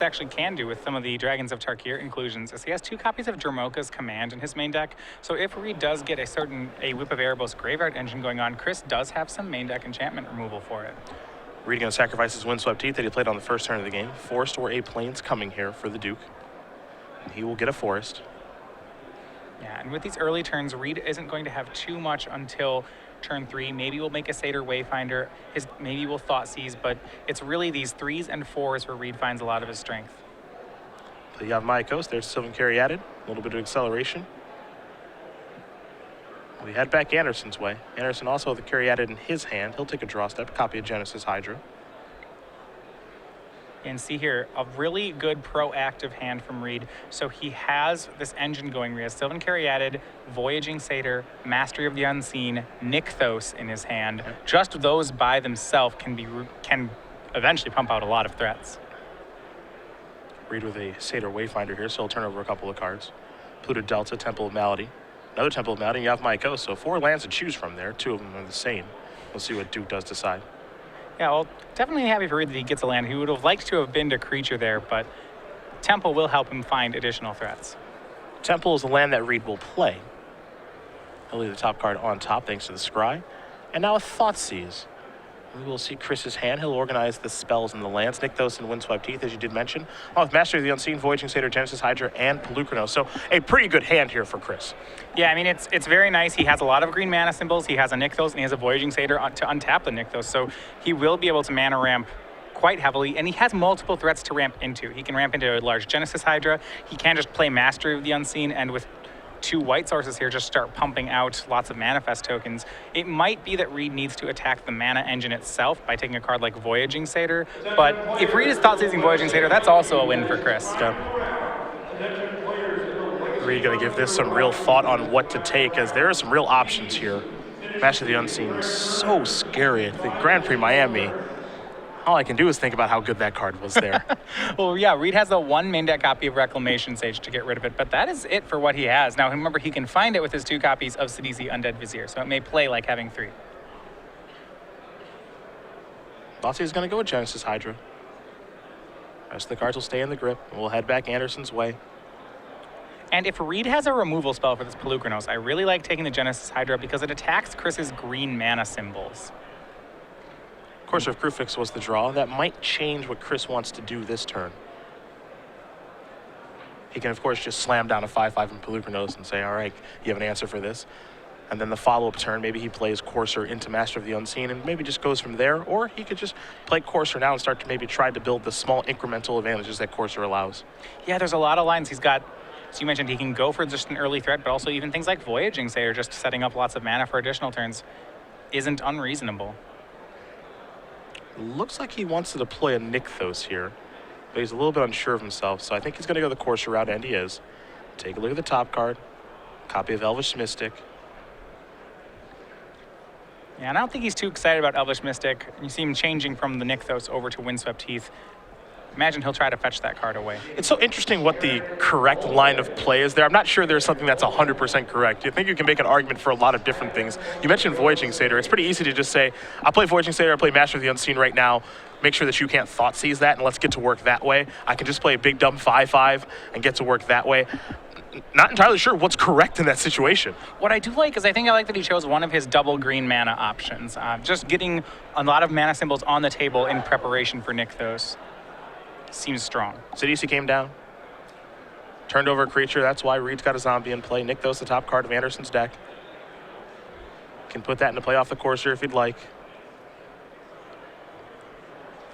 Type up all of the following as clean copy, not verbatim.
actually can do with some of the Dragons of Tarkir inclusions is he has 2 copies of Dromoka's Command in his main deck. So if Reid does get a Whip of Erebos Graveyard engine going on, Chris does have some main deck enchantment removal for it. Reid going to sacrifice his Windswept Teeth that he played on the first turn of the game. Forest or a Plains coming here for the Duke. And he will get a Forest. Yeah, and with these early turns, Reid isn't going to have too much until turn 3. Maybe we'll make a Satyr Wayfinder. Maybe we'll Thoughtseize, but it's really these 3s and 4s where Reid finds a lot of his strength. So you have Mycos, there's Sylvan Caryatid, a little bit of acceleration. We head back Andersen's way. Andersen also with the Caryatid in his hand. He'll take a draw step, copy of Genesis Hydra. And see here, a really good proactive hand from Reid. So he has this engine going. He has Sylvan Caryatid, Voyaging Satyr, Mastery of the Unseen, Nykthos in his hand. Just those by themselves can eventually pump out a lot of threats. Reid with a Satyr Wayfinder here, so he'll turn over a couple of cards. Pluto Delta, Temple of Malady. Another Temple of Malady, you have Mycos, so 4 lands to choose from there. 2 of them are the same. We'll see what Duke does decide. Yeah, well, definitely happy for Reid that he gets a land. He would have liked to have been to creature there, but Temple will help him find additional threats. Temple is the land that Reid will play. He'll leave the top card on top thanks to the Scry. And now a Thoughtseize. We will see Chris's hand. He'll organize the spells and the lands. Nykthos and Windswept Teeth, as you did mention. Oh, with Mastery of the Unseen, Voyaging Satyr, Genesis Hydra, and Pelucranos. So a pretty good hand here for Chris. Yeah, I mean, it's very nice. He has a lot of green mana symbols. He has a Nykthos, and he has a Voyaging Satyr to untap the Nykthos. So he will be able to mana ramp quite heavily, and he has multiple threats to ramp into. He can ramp into a large Genesis Hydra. He can just play Mastery of the Unseen, and with 2 white sources here, just start pumping out lots of manifest tokens. It might be that Reid needs to attack the mana engine itself by taking a card like Voyaging Satyr, but if Reid is Thoughtseizing Voyaging Satyr, that's also a win for Chris. Okay. Reid going to give this some real thought on what to take, as there are some real options here. Master of the Unseen is so scary at the Grand Prix Miami. All I can do is think about how good that card was there. Well, yeah, Reid has the 1 main deck copy of Reclamation Sage to get rid of it, but that is it for what he has. Now, remember, he can find it with his 2 copies of Sidisi Undead Vizier, so it may play like having 3. Thoughtseize is going to go with Genesis Hydra. The rest of the cards will stay in the grip, and we'll head back Andersen's way. And if Reid has a removal spell for this Pelucranos, I really like taking the Genesis Hydra because it attacks Chris's green mana symbols. Of course, if Crucifix was the draw, that might change what Chris wants to do this turn. He can, of course, just slam down a 5/5 in Pelucranos and say, all right, you have an answer for this. And then the follow-up turn, maybe he plays Courser into Master of the Unseen and maybe just goes from there. Or he could just play Courser now and start to maybe try to build the small incremental advantages that Courser allows. Yeah, there's a lot of lines. He's got, as you mentioned, he can go for just an early threat, but also even things like Voyaging Satyr, just setting up lots of mana for additional turns, isn't unreasonable. Looks like he wants to deploy a Nykthos here, but he's a little bit unsure of himself, so I think he's going to go the Courser route, and he is. Take a look at the top card, copy of Elvish Mystic. Yeah, and I don't think he's too excited about Elvish Mystic. You see him changing from the Nykthos over to Windswept Teeth. Imagine he'll try to fetch that card away. It's so interesting what the correct line of play is there. I'm not sure there's something that's 100% correct. You think you can make an argument for a lot of different things. You mentioned Voyaging Satyr. It's pretty easy to just say, I'll play Voyaging Satyr, I'll play Master of the Unseen right now. Make sure that you can't Thoughtseize that, and let's get to work that way. I can just play a big dumb 5/5 and get to work that way. Not entirely sure what's correct in that situation. What I do like is I like that he chose one of his double green mana options. Just getting a lot of mana symbols on the table in preparation for Nykthos seems strong. Sidisi came down, turned over a creature. That's why Reid's got a zombie in play. Nykthos, the top card of Andersen's deck. Can put that into play off the Courser if you'd like.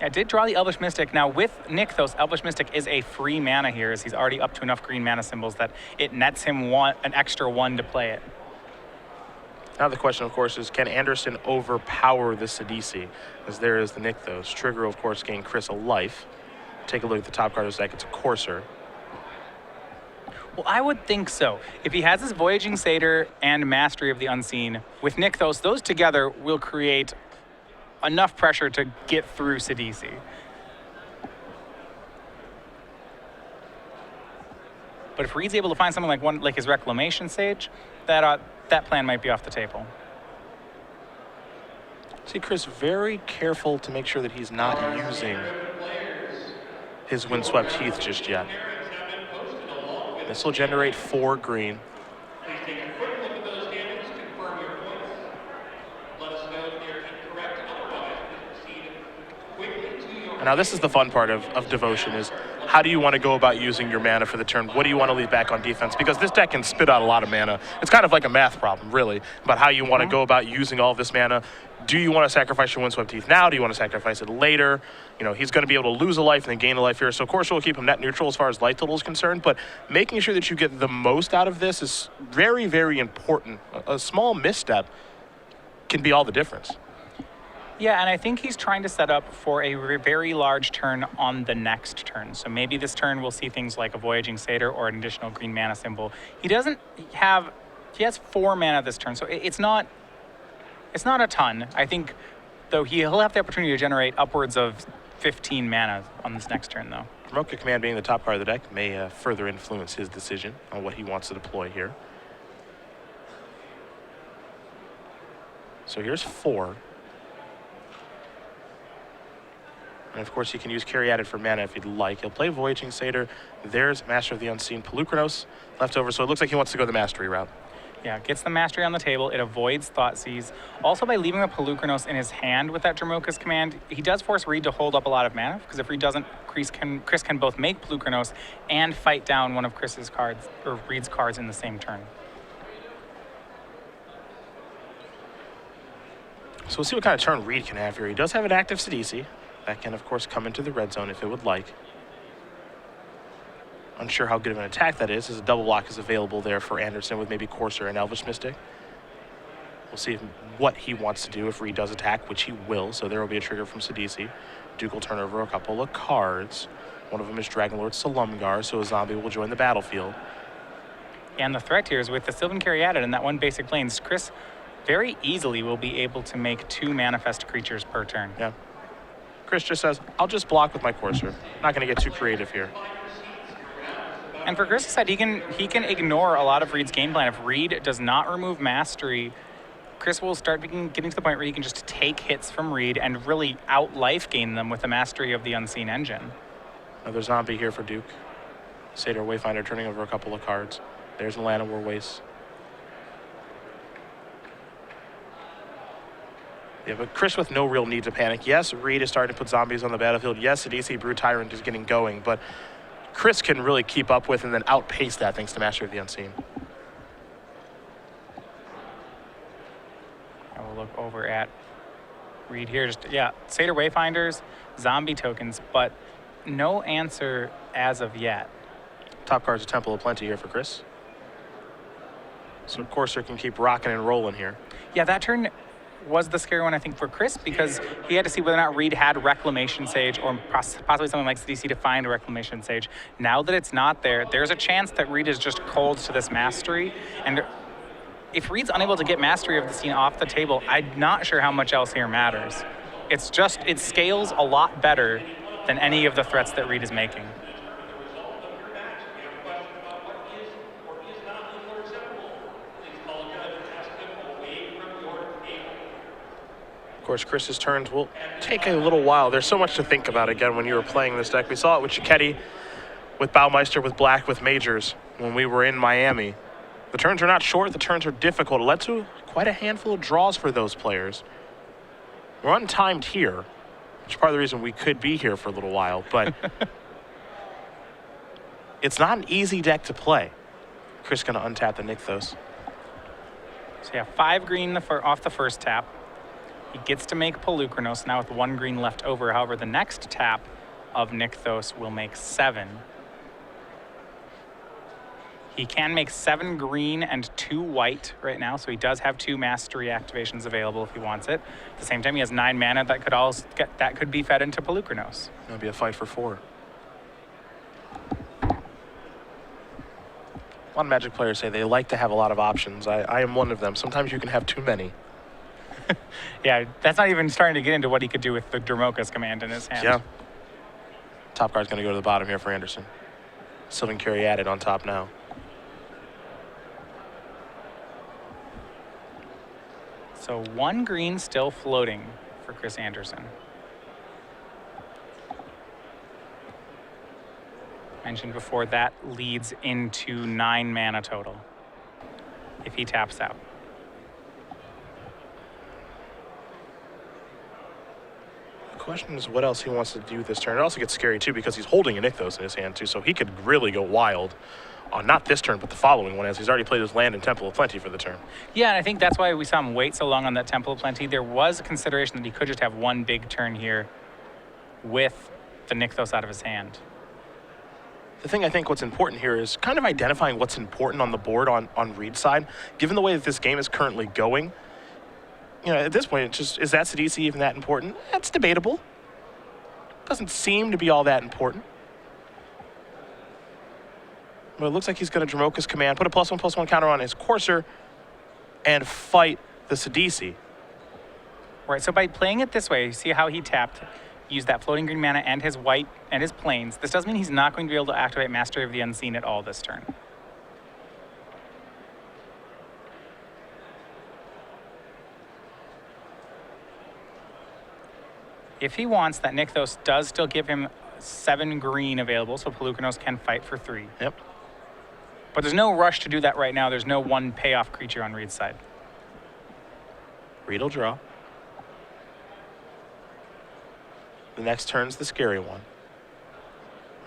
I did draw the Elvish Mystic. Now with Nykthos, Elvish Mystic is a free mana here, as he's already up to enough green mana symbols that it nets him an extra 1 to play it. Now the question, of course, is can Andersen overpower the Sidisi? As there is the Nykthos. Trigger, of course, gain Chris a life. Take a look at the top card of his deck. It's a Courser. Well, I would think so. If he has his Voyaging Satyr and Mastery of the Unseen, with Nykthos, those together will create enough pressure to get through Sidisi. But if Reid's able to find something like his Reclamation Sage, that plan might be off the table. See, Chris very careful to make sure that he's not using his Windswept Heath just yet. This will generate 4 green. Now this is the fun part of Devotion is how do you want to go about using your mana for the turn? What do you want to leave back on defense? Because this deck can spit out a lot of mana. It's kind of like a math problem, really, about how you want to go about using all of this mana. Do you want to sacrifice your Windswept Heath now? Do you want to sacrifice it later? You know, he's going to be able to lose a life and then gain a life here. So, of course, we'll keep him net neutral as far as life total is concerned. But making sure that you get the most out of this is very, very important. A small misstep can be all the difference. Yeah, and I think he's trying to set up for a very large turn on the next turn. So maybe this turn we'll see things like a Voyaging Satyr or an additional green mana symbol. He has 4 mana this turn, so it's not a ton. I think, though, he'll have the opportunity to generate upwards of 15 mana on this next turn, though. Dromoka Command being the top card of the deck may further influence his decision on what he wants to deploy here. So here's 4. And of course, he can use Caryatid for mana if he'd like. He'll play Voyaging Satyr. There's Master of the Unseen Polukranos left over. So it looks like he wants to go the Mastery route. Yeah, gets the Mastery on the table. It avoids Thoughtseize. Also, by leaving the Polukranos in his hand with that Dromoka's Command, he does force Reid to hold up a lot of mana, because if Reid doesn't, Chris can both make Polukranos and fight down one of Chris's cards, or Reid's cards in the same turn. So we'll see what kind of turn Reid can have here. He does have an active Sidisi. That can, of course, come into the red zone if it would like. Unsure how good of an attack that is, as a double block is available there for Andersen with maybe Courser and Elvish Mystic. We'll see what he wants to do if Reid does attack, which he will. So there will be a trigger from Sidisi. Duke will turn over a couple of cards. One of them is Dragonlord Salumgar, so a zombie will join the battlefield. And the threat here is with the Sylvan Caryatid and that one basic plains, Chris very easily will be able to make 2 manifest creatures per turn. Yeah. Chris just says, I'll just block with my Courser. Not going to get too creative here. And for Chris's side, he can ignore a lot of Reid's game plan. If Reid does not remove Mastery, Chris will start getting to the point where he can just take hits from Reid and really out-life gain them with the Mastery of the Unseen Engine. Another zombie here for Duke. Satyr Wayfinder turning over a couple of cards. There's Atlanta War Waste. Yeah, but Chris with no real need to panic. Yes, Reid is starting to put zombies on the battlefield. Yes, DC Brute Tyrant is getting going, but Chris can really keep up with and then outpace that thanks to Master of the Unseen. I will look over at Reid here. Satyr Wayfinders, zombie tokens, but no answer as of yet. Top card's a Temple of Plenty here for Chris. So Courser can keep rocking and rolling here. Yeah, that turn was the scary one, I think, for Chris, because he had to see whether or not Reid had Reclamation Sage or possibly something like CDC to find a Reclamation Sage. Now that it's not there, there's a chance that Reid is just cold to this Mastery. And if Reid's unable to get Mastery of the Scene off the table, I'm not sure how much else here matters. It scales a lot better than any of the threats that Reid is making. Of course, Chris's turns will take a little while. There's so much to think about, again, when you were playing this deck. We saw it with Shiketi, with Baumeister, with Black, with Majors, when we were in Miami. The turns are not short. The turns are difficult. It led to quite a handful of draws for those players. We're untimed here, which is part of the reason we could be here for a little while, but it's not an easy deck to play. Chris going to untap the Nykthos. So yeah, 5 green off the first tap. He gets to make Polukranos now with 1 green left over. However, the next tap of Nykthos will make 7. He can make 7 green and 2 white right now, so he does have 2 Mastery activations available if he wants it. At the same time, he has 9 mana that could be fed into Polukranos. It'll be a fight for 4. A lot of Magic players say they like to have a lot of options. I am one of them. Sometimes you can have too many. Yeah, that's not even starting to get into what he could do with the Dromoka's Command in his hand. Yeah. Top card's going to go to the bottom here for Andersen. Sylvan Caryatid on top now. So 1 green still floating for Chris Andersen. Mentioned before, that leads into 9 mana total if he taps out. The question is what else he wants to do this turn. It also gets scary too because he's holding a Nykthos in his hand too, so he could really go wild on not this turn but the following one, as he's already played his land and Temple of Plenty for the turn. Yeah, and I think that's why we saw him wait so long on that Temple of Plenty. There was a consideration that he could just have one big turn here with the Nykthos out of his hand. The thing I think what's important here is kind of identifying what's important on the board on Reid's side. Given the way that this game is currently going, you know, at this point, it's just, is that Sidisi even that important? That's debatable. Doesn't seem to be all that important. But it looks like he's going to Dromoka's command, put a +1/+1 counter on his Courser, and fight the Sidisi. Right, so by playing it this way, see how he tapped, used that floating green mana and his white and his plains. This does mean he's not going to be able to activate Mastery of the Unseen at all this turn. If he wants, that Nykthos does still give him 7 green available, so Pelucanos can fight for 3. Yep. But there's no rush to do that right now. There's no one payoff creature on Reid's side. Reid will draw. The next turn's the scary one.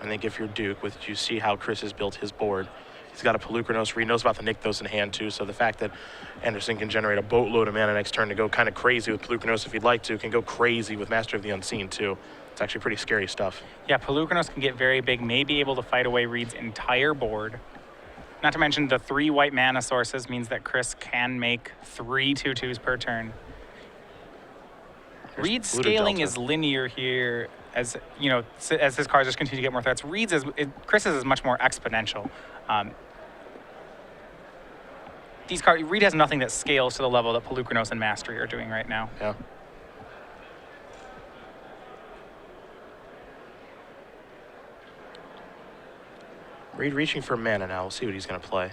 I think if you're Duke, with you see how Chris has built his board, he's got a Pelucanos. Reid knows about the Nykthos in hand too, so the fact that Andersen can generate a boatload of mana next turn to go kind of crazy with Pelucanos if he'd like to, can go crazy with Master of the Unseen too. It's actually pretty scary stuff. Yeah, Pelucanos can get very big, may be able to fight away Reid's entire board. Not to mention the 3 white mana sources means that Chris can make 3 2/2s per turn. Reid's scaling is linear here, as you know, as his cards just continue to get more threats. Chris's is much more exponential. These cards, Reid has nothing that scales to the level that Pelucanos and Mastery are doing right now. Yeah. Reid reaching for mana now. We'll see what he's going to play.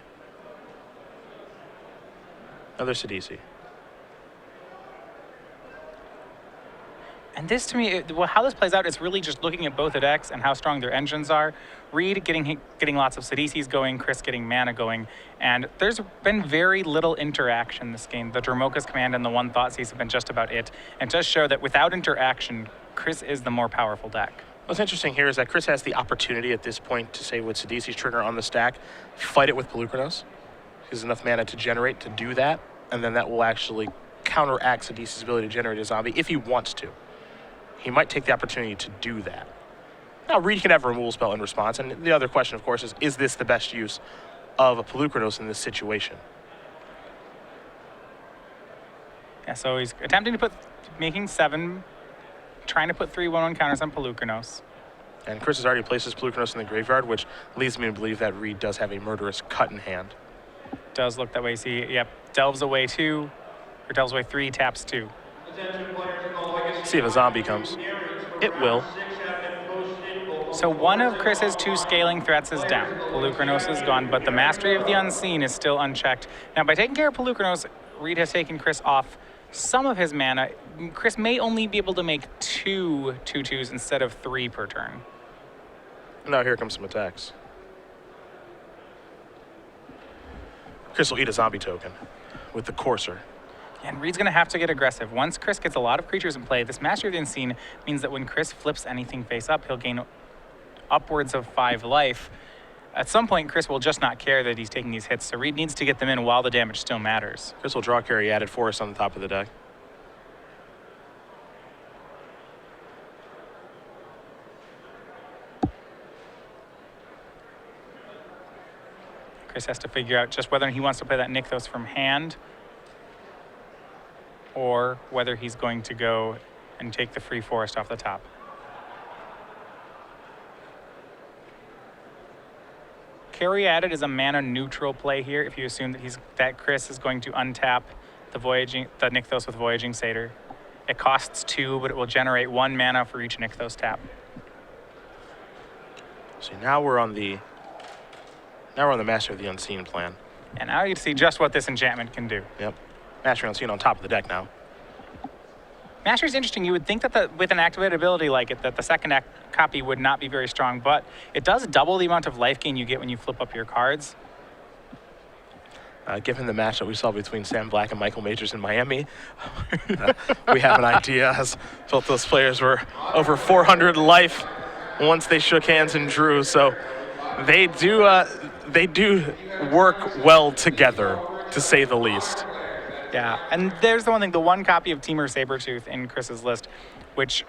Another Sidisi. And this, to me, well, how this plays out is really just looking at both the decks and how strong their engines are. Reid getting lots of Sidisis going, Chris getting mana going, and there's been very little interaction this game. The Dromoka's command and the One Thoughtseize have been just about it, and it does show that without interaction, Chris is the more powerful deck. What's interesting here is that Chris has the opportunity at this point to say with Sidisi's trigger on the stack, fight it with Pelucanos. He has enough mana to generate to do that, and then that will actually counteract Sidisi's ability to generate a zombie if he wants to. He might take the opportunity to do that. Now, Reid can have a removal spell in response, and the other question, of course, is this the best use of a Pelucanos in this situation? Yeah, so he's attempting to making 7, trying to put 3 1/1 counters on Pelucanos. And Chris has already placed his Pelucanos in the graveyard, which leads me to believe that Reid does have a murderous cut in hand. Does look that way. See, yep, delves away 2, or delves away 3, taps 2. See if a zombie comes. It will. So one of Chris's 2 scaling threats is down. Pelucanos is gone, but the Mastery of the Unseen is still unchecked. Now, by taking care of Pelucanos, Reid has taken Chris off some of his mana. Chris may only be able to make 2 2/2s instead of 3 per turn. Now here comes some attacks. Chris will eat a zombie token with the Courser. And Reid's going to have to get aggressive. Once Chris gets a lot of creatures in play, this Mastery of the Unseen means that when Chris flips anything face up, he'll gain upwards of 5 life. At some point, Chris will just not care that he's taking these hits, so Reid needs to get them in while the damage still matters. Chris will draw carry added forest on the top of the deck. Chris has to figure out just whether he wants to play that Nykthos from hand or whether he's going to go and take the free forest off the top. Carry added is a mana neutral play here if you assume that Chris is going to untap the Nykthos with Voyaging Satyr. It costs 2, but it will generate 1 mana for each Nykthos tap. So now we're on the Master of the Unseen plan. And now you can see just what this enchantment can do. Yep. Master of the Unseen on top of the deck now. Mastery is interesting. You would think that with an activated ability like it, that the second copy would not be very strong, but it does double the amount of life gain you get when you flip up your cards. Given the match that we saw between Sam Black and Michael Majors in Miami, we have an idea, as both those players were over 400 life once they shook hands and drew. So they do work well together, to say the least. Yeah, and there's the one thing, the one copy of Temur Sabertooth in Chris's list, which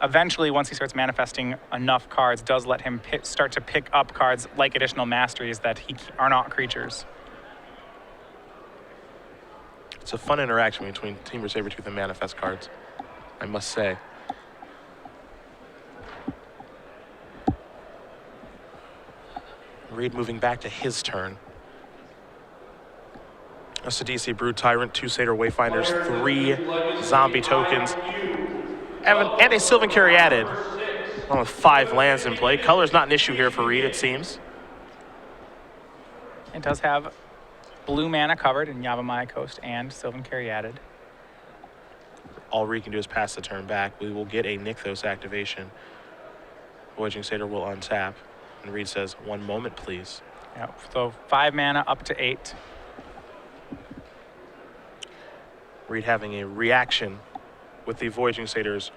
eventually, once he starts manifesting enough cards, does let him start to pick up cards like additional masteries that are not creatures. It's a fun interaction between Temur Sabertooth and manifest cards, I must say. Reid moving back to his turn. A Sidisi Brood Tyrant, 2 Satyr Wayfinders, 3 zombie tokens, and a Sylvan Caryatid, along with 5 lands in play. Color's not an issue here for Reid, it seems. It does have blue mana covered in Yavimaya Coast and Sylvan Caryatid. All Reid can do is pass the turn back. We will get a Nykthos activation. Voyaging Satyr will untap, and Reid says, 1 moment, please. Yeah, so 5 mana up to 8. Reid having a reaction with the Voyaging Satyr's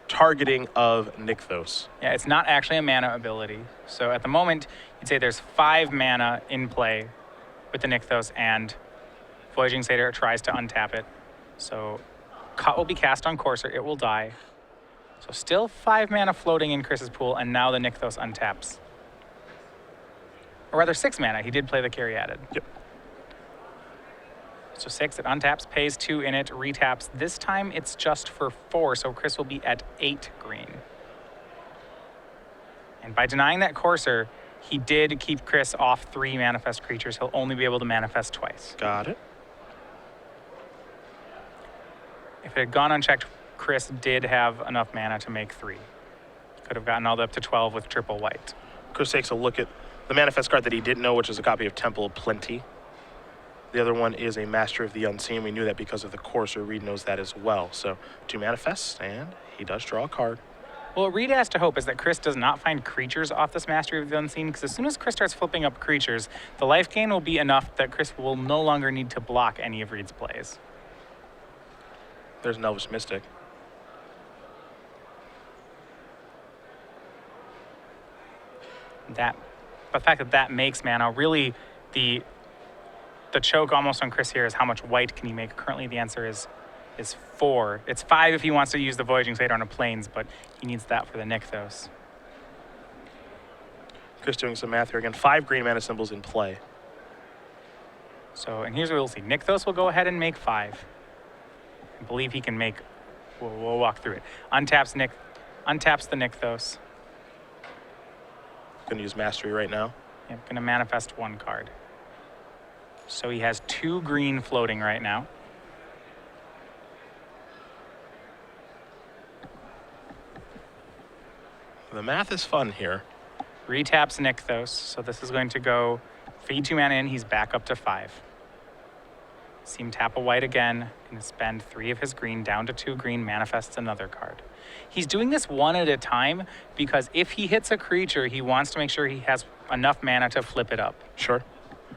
targeting of Nykthos. Yeah, it's not actually a mana ability. So at the moment, you'd say there's 5 mana in play with the Nykthos, and Voyaging Satyr tries to untap it. So Cut will be cast on Courser, it will die. So still 5 mana floating in Chris's pool, and now the Nykthos untaps. Or rather 6 mana, he did play the Caryatid. Yep. So 6, it untaps, pays 2 in it, retaps. This time it's just for 4, so Chris will be at 8 green. And by denying that Courser, he did keep Chris off 3 manifest creatures. He'll only be able to manifest twice. Got it. If it had gone unchecked, Chris did have enough mana to make 3. Could have gotten all the way up to 12 with triple white. Chris takes a look at the manifest card that he didn't know, which is a copy of Temple of Plenty. The other one is a Master of the Unseen. We knew that because of the Courser. Reid knows that as well. So 2 manifests, and he does draw a card. Well, what Reid has to hope is that Chris does not find creatures off this Mastery of the Unseen, because as soon as Chris starts flipping up creatures, the life gain will be enough that Chris will no longer need to block any of Reid's plays. There's an Elvish Mystic. The fact that that makes mana, really the choke almost on Chris here is how much white can he make. Currently the answer is 4. It's 5 if he wants to use the Voyaging Satyr on a Plains, but he needs that for the Nykthos. Chris doing some math here again. 5 green mana symbols in play. So, and here's what we'll see. Nykthos will go ahead and make 5. I believe he can make, we'll walk through it. Untaps the Nykthos. Gonna use Mastery right now. Yep, gonna manifest 1 card. So he has 2 green floating right now. The math is fun here. Retaps Nykthos, so this is going to go, feed 2 mana in, he's back up to 5. See him tap a white again, and spend 3 of his green down to 2 green, manifests another card. He's doing this 1 at a time because if he hits a creature, he wants to make sure he has enough mana to flip it up. Sure.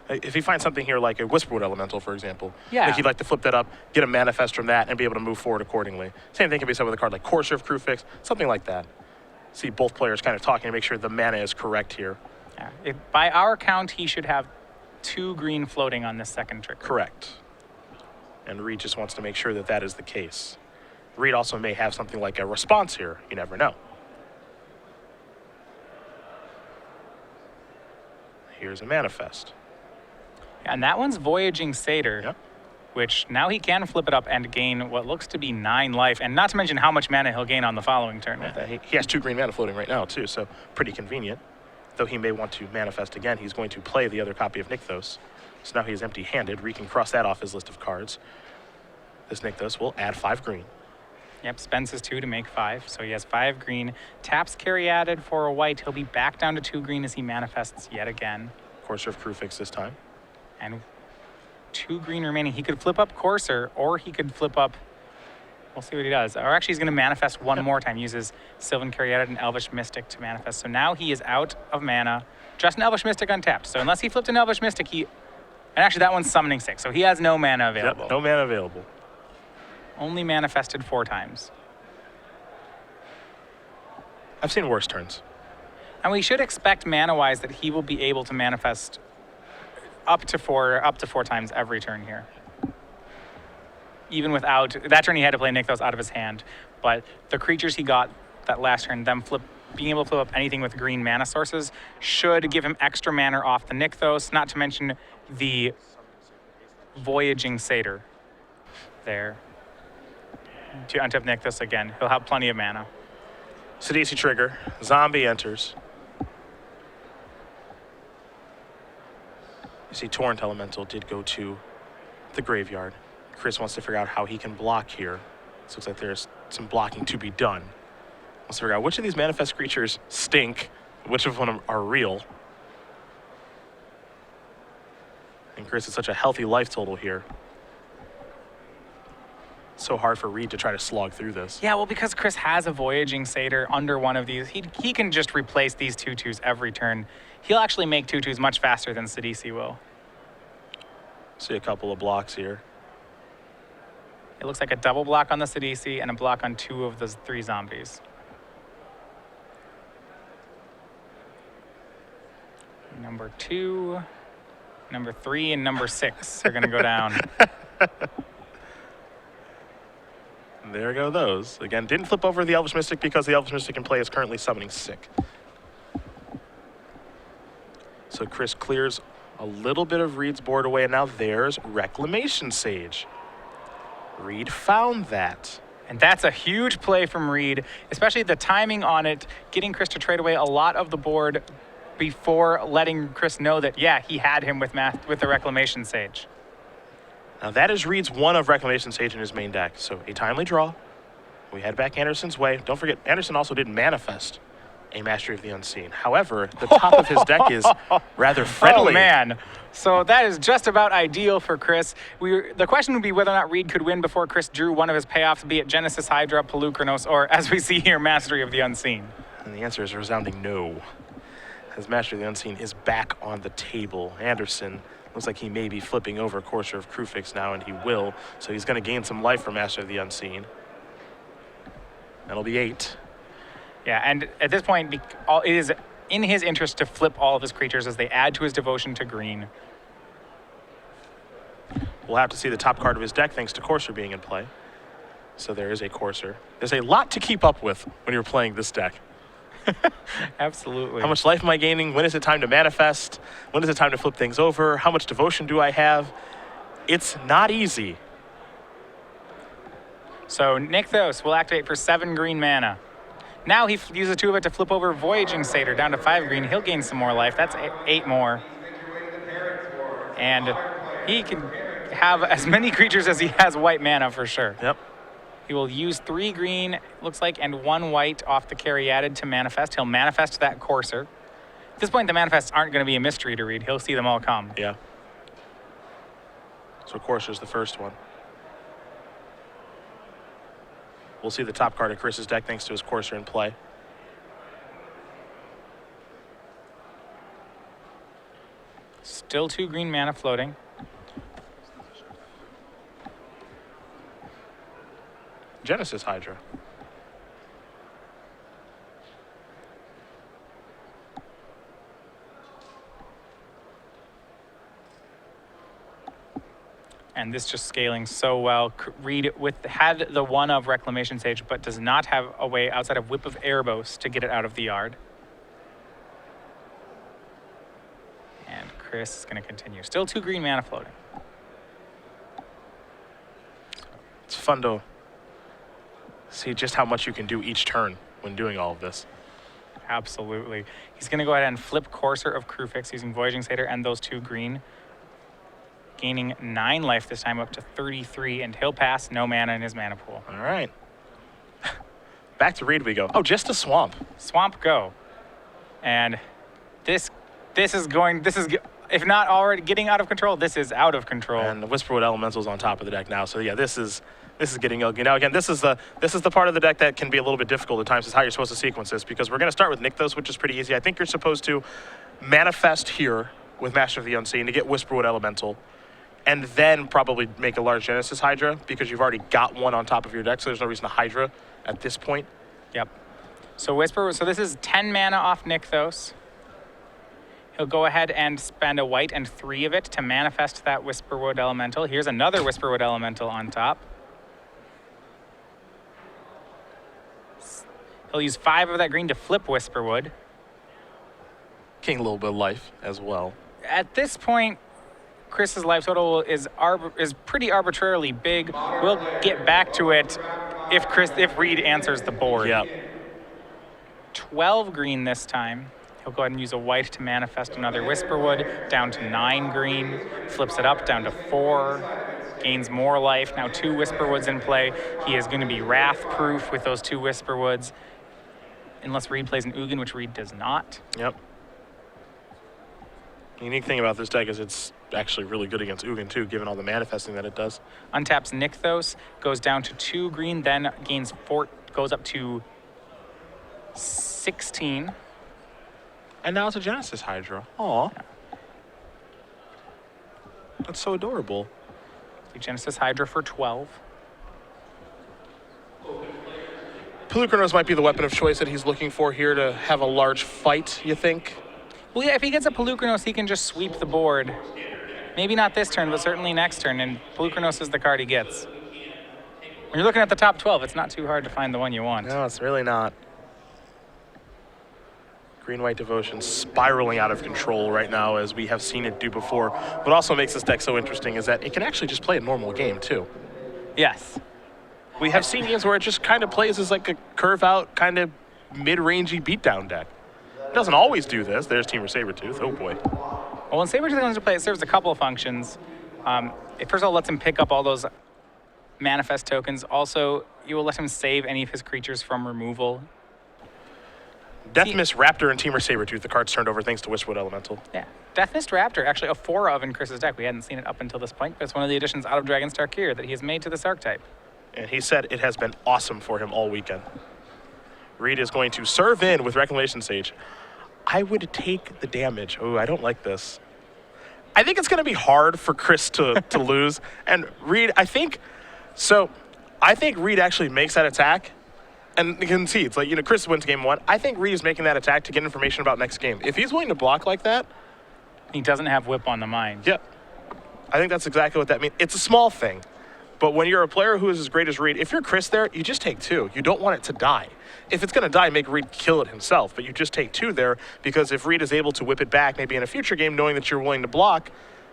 If he finds something here like a Whisperwood Elemental, for example, yeah, like he'd like to flip that up, get a manifest from that, and be able to move forward accordingly. Same thing can be said with a card like Courser of Crewfix, something like that. See both players kind of talking to make sure the mana is correct here. Yeah. By our count, he should have 2 green floating on this second trick. Correct. And Reid just wants to make sure that that is the case. Reid also may have something like a response here. You never know. Here's a manifest. And that one's Voyaging Satyr, Yep. which now he can flip it up and gain what looks to be 9 life, and not to mention how much mana he'll gain on the following turn with it. He has 2 green mana floating right now, too, so pretty convenient. Though he may want to manifest again, he's going to play the other copy of Nykthos. So now he's empty-handed. Reid can cross that off his list of cards. This Nykthos will add 5 green. Yep, spends his 2 to make 5, so he has 5 green. Taps Caryatid for a white. He'll be back down to 2 green as he manifests yet again. Courser of Crewfix this time. And 2 green remaining. He could flip up Courser, or he could flip up We'll see what he does. Or actually, he's going to manifest one more time. Uses Sylvan Caryatid and Elvish Mystic to manifest. So now he is out of mana. Just an Elvish Mystic untapped. So unless he flipped an Elvish Mystic, he... And actually, that one's summoning 6. So he has no mana available. Yep, no mana available. Only manifested 4 times. I've seen worse turns. And we should expect mana-wise that he will be able to manifest up to four times every turn here. Even without that turn, he had to play Nykthos out of his hand. But the creatures he got that last turn, being able to flip up anything with green mana sources, should give him extra mana off the Nykthos. Not to mention the Voyaging Satyr there to untap Nykthos again. He'll have plenty of mana. Sidisi trigger. Zombie enters. You see Torrent Elemental did go to the graveyard. Chris wants to figure out how he can block here. This looks like there's some blocking to be done. Wants to figure out which of these manifest creatures stink, which of them are real. And Chris has such a healthy life total here. So hard for Reid to try to slog through this. Yeah, well, because Chris has a Voyaging Satyr under one of these, he can just replace these 2/2s every turn. He'll actually make 2/2s much faster than Sidisi will. See a couple of blocks here. It looks like a double block on the Sidisi and a block on 2 of the 3 zombies. Number 2, number 3, and number 6 are going to go down. There go those. Again, didn't flip over the Elvish Mystic because the Elvish Mystic in play is currently summoning sick. So Chris clears a little bit of Reid's board away, and now there's Reclamation Sage. Reid found that. And that's a huge play from Reid, especially the timing on it, getting Chris to trade away a lot of the board before letting Chris know that, yeah, he had him with the Reclamation Sage. Now that is Reid's one of Reclamation Sage in his main deck. So a timely draw. We head back Andersen's way. Don't forget, Andersen also did manifest a Mastery of the Unseen. However, the top of his deck is rather friendly. Oh, man. So that is just about ideal for Chris. The question would be whether or not Reid could win before Chris drew one of his payoffs, be it Genesis Hydra, Pelukrinos, or, as we see here, Mastery of the Unseen. And the answer is a resounding no. As Mastery of the Unseen is back on the table. Andersen looks like he may be flipping over Courser of Krufix now, and he will. So he's going to gain some life from Master of the Unseen. That'll be 8. Yeah, and at this point, it is in his interest to flip all of his creatures as they add to his devotion to green. We'll have to see the top card of his deck thanks to Courser being in play. So there is a Courser. There's a lot to keep up with when you're playing this deck. Absolutely. How much life am I gaining? When is it time to manifest? When is it time to flip things over? How much devotion do I have? It's not easy. So Nykthos will activate for 7 green mana. Now he uses 2 of it to flip over Voyaging Satyr down to 5 green. He'll gain some more life. That's 8 more. And he can have as many creatures as he has white mana for sure. Yep. He will use 3 green, looks like, and 1 white off the Caryatid to manifest. He'll manifest that Courser. At this point, the manifests aren't going to be a mystery to Reid. He'll see them all come. Yeah. So Courser's the first one. We'll see the top card of Chris's deck thanks to his Courser in play. Still 2 green mana floating. Genesis Hydra. And this just scaling so well. Reid had the one of Reclamation Sage, but does not have a way outside of Whip of Erebos to get it out of the yard. And Chris is going to continue. Still 2 green mana floating. It's fun to see just how much you can do each turn when doing all of this. Absolutely. He's going to go ahead and flip Courser of Krufix using Voyaging Satyr and those 2 green. Gaining 9 life this time up to 33, and he'll pass no mana in his mana pool. All right. Back to Reid we go. Oh, just a swamp. Swamp go. And this is if not already getting out of control, this is out of control. And the Whisperwood Elemental's on top of the deck now. So yeah, this is This is getting ugly. Now again, this is the part of the deck that can be a little bit difficult at times, is how you're supposed to sequence this, because we're going to start with Nykthos, which is pretty easy. I think you're supposed to manifest here with Master of the Unseen to get Whisperwood Elemental, and then probably make a large Genesis Hydra, because you've already got one on top of your deck, so there's no reason to Hydra at this point. Yep. So this is 10 mana off Nykthos. He'll go ahead and spend a white and 3 of it to manifest that Whisperwood Elemental. Here's another Whisperwood Elemental on top. He'll use 5 of that green to flip Whisperwood. Gain a little bit of life as well. At this point, Chris's life total is pretty arbitrarily big. We'll get back to it if Reid answers the board. Yep. 12 green this time. He'll go ahead and use a white to manifest another Whisperwood, down to 9 green, flips it up down to 4, gains more life. Now 2 Whisperwoods in play. He is going to be wrath-proof with those 2 Whisperwoods, unless Reid plays an Ugin, which Reid does not. Yep. The unique thing about this deck is it's actually really good against Ugin too, given all the manifesting that it does. Untaps Nykthos, goes down to 2 green, then gains 4, goes up to 16. And now it's a Genesis Hydra. Aw. Yeah. That's so adorable. The Genesis Hydra for 12. Pelucranos might be the weapon of choice that he's looking for here to have a large fight, you think? Well, yeah, if he gets a Pelucranos, he can just sweep the board. Maybe not this turn, but certainly next turn, and Pelucranos is the card he gets. When you're looking at the top 12, it's not too hard to find the one you want. No, it's really not. Green-White Devotion spiraling out of control right now, as we have seen it do before. What also makes this deck so interesting is that it can actually just play a normal game, too. Yes. We have seen games where it just kind of plays as like a curve-out, kind of mid-rangey beatdown deck. It doesn't always do this. There's Team Sabretooth. Oh, boy. Well, when Sabretooth comes to play, it serves a couple of functions. It first of all lets him pick up all those manifest tokens. Also, you will let him save any of his creatures from removal. Deathmist Raptor and Team Sabretooth, the cards turned over thanks to Whisperwood Elemental. Yeah. Deathmist Raptor, actually a 4 of in Chris's deck. We hadn't seen it up until this point, but it's one of the additions out of Dragon's Tarkir that he has made to this archetype. And he said it has been awesome for him all weekend. Reid is going to serve in with Reclamation Sage. I would take the damage. Oh, I don't like this. I think it's going to be hard for Chris to lose. And Reid, I think Reid actually makes that attack and concedes. Like, Chris wins game 1. I think Reid is making that attack to get information about next game. If he's willing to block like that. He doesn't have Whip on the mind. Yep. I think that's exactly what that means. It's a small thing. But when you're a player who is as great as Reid, if you're Chris there, you just take 2. You don't want it to die. If it's going to die, make Reid kill it himself. But you just take 2 there, because if Reid is able to whip it back, maybe in a future game, knowing that you're willing to block,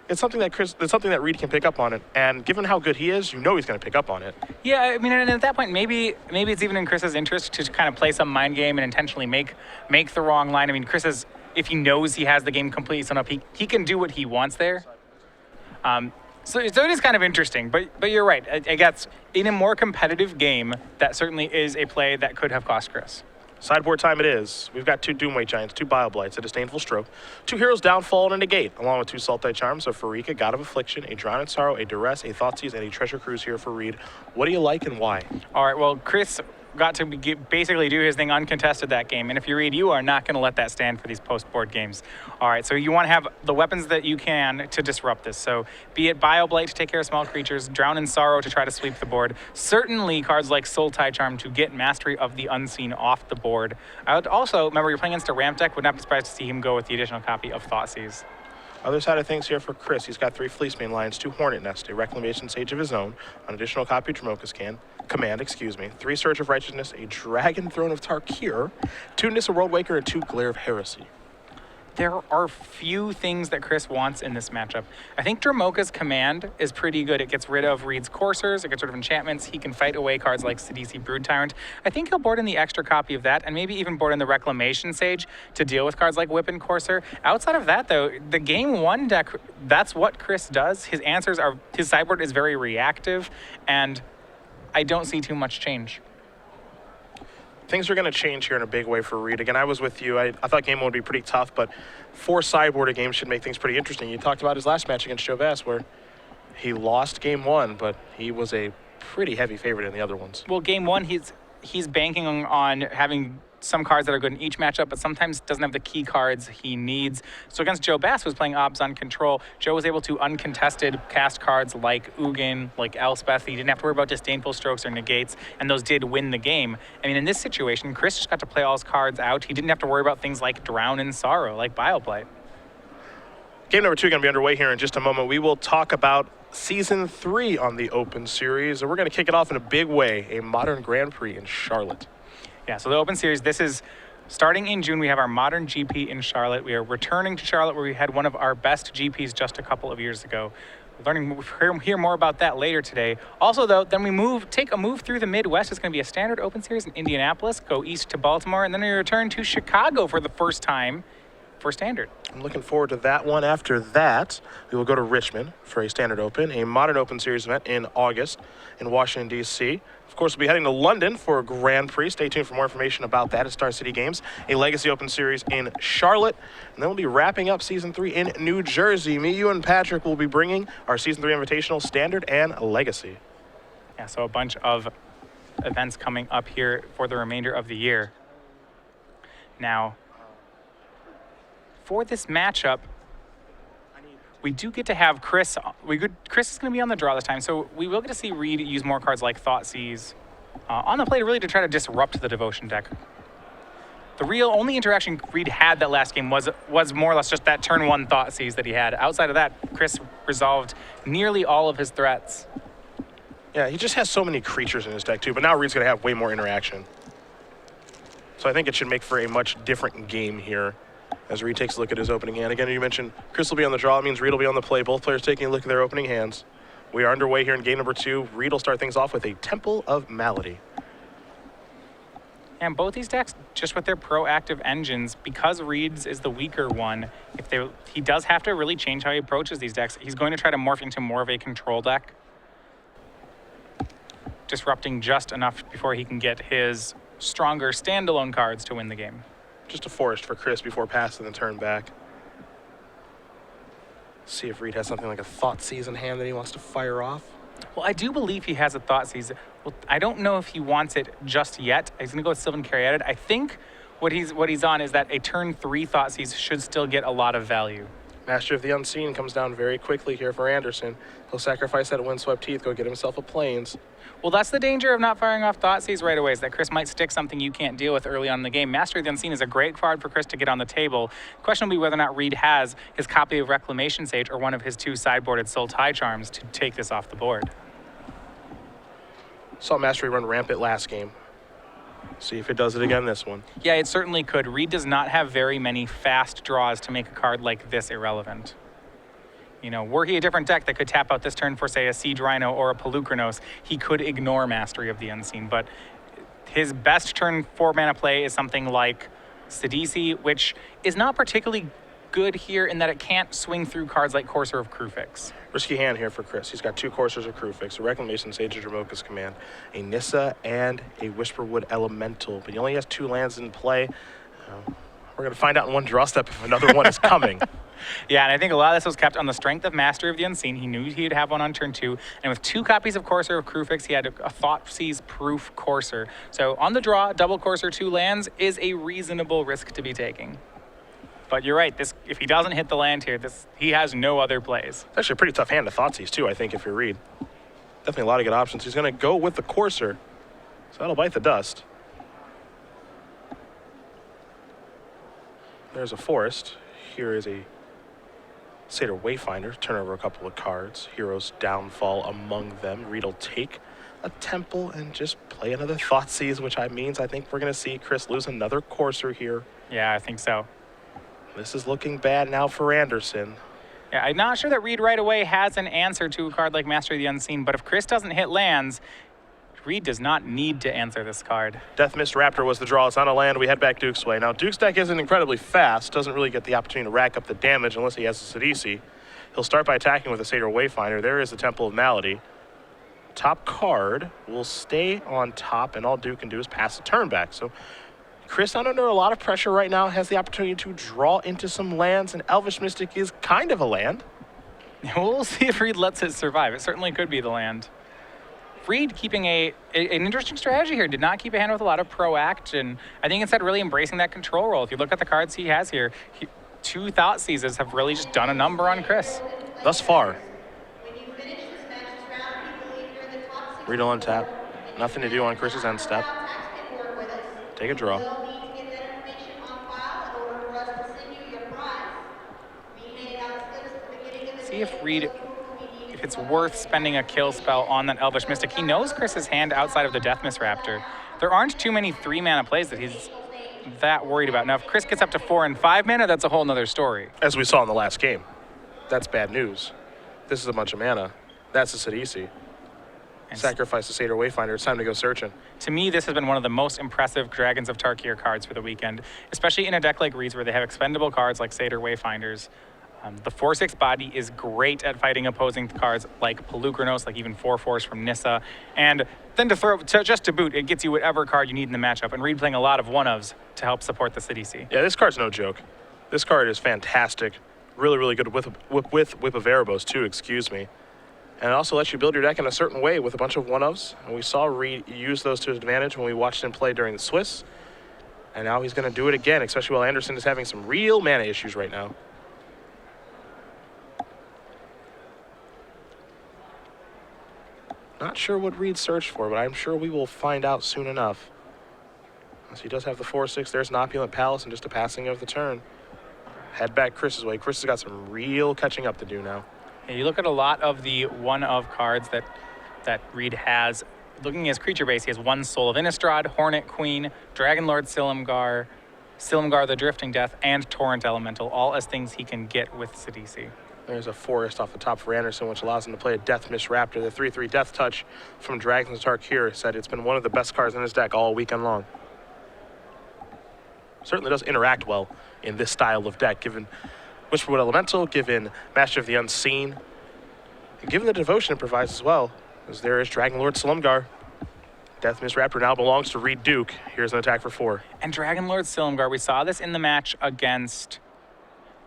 it's something that Reid can pick up on it. And given how good he is, he's going to pick up on it. Yeah, I mean, and at that point, maybe it's even in Chris's interest to kind of play some mind game and intentionally make the wrong line. I mean, if he knows he has the game completely sewn up, he can do what he wants there. So it is kind of interesting, but you're right. I guess in a more competitive game, that certainly is a play that could have cost Chris. Sideboard time it is. We've got 2 Doomweight Giants, 2 Bioblights, a Disdainful Stroke, 2 Heroes Downfall and a Negate, along with 2 Sultai Charms, a Farika, God of Affliction, a Drown in Sorrow, a Duress, a Thoughtseize, and a Treasure Cruise here for Reid. What do you like and why? All right, well, Chris got to basically do his thing uncontested that game. And if you Reid, you are not going to let that stand for these post-board games. All right, so you want to have the weapons that you can to disrupt this. So be it Bioblight to take care of small creatures, Drown in Sorrow to try to sweep the board. Certainly cards like Sultai Charm to get Mastery of the Unseen off the board. I would also, remember you're playing against a ramp deck, would not be surprised to see him go with the additional copy of Thoughtseize. Other side of things here for Chris, he's got 3 Fleecemane Lions, 2 Hornet Nest, a Reclamation Sage of his own, an additional copy of Dromoka's Command, 3 Surge of Righteousness, a Dragon Throne of Tarkir, 2 Nissa Worldwaker, and 2 Glare of Heresy. There are few things that Chris wants in this matchup. I think Dromoka's Command is pretty good. It gets rid of Reid's Coursers, it gets rid of enchantments, he can fight away cards like Sidisi Brood Tyrant. I think he'll board in the extra copy of that, and maybe even board in the Reclamation Sage to deal with cards like Whip and Courser. Outside of that, though, the Game 1 deck, that's what Chris does. His sideboard is very reactive, and I don't see too much change. Things are going to change here in a big way for Reid. Again, I was with you. I thought game 1 would be pretty tough, but 4 sideboarded games should make things pretty interesting. You talked about his last match against Chauvesse, where he lost game 1, but he was a pretty heavy favorite in the other ones. Well, game one, he's banking on having some cards that are good in each matchup, but sometimes doesn't have the key cards he needs. So against Joe Bass, who was playing Obs on Control, Joe was able to uncontested cast cards like Ugin, like Elspeth. He didn't have to worry about disdainful strokes or negates, and those did win the game. I mean, in this situation, Chris just got to play all his cards out. He didn't have to worry about things like Drown and Sorrow, like Bioplay. Game number 2 going to be underway here in just a moment. We will talk about Season 3 on the Open Series, and we're going to kick it off in a big way, a Modern Grand Prix in Charlotte. Yeah, so the Open Series, this is starting in June. We have our Modern GP in Charlotte. We are returning to Charlotte, where we had one of our best GPs just a couple of years ago. We'll hear more about that later today. Also, though, then we take a move through the Midwest. It's going to be a standard Open Series in Indianapolis, go east to Baltimore, and then we return to Chicago for the first time for standard. I'm looking forward to that one. After that, we will go to Richmond for a Standard Open, a Modern Open Series event in August in Washington, D.C. Of course, we'll be heading to London for a Grand Prix. Stay tuned for more information about that at Star City Games, a Legacy Open Series in Charlotte. And then we'll be wrapping up Season 3 in New Jersey. Me, you, and Patrick will be bringing our Season 3 Invitational Standard and Legacy. Yeah, so a bunch of events coming up here for the remainder of the year. Now, for this matchup, we do get to have Chris. Chris is going to be on the draw this time, so we will get to see Reid use more cards like Thoughtseize on the play really to try to disrupt the Devotion deck. The real only interaction Reid had that last game was more or less just that turn 1 Thoughtseize that he had. Outside of that, Chris resolved nearly all of his threats. Yeah, he just has so many creatures in his deck too, but now Reid's going to have way more interaction. So I think it should make for a much different game here as Reid takes a look at his opening hand. Again, you mentioned Chris will be on the draw. It means Reid will be on the play. Both players taking a look at their opening hands. We are underway here in game number 2. Reid will start things off with a Temple of Malady. And both these decks, just with their proactive engines, because Reid's is the weaker one, he does have to really change how he approaches these decks. He's going to try to morph into more of a control deck, disrupting just enough before he can get his stronger standalone cards to win the game. Just a forest for Chris before passing the turn back. See if Reid has something like a Thoughtseize in hand that he wants to fire off. Well, I do believe he has a Thoughtseize. Well, I don't know if he wants it just yet. He's going to go with Sylvan Caryatid. I think what he's on is that a turn 3 Thoughtseize should still get a lot of value. Master of the Unseen comes down very quickly here for Andersen. He'll sacrifice that Windswept Teeth, go get himself a Plains. Well, that's the danger of not firing off Thoughtseize right away, is that Chris might stick something you can't deal with early on in the game. Master of the Unseen is a great card for Chris to get on the table. The question will be whether or not Reid has his copy of Reclamation Sage or one of his 2 sideboarded Sultai Charms to take this off the board. Saw Mastery run rampant last game. See if it does it again this one. Yeah, it certainly could. Reid does not have very many fast draws to make a card like this irrelevant. You know, were he a different deck that could tap out this turn for, say, a Siege Rhino or a Pelucranos, he could ignore Mastery of the Unseen. But his best turn 4 mana play is something like Sidisi, which is not particularly good here in that it can't swing through cards like Courser of Krufix. Risky hand here for Chris. He's got 2 Coursers of Krufix, a Reclamation Sage of Dramoka's Command, a Nissa, and a Whisperwood Elemental. But he only has 2 lands in play. We're going to find out in one draw step if another one is coming. Yeah, and I think a lot of this was kept on the strength of Master of the Unseen. He knew he'd have one on turn 2. And with 2 copies of Courser of Krufix, he had a Thoughtseize-proof Courser. So on the draw, double Courser 2 lands is a reasonable risk to be taking. But you're right, if he doesn't hit the land here, he has no other plays. It's actually a pretty tough hand to Thoughtseize too, I think, if you're Reid. Definitely a lot of good options. He's going to go with the Courser. So that'll bite the dust. There's a forest. Here is a Satyr Wayfinder. Turn over a couple of cards. Hero's Downfall among them. Reid will take a Temple and just play another Thoughtseize, which means I think we're going to see Chris lose another Courser here. Yeah, I think so. This is looking bad now for Andersen. Yeah, I'm not sure that Reid right away has an answer to a card like Master of the Unseen, but if Chris doesn't hit lands, Reid does not need to answer this card. Death Mist Raptor was the draw. It's on a land. We head back Duke's way. Now, Duke's deck isn't incredibly fast. Doesn't really get the opportunity to rack up the damage unless he has a Sidisi. He'll start by attacking with a Satyr Wayfinder. There is the Temple of Malady. Top card will stay on top, and all Duke can do is pass the turn back. So Chris, under a lot of pressure right now, has the opportunity to draw into some lands, and Elvish Mystic is kind of a land. We'll see if Reid lets it survive. It certainly could be the land. Reid keeping an interesting strategy here. Did not keep a hand with a lot of pro-action. I think instead really embracing that control role. If you look at the cards he has here, 2 Thought Seizes have really just done a number on Chris. Thus far. Reid will untap. Nothing to do on Chris's end step. Take a draw. See if Reid, if it's worth spending a kill spell on that Elvish Mystic. He knows Chris's hand outside of the Deathmiss Raptor. There aren't too many 3-mana plays that he's that worried about. Now, if Chris gets up to 4 and 5 mana, that's a whole nother story. As we saw in the last game. That's bad news. This is a bunch of mana. That's a Sidisi. Sacrifice the Satyr Wayfinder. It's time to go searching. To me, this has been one of the most impressive Dragons of Tarkir cards for the weekend, especially in a deck like Reid's where they have expendable cards like Satyr Wayfinders. The 4/6 body is great at fighting opposing cards like Pelugranos, like even 4/4s from Nissa. And then just to boot, it gets you whatever card you need in the matchup. And Reid playing a lot of one-ofs to help support the Sidisi. Yeah, this card's no joke. This card is fantastic. Really, really good with Whip of Erebos too, excuse me. And it also lets you build your deck in a certain way with a bunch of one-ofs. And we saw Reid use those to his advantage when we watched him play during the Swiss. And now he's going to do it again, especially while Andersen is having some real mana issues right now. Not sure what Reid searched for, but I'm sure we will find out soon enough. So he does have the 4/6. There's an Opulent Palace and just a passing of the turn. Head back Chris's way. Chris has got some real catching up to do now. Yeah, you look at a lot of the one-of cards that Reid has. Looking at his creature base, he has 1 Soul of Innistrad, Hornet Queen, Dragonlord Silumgar, Silumgar the Drifting Death, and Torrent Elemental, all as things he can get with Sidisi. There's a forest off the top for Andersen, which allows him to play a Deathmiss Raptor. The 3/3 Death Touch from Dragons of Tarkir said it's been one of the best cards in his deck all weekend long. Certainly does interact well in this style of deck, given Whisperwood Elemental, given Master of the Unseen, and given the devotion it provides as well, as there is Dragonlord Silumgar. Deathmiss Raptor now belongs to Reid Duke. Here's an attack for 4. And Dragonlord Silumgar, we saw this in the match against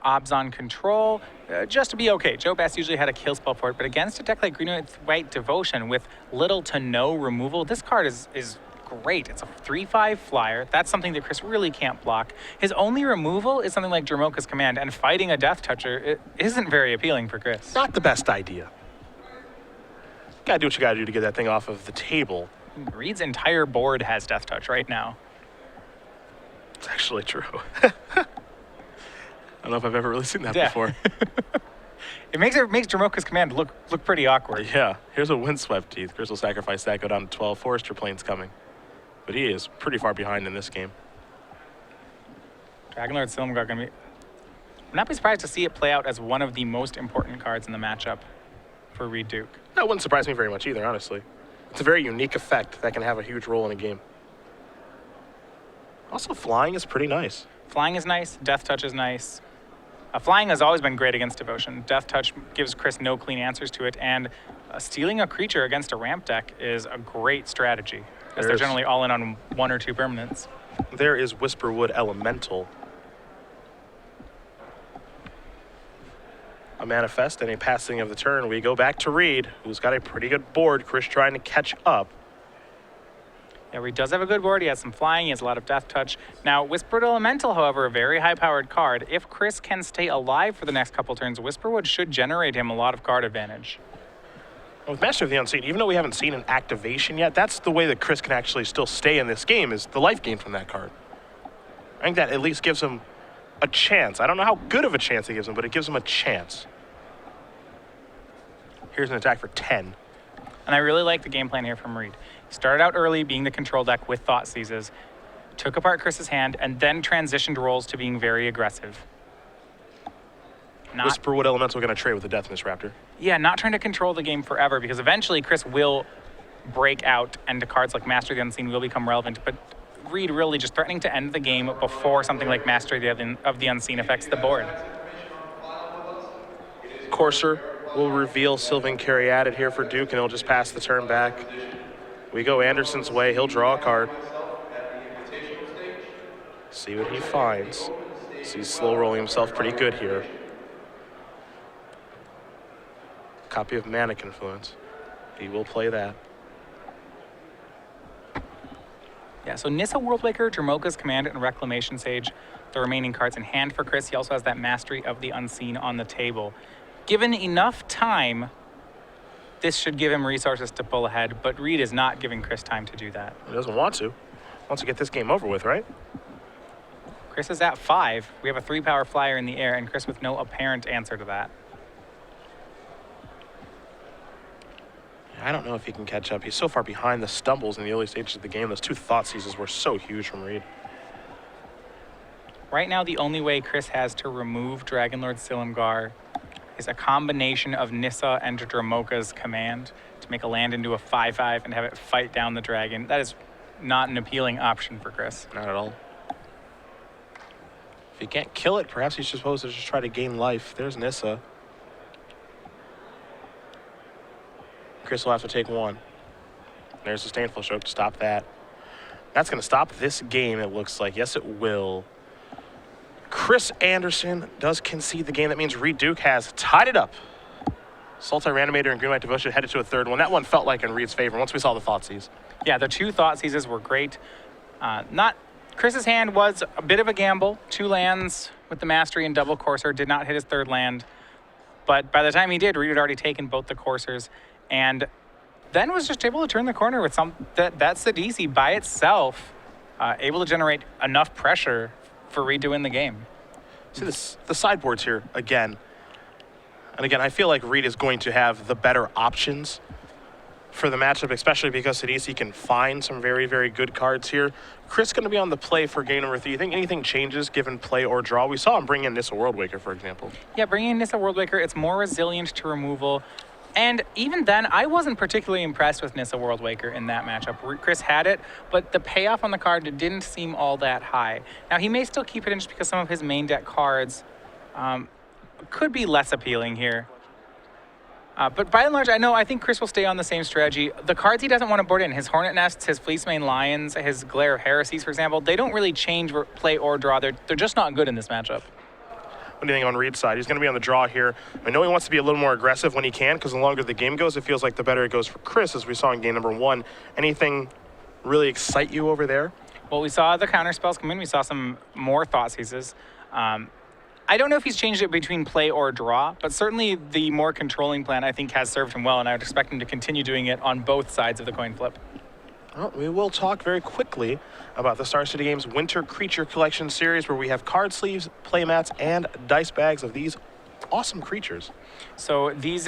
Obzon Control, just to be okay. Joe Best usually had a kill spell for it, but against a deck like Green-White Devotion with little to no removal, this card is great. It's a 3/5 flyer. That's something that Chris really can't block. His only removal is something like Dromoka's Command, and fighting a Death Toucher it isn't very appealing for Chris. Not the best idea. Gotta do what you gotta do to get that thing off of the table. Reid's entire board has Death Touch right now. It's actually true. I don't know if I've ever really seen that before. It makes Dromoka's Command look pretty awkward. Yeah, here's a Windswept Teeth. Chris will sacrifice that, go down to 12. Forester Plains coming. But he is pretty far behind in this game. Dragonlord Silumgar gonna be... I'd not be surprised to see it play out as one of the most important cards in the matchup for Reid Duke. That wouldn't surprise me very much either, honestly. It's a very unique effect that can have a huge role in a game. Also, flying is pretty nice. Flying is nice. Death Touch is nice. Flying has always been great against Devotion. Death Touch gives Chris no clean answers to it, and stealing a creature against a ramp deck is a great strategy, as they're generally all in on 1 or 2 permanents. There is Whisperwood Elemental. A manifest and a passing of the turn. We go back to Reid, who's got a pretty good board. Chris trying to catch up. Yeah, Reid does have a good board. He has some flying. He has a lot of Death Touch. Now, Whisperwood Elemental, however, a very high-powered card. If Chris can stay alive for the next couple turns, Whisperwood should generate him a lot of card advantage. With Master of the Unseen, even though we haven't seen an activation yet, that's the way that Chris can actually still stay in this game, is the life gain from that card. I think that at least gives him a chance. I don't know how good of a chance it gives him, but it gives him a chance. Here's an attack for 10. And I really like the game plan here from Reid. He started out early being the control deck with Thought Seizes, took apart Chris's hand, and then transitioned roles to being very aggressive. Whisperwood Elemental going to trade with the Deathmiss Raptor. Yeah, not trying to control the game forever, because eventually Chris will break out and the cards like Master of the Unseen will become relevant, but Reid really just threatening to end the game before something like Master of the Unseen affects the board. Courser will reveal Sylvan Caryatid here for Duke, and he'll just pass the turn back. We go Andersen's way. He'll draw a card. See what he finds. He's slow rolling himself pretty good here. Copy of Mana Confluence. He will play that. Yeah, so Nissa Worldwaker, Dromoka's Command, and Reclamation Sage, the remaining cards in hand for Chris. He also has that Mastery of the Unseen on the table. Given enough time, this should give him resources to pull ahead, but Reid is not giving Chris time to do that. He doesn't want to. Wants to get this game over with, right? Chris is at 5. We have a 3-power flyer in the air, and Chris with no apparent answer to that. I don't know if he can catch up. He's so far behind the stumbles in the early stages of the game. Those 2 thought seizes were so huge from Reid. Right now, the only way Chris has to remove Dragonlord Silumgar is a combination of Nissa and Dromoka's Command to make a land into a 5/5 and have it fight down the dragon. That is not an appealing option for Chris. Not at all. If he can't kill it, perhaps he's supposed to just try to gain life. There's Nissa. Chris will have to take 1. There's the Disdainful Stroke to stop that. That's going to stop this game, it looks like. Yes, it will. Chris Andersen does concede the game. That means Reid Duke has tied it up. Sultai Reanimator and Green Light Devotion headed to a 3rd one. That one felt like in Reid's favor once we saw the Thoughtseize. Yeah, the 2 Thoughtseizes were great. Chris's hand was a bit of a gamble. 2 lands with the Mastery and double Courser, did not hit his 3rd land. But by the time he did, Reid had already taken both the Coursers, and then was just able to turn the corner with that Sidisi by itself, able to generate enough pressure for Reid to win the game. See the sideboards here again. And again, I feel like Reid is going to have the better options for the matchup, especially because Sidisi can find some very, very good cards here. Chris going to be on the play for game number 3. You think anything changes given play or draw? We saw him bring in Nissa Worldwaker, for example. Yeah, bringing in Nissa Worldwaker, it's more resilient to removal. And even then, I wasn't particularly impressed with Nissa Worldwaker in that matchup. Chris had it, but the payoff on the card didn't seem all that high. Now, he may still keep it in just because some of his main deck cards could be less appealing here. But by and large, I think Chris will stay on the same strategy. The cards he doesn't want to board in, his Hornet Nests, his Fleecemane Lions, his Glare of Heresies, for example, they don't really change play or draw. They're just not good in this matchup. What do you think on Reid's side? He's going to be on the draw here. I know he wants to be a little more aggressive when he can, because the longer the game goes, it feels like the better it goes for Chris, as we saw in game number 1. Anything really excite you over there? Well, we saw the counter spells come in. We saw some more Thoughtseizes. I don't know if he's changed it between play or draw, but certainly the more controlling plan, I think, has served him well, and I would expect him to continue doing it on both sides of the coin flip. Well, we will talk very quickly about the Star City Games Winter Creature Collection series, where we have card sleeves, playmats, and dice bags of these awesome creatures. So these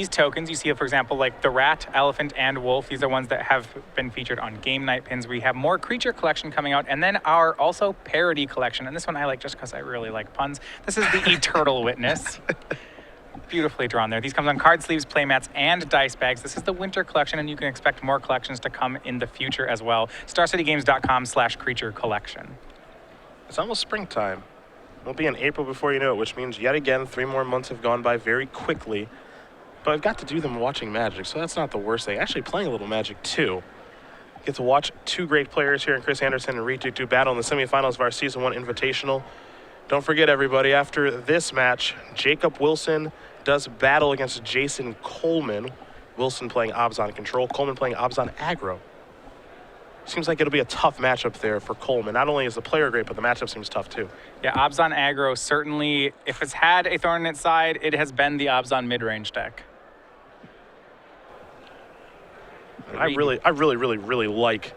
tokens, you see, for example, like the rat, elephant, and wolf, these are ones that have been featured on game night pins. We have more creature collection coming out, and then our also parody collection. And this one I like just because I really like puns. This is the Eternal Witness. Beautifully drawn there. These come on card sleeves, playmats, and dice bags. This is the winter collection, and you can expect more collections to come in the future as well. StarCityGames.com/creature collection. It's almost springtime. We'll be in April before you know it, which means yet again 3 more months have gone by very quickly. But I've got to do them watching Magic, so that's not the worst thing. Actually playing a little Magic too. Get to watch 2 great players here in Chris Andersen and Reid Duke do battle in the semifinals of our Season 1 Invitational. Don't forget, everybody, after this match, Jacob Wilson does battle against Jason Coleman. Wilson playing Abzan Control, Coleman playing Abzan Aggro. Seems like it'll be a tough matchup there for Coleman. Not only is the player great, but the matchup seems tough too. Yeah, Abzan Aggro certainly, if it's had a thorn in its side, it has been the Abzan mid-range deck. I really like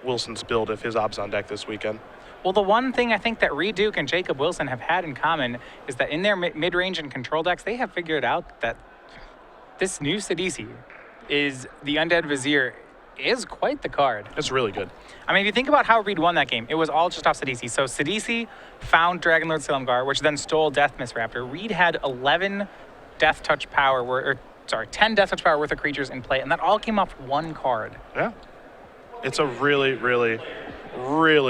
Wilson's build of his Abzan deck this weekend. Well, the one thing I think that Reid Duke and Jacob Wilson have had in common is that in their mid-range and control decks, they have figured out that this new Sidisi is the Undead Vizier is quite the card. It's really good. I mean, if you think about how Reid won that game, it was all just off Sidisi. So Sidisi found Dragonlord Silumgar, which then stole Death Mist Raptor. Reid had 11 Death Touch power, 10 Death Touch power worth of creatures in play, and that all came off 1 card. Yeah. It's a really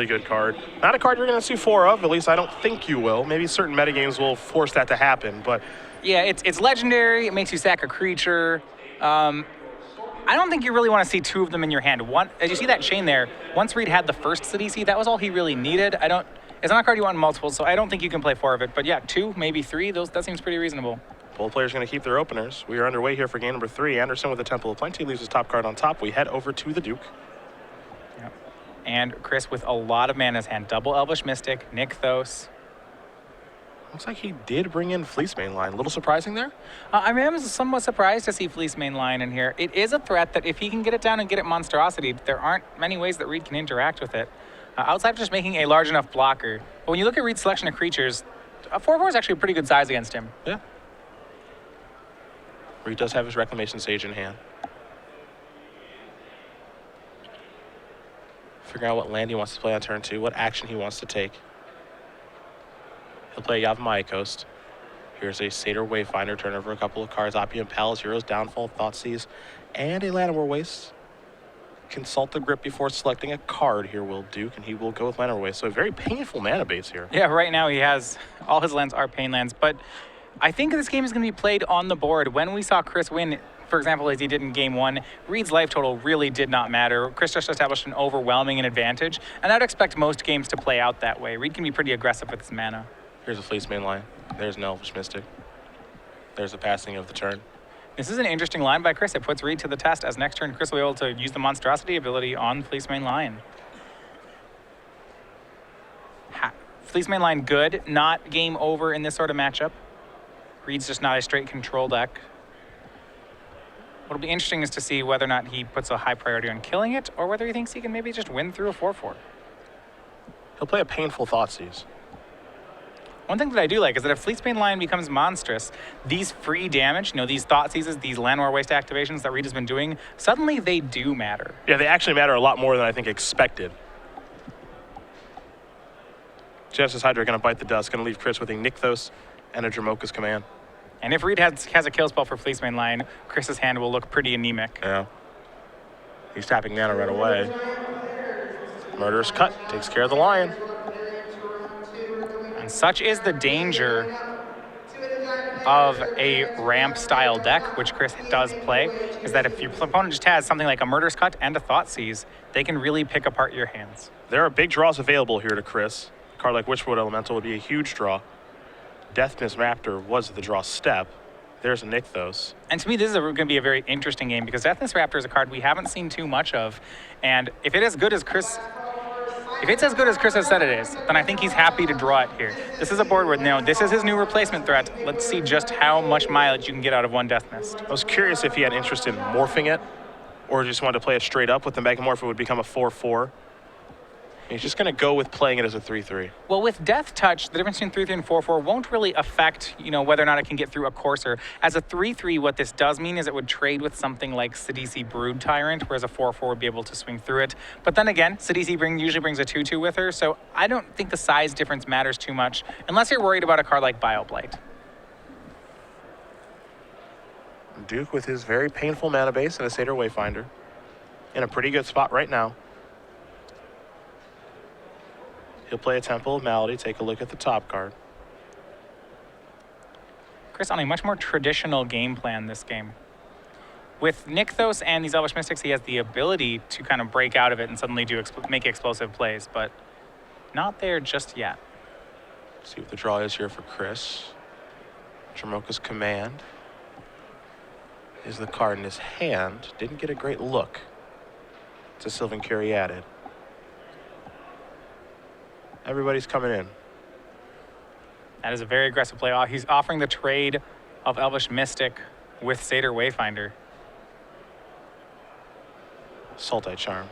good card. Not a card you're going to see 4 of, at least I don't think you will. Maybe certain metagames will force that to happen, but... Yeah, it's legendary. It makes you sack a creature. I don't think you really want to see 2 of them in your hand. One, as you see that chain there, once Reid had the first Sidisi, that was all he really needed. It's not a card you want in multiples, so I don't think you can play 4 of it. But yeah, 2, maybe 3, that seems pretty reasonable. Both players going to keep their openers. We are underway here for game number 3. Andersen with the Temple of Plenty leaves his top card on top. We head over to the Duke. And Chris with a lot of mana in his hand. Double Elvish Mystic, Nykthos. Looks like he did bring in Fleece Mainline. A little surprising there. I mean, I'm somewhat surprised to see Fleece Mainline in here. It is a threat that if he can get it down and get it Monstrosity, there aren't many ways that Reid can interact with it. Outside of just making a large enough blocker. But when you look at Reid's selection of creatures, a 4/4 is actually a pretty good size against him. Yeah. Reid does have his Reclamation Sage in hand. Figuring out what land he wants to play on turn 2, what action he wants to take. He'll play Yavimaya Coast. Here's a Satyr Wayfinder, turn over a couple of cards. Oppium Palace, Hero's Downfall, Thoughtseize, and a Llanowar Waste. Consult the grip before selecting a card here, will Duke, and he will go with Llanowar Waste. So a very painful mana base here. Yeah, right now he has, all his lands are pain lands, but I think this game is going to be played on the board. When we saw Chris win, for example, as he did in game 1, Reid's life total really did not matter. Chris just established an overwhelming advantage, and I'd expect most games to play out that way. Reid can be pretty aggressive with his mana. Here's a Fleece Mainline. There's an Elvish Mystic. There's the passing of the turn. This is an interesting line by Chris. It puts Reid to the test, as next turn Chris will be able to use the Monstrosity ability on Fleece Mainline. Fleece Mainline good, not game over in this sort of matchup. Reid's just not a straight control deck. What'll be interesting is to see whether or not he puts a high priority on killing it, or whether he thinks he can maybe just win through a 4/4. He'll play a Painful Thoughtseize. One thing that I do like is that if Fleece Mainline becomes monstrous, these free damage, these Thoughtseizes, these Llanowar Waste activations that Reid has been doing, suddenly they do matter. Yeah, they actually matter a lot more than I think expected. Genesis Hydra going to bite the dust, going to leave Chris with a Nykthos and a Dromoka's Command. And if Reid has a kill spell for Fleece Mainline, Chris's hand will look pretty anemic. Yeah. He's tapping mana right away. Murderous Cut takes care of the lion. And such is the danger of a ramp-style deck, which Chris does play, is that if your opponent just has something like a Murderous Cut and a Thoughtseize, they can really pick apart your hands. There are big draws available here to Chris. A card like Witchwood Elemental would be a huge draw. Deathmist Raptor was the draw step. There's a Nykthos. And to me, this is going to be a very interesting game because Deathmist Raptor is a card we haven't seen too much of. And if it's as good as Chris has said it is, then I think he's happy to draw it here. This is a board where, this is his new replacement threat. Let's see just how much mileage you can get out of one Deathmist. I was curious if he had interest in morphing it or just wanted to play it straight up with the Megamorph. It would become a 4/4. He's just going to go with playing it as a 3/3. Well, with Death Touch, the difference between 3/3 and 4/4 won't really affect, whether or not it can get through a Courser. As a 3/3, what this does mean is it would trade with something like Sidisi Brood Tyrant, whereas a 4/4 would be able to swing through it. But then again, Sidisi usually brings a 2/2 with her, so I don't think the size difference matters too much, unless you're worried about a card like Bioblight. Duke with his very painful mana base and a Satyr Wayfinder. In a pretty good spot right now. He'll play a Temple of Malady, take a look at the top card. Chris on a much more traditional game plan this game. With Nykthos and these Elvish Mystics, he has the ability to kind of break out of it and suddenly make explosive plays, but not there just yet. Let's see what the draw is here for Chris. Dromoka's Command is the card in his hand. Didn't get a great look. It's a Sylvan Caryatid. Everybody's coming in. That is a very aggressive play. He's offering the trade of Elvish Mystic with Satyr Wayfinder. Sultai Charm.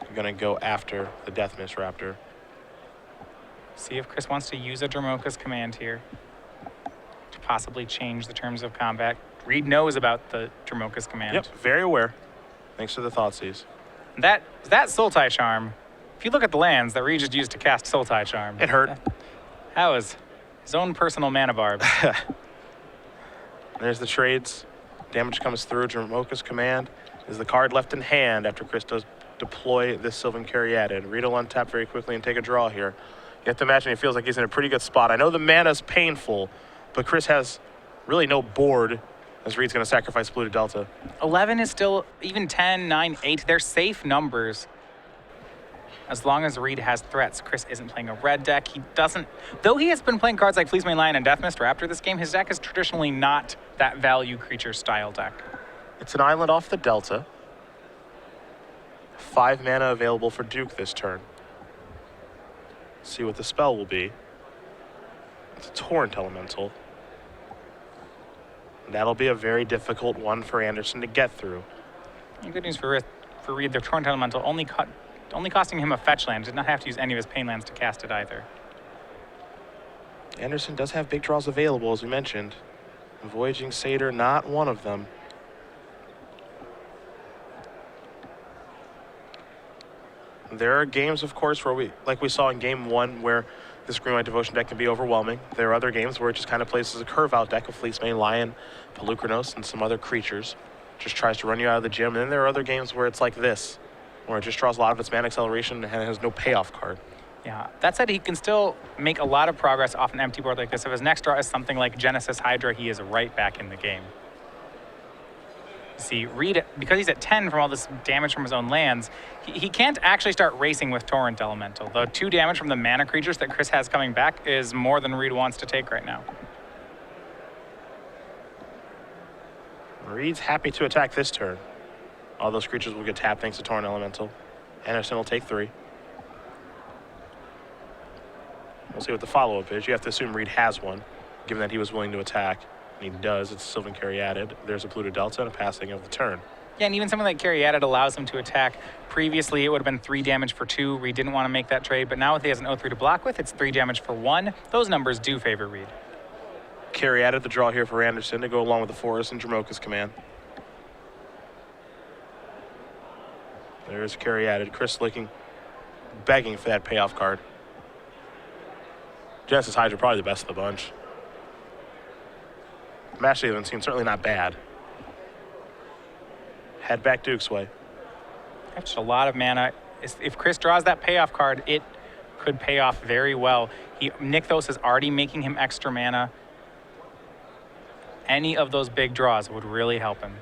I'm going to go after the Deathmist Raptor. See if Chris wants to use a Dromoka's Command here to possibly change the terms of combat. Reid knows about the Dromoka's Command. Yep, very aware. Thanks to the Thoughtseize. That Sultai Charm, if you look at the lands that Reid just used to cast Sultai Charm. It hurt. That was his own personal mana barb. There's the trades. Damage comes through. Dromoka's Command is the card left in hand after Chris does deploy this Sylvan Caryatid. Reid will untap very quickly and take a draw here. You have to imagine he feels like he's in a pretty good spot. I know the mana's painful, but Chris has really no board as Reid's going to sacrifice Blue to Delta. 11 is still, even 10, 9, 8, they're safe numbers. As long as Reid has threats. Chris isn't playing a red deck. He doesn't, though he has been playing cards like Fleece Mainline and Deathmist Raptor this game, his deck is traditionally not that value creature style deck. It's an island off the Delta. 5 mana available for Duke this turn. See what the spell will be. It's a Torrent Elemental. That'll be a very difficult one for Andersen to get through. And good news for Reid, the Torrent Elemental only costing him a fetch land. Did not have to use any of his pain lands to cast it either. Andersen does have big draws available, as we mentioned. Voyaging Satyr, not one of them. There are games, of course, where like we saw in game 1, where this Green-White Devotion deck can be overwhelming. There are other games where it just kind of plays as a curve-out deck of Fleecemane, Lion, Pelucranos, and some other creatures. Just tries to run you out of the gym. And then there are other games where it's like this, where it just draws a lot of its mana acceleration and has no payoff card. Yeah, that said, he can still make a lot of progress off an empty board like this. If his next draw is something like Genesis Hydra, he is right back in the game. See, Reid, because he's at 10 from all this damage from his own lands, he can't actually start racing with Torrent Elemental. The 2 damage from the mana creatures that Chris has coming back is more than Reid wants to take right now. Reid's happy to attack this turn. All those creatures will get tapped thanks to Torrent Elemental. Andersen will take 3. We'll see what the follow-up is. You have to assume Reid has one, given that he was willing to attack. And he does. It's Sylvan Caryatid. There's a Pluto Delta and a passing of the turn. Yeah, and even something like Caryatid allows him to attack. Previously, it would have been 3 damage for 2. Reid didn't want to make that trade, but now if he has an 0-3 to block with, it's 3 damage for 1. Those numbers do favor Reid. Caryatid, the draw here for Andersen to go along with the Forest and Dromoka's command. There's Caryatid. Chris begging for that payoff card. Genesis Hydra, probably the best of the bunch. Match even seems certainly not bad. Head back Duke's way. That's just a lot of mana. If Chris draws that payoff card, it could pay off very well. Nykthos is already making him extra mana. Any of those big draws would really help him.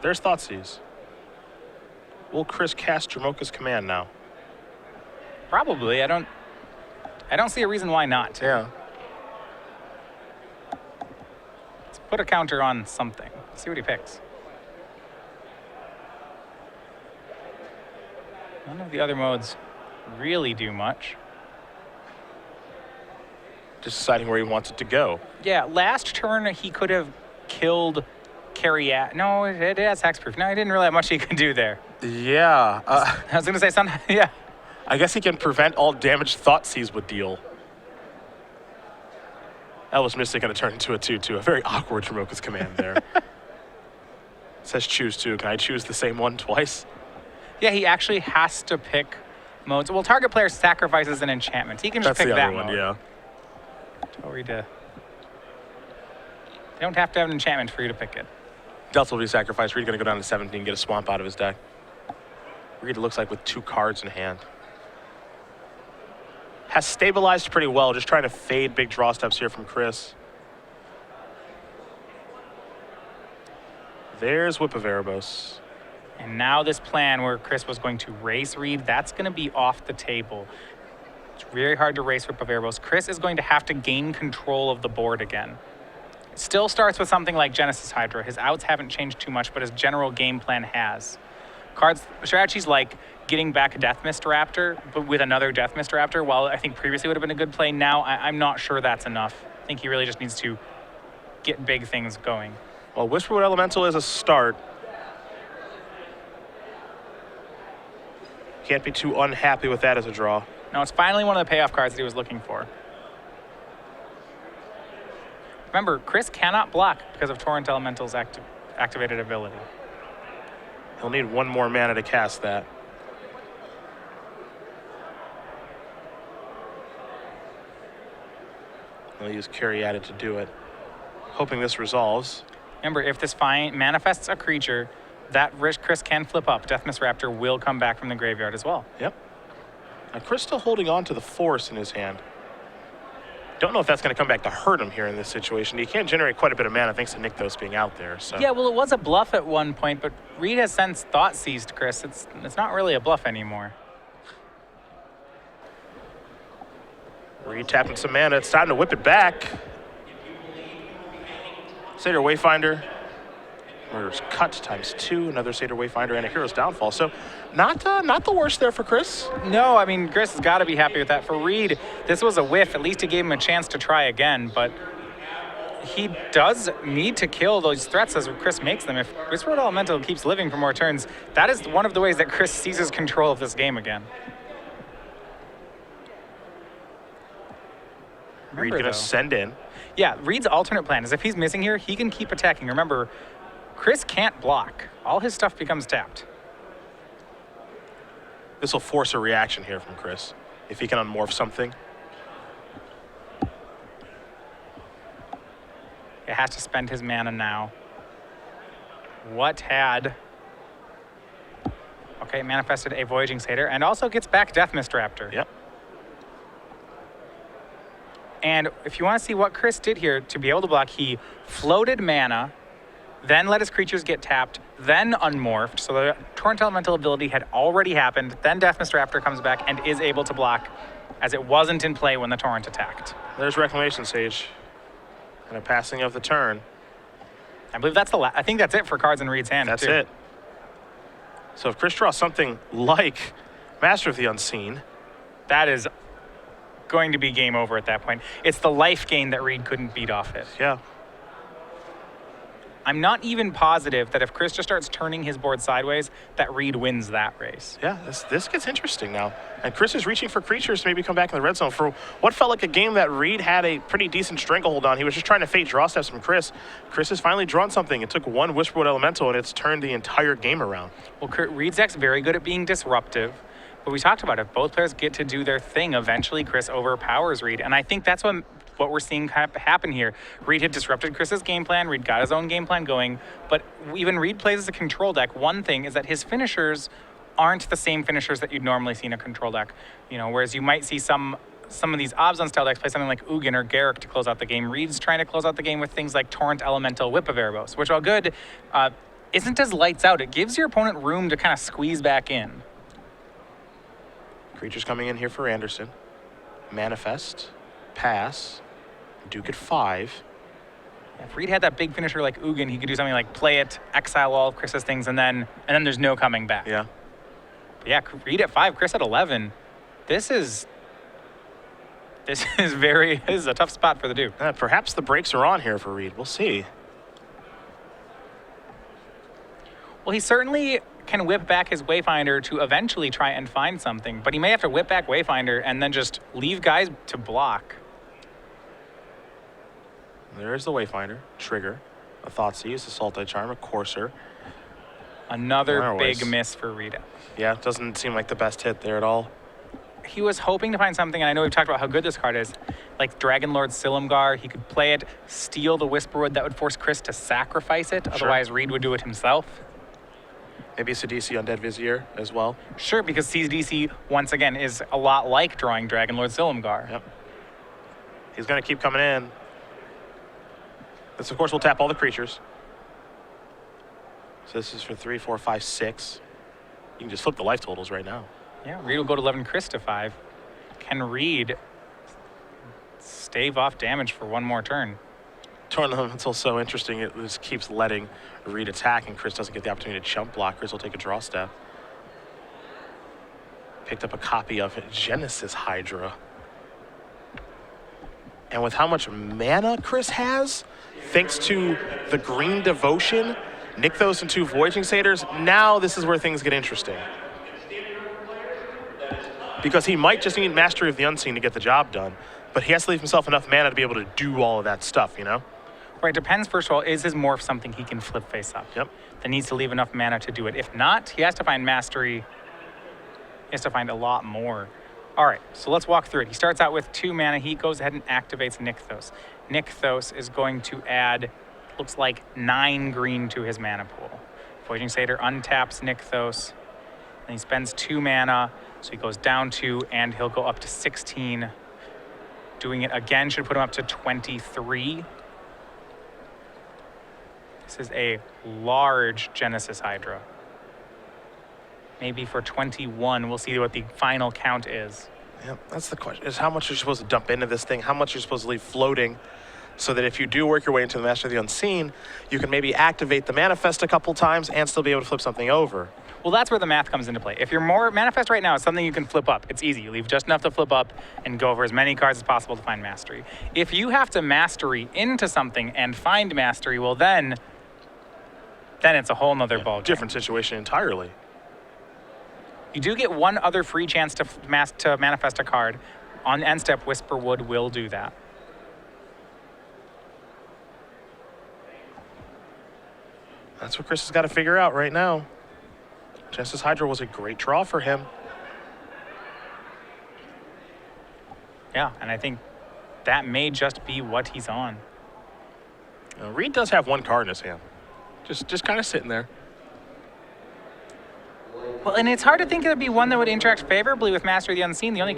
There's Thoughtseize. Will Chris cast Dromoka's command now? Probably. I don't see a reason why not. Yeah. Let's put a counter on something. See what he picks. None of the other modes really do much. Just deciding where he wants it to go. Yeah, last turn he could have killed Caryatid. No, it has hexproof. No, he didn't really have much he could do there. Yeah. I was going to say something. Yeah. I guess he can prevent all damage Thoughtseize would deal. Elvis Mystic going to turn into a 2-2. A very awkward Dromoka's command there. It says choose 2. Can I choose the same one twice? Yeah, he actually has to pick modes. Well, target player sacrifices an enchantment. He can just pick the that other one, mode. yeah. Tell Reid to... They don't have to have an enchantment for you to pick it. Delta will be sacrificed. Reid going to go down to 17, get a swamp out of his deck. Reid looks like with 2 cards in hand. Has stabilized pretty well, just trying to fade big draw steps here from Chris. There's Whip of Erebos. And now this plan where Chris was going to race Reid, that's going to be off the table. It's very hard to race Whip of Erebos. Chris is going to have to gain control of the board again. It still starts with something like Genesis Hydra. His outs haven't changed too much, but his general game plan has. Strategies like getting back a Death Mist Raptor, but with another Death Mist Raptor, while I think previously would have been a good play, now I'm not sure that's enough. I think he really just needs to get big things going. Well, Whisperwood Elemental is a start. Can't be too unhappy with that as a draw. No, it's finally one of the payoff cards that he was looking for. Remember, Chris cannot block because of Torrent Elemental's activated ability. He'll need 1 more mana to cast that. He'll use Caryatid to do it. Hoping this resolves. Remember, if this manifests a creature, that Chris can flip up. Death Mist Raptor will come back from the graveyard as well. Yep. Now Chris still holding on to the Force in his hand. Don't know if that's going to come back to hurt him here in this situation. He can generate quite a bit of mana thanks to Nykthos being out there. So. Yeah, well, it was a bluff at one point, but Reid has since Thoughtseized Chris. It's not really a bluff anymore. Reid tapping some mana. It's time to whip it back. Satyr Wayfinder. Murder's Cut ×2, another Satyr Wayfinder, and a Hero's Downfall. So not the worst there for Chris. No, I mean, Chris has got to be happy with that. For Reid, this was a whiff. At least it gave him a chance to try again, but he does need to kill those threats as Chris makes them. If Whispered Elemental keeps living for more turns, that is one of the ways that Chris seizes control of this game again. Reid gonna send in. Yeah, Reid's alternate plan is if he's missing here, he can keep attacking. Remember, Chris can't block. All his stuff becomes tapped. This will force a reaction here from Chris, if he can unmorph something. It has to spend his mana now. What had... Okay, manifested a Voyaging Satyr, and also gets back Death Mist Raptor. Yep. And if you want to see what Chris did here to be able to block, he floated mana, then let his creatures get tapped, then unmorphed. So the Torrent Elemental ability had already happened. Then Death Mist Raptor comes back and is able to block, as it wasn't in play when the Torrent attacked. There's Reclamation Sage. And a passing of the turn. I believe that's the I think that's it for cards in Reid's hand. That's too. it. So if Chris draws something like Master of the Unseen, that is going to be game over at that point. It's the life gain that Reid couldn't beat off it. Yeah. I'm not even positive that if Chris just starts turning his board sideways, that Reid wins that race. Yeah, this gets interesting now. And Chris is reaching for creatures to maybe come back in the red zone for what felt like a game that Reid had a pretty decent stranglehold on. He was just trying to fake draw steps from Chris. Chris has finally drawn something. It took one Whisperwood Elemental, and it's turned the entire game around. Well, Reid's deck's very good at being disruptive. But we talked about it. Both players get to do their thing. Eventually, Chris overpowers Reid. And I think that's what we're seeing happen here. Reid had disrupted Chris's game plan. Reid got his own game plan going. But even Reid plays as a control deck. One thing is that his finishers aren't the same finishers that you'd normally see in a control deck. You know, whereas you might see some of these Abzan style decks play something like Ugin or Garruk to close out the game. Reid's trying to close out the game with things like Torrent Elemental, Whip of Erebos, which, while good, isn't as lights out. It gives your opponent room to kind of squeeze back in. Creatures coming in here for Andersen. Manifest, pass, Duke at 5. If Reid had that big finisher like Ugin, he could do something like play it, exile all of Chris's things, and then there's no coming back. Yeah. But yeah, Reid at 5, Chris at 11. This is a tough spot for the Duke. Perhaps the brakes are on here for Reid. We'll see. Well, he certainly can whip back his Wayfinder to eventually try and find something, but he may have to whip back Wayfinder and then just leave guys to block. There's the Wayfinder, Trigger, a Thoughtseize, a Saltite Charm, a Courser. Another big miss for Reid. Yeah, doesn't seem like the best hit there at all. He was hoping to find something, and I know we've talked about how good this card is, like Dragon Lord Silumgar. He could play it, steal the Whisperwood. That would force Chris to sacrifice it. Sure. Otherwise, Reid would do it himself. Maybe Sidisi Undead Vizier as well. Sure, because CDC, once again, is a lot like drawing Dragon Lord Silumgar. Yep. He's going to keep coming in. This, of course, will tap all the creatures. So this is for 3, 4, 5, 6. You can just flip the life totals right now. Yeah, Reid will go to 11, Chris to 5. Can Reid stave off damage for one more turn? Torrent Elemental so interesting. It just keeps letting Reid attack, and Chris doesn't get the opportunity to chump block. Chris will take a draw step. Picked up a copy of Genesis Hydra. And with how much mana Chris has, thanks to the Green Devotion, Nykthos and 2 Voyaging Satyrs, now this is where things get interesting. Because he might just need Mastery of the Unseen to get the job done, but he has to leave himself enough mana to be able to do all of that stuff, you know? Right, depends, first of all, is his morph something he can flip face up? Yep. That needs to leave enough mana to do it. If not, he has to find Mastery. He has to find a lot more. All right, so let's walk through it. He starts out with 2 mana. He goes ahead and activates Nykthos. Nykthos is going to add, looks like 9 green to his mana pool. Voyaging Satyr untaps Nykthos, and he spends 2 mana, so he goes down 2, and he'll go up to 16. Doing it again should put him up to 23. This is a large Genesis Hydra. Maybe for 21, we'll see what the final count is. Yeah, that's the question, is how much you're supposed to dump into this thing, how much you're supposed to leave floating so that if you do work your way into the Master of the Unseen, you can maybe activate the Manifest a couple times and still be able to flip something over. Well, that's where the math comes into play. If you're more Manifest right now, it's something you can flip up. It's easy. You leave just enough to flip up and go over as many cards as possible to find Mastery. If you have to Mastery into something and find Mastery, well then it's a whole nother ballgame. Different situation entirely. You do get one other free chance to manifest a card. On end step, Whisperwood will do that. That's what Chris has got to figure out right now. Genesis Hydra was a great draw for him. Yeah, and I think that may just be what he's on. Reid does have one card in his hand. Just kind of sitting there. Well, and it's hard to think it would be one that would interact favorably with Master of the Unseen. The only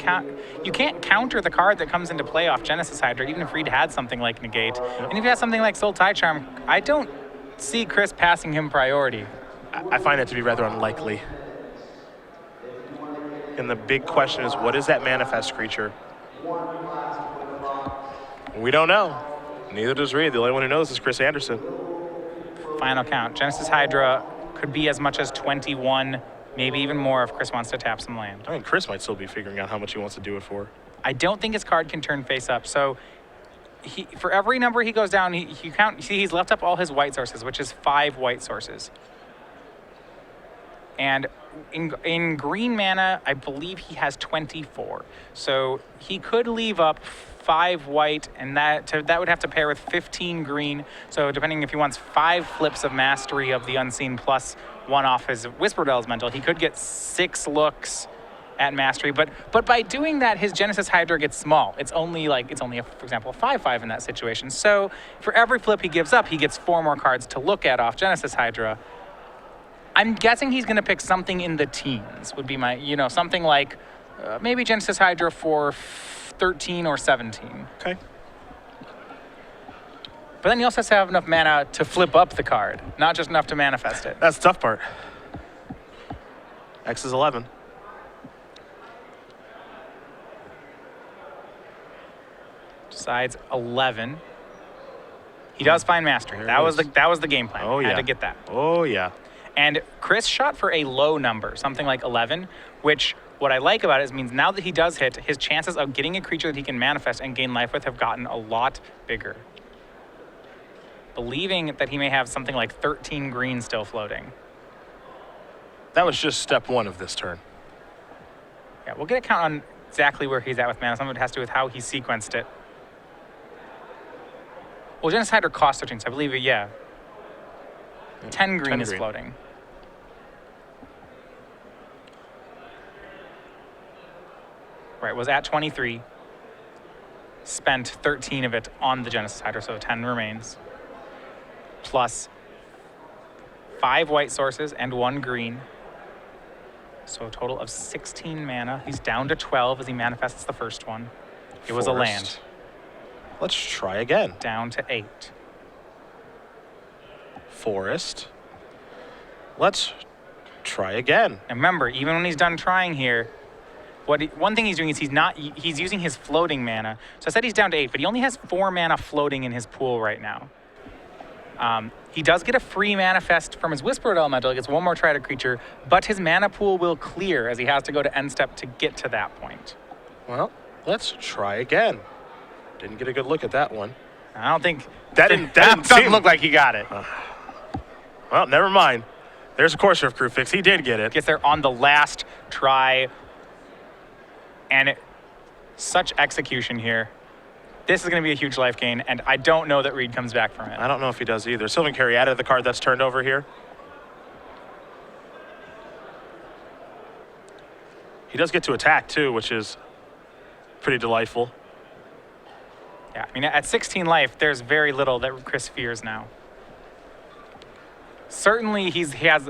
you can't counter the card that comes into play off Genesis Hydra, even if Reid had something like Negate. And if he has something like Soul Tie Charm, I don't see Chris passing him priority. I find that to be rather unlikely. And the big question is, what is that Manifest creature? We don't know. Neither does Reid. The only one who knows is Chris Andersen. Final count. Genesis Hydra could be as much as 21, maybe even more if Chris wants to tap some land. I mean, Chris might still be figuring out how much he wants to do it for. I don't think his card can turn face up. So for every number he goes down, he's left up all his white sources, which is 5 white sources. And in green mana, I believe he has 24. So he could leave up 5 white, and that would have to pair with 15 green. So depending if he wants 5 flips of Mastery of the Unseen plus 1 off his Whispered Elemental, he could get 6 looks at Mastery. But by doing that, his Genesis Hydra gets small. It's only for example, a 5/5 in that situation. So for every flip he gives up, he gets 4 more cards to look at off Genesis Hydra. I'm guessing he's going to pick something in the teens, would be my, something like maybe Genesis Hydra for 13 or 17. Okay. But then he also has to have enough mana to flip up the card, not just enough to manifest it. That's the tough part. X is 11. Decides 11. He does find Mastery. That was the game plan. Oh, yeah. Had to get that. Oh, yeah. And Chris shot for a low number, something like 11, which what I like about it means now that he does hit, his chances of getting a creature that he can manifest and gain life with have gotten a lot bigger. Believing that he may have something like 13 green still floating. That was just step 1 of this turn. Yeah, we'll get a count on exactly where he's at with mana. Some of it has to do with how he sequenced it. Well, Genesis Hydra cost 13, so I believe it, yeah. 10 green is floating. Right, was at 23. Spent 13 of it on the Genesis Hydra, so 10 remains. Plus 5 white sources and 1 green. So a total of 16 mana. He's down to 12 as he manifests the first one. It was a land. Let's try again. Down to 8. Forest. Let's try again. And remember, even when he's done trying here, one thing he's doing is he's using his floating mana. So I said he's down to 8, but he only has 4 mana floating in his pool right now. He does get a free manifest from his Whispered Elemental. He gets 1 more try to creature, but his mana pool will clear as he has to go to end step to get to that point. Well, let's try again. Didn't get a good look at that one. I don't think that doesn't look like he got it. Well, never mind. There's a Courser of Crew fix. He did get it. Gets there on the last try, and such execution here. This is going to be a huge life gain, and I don't know that Reid comes back from it. I don't know if he does either. Sylvan Carry added the card that's turned over here. He does get to attack, too, which is pretty delightful. Yeah, I mean, at 16 life, there's very little that Chris fears now. Certainly, he has,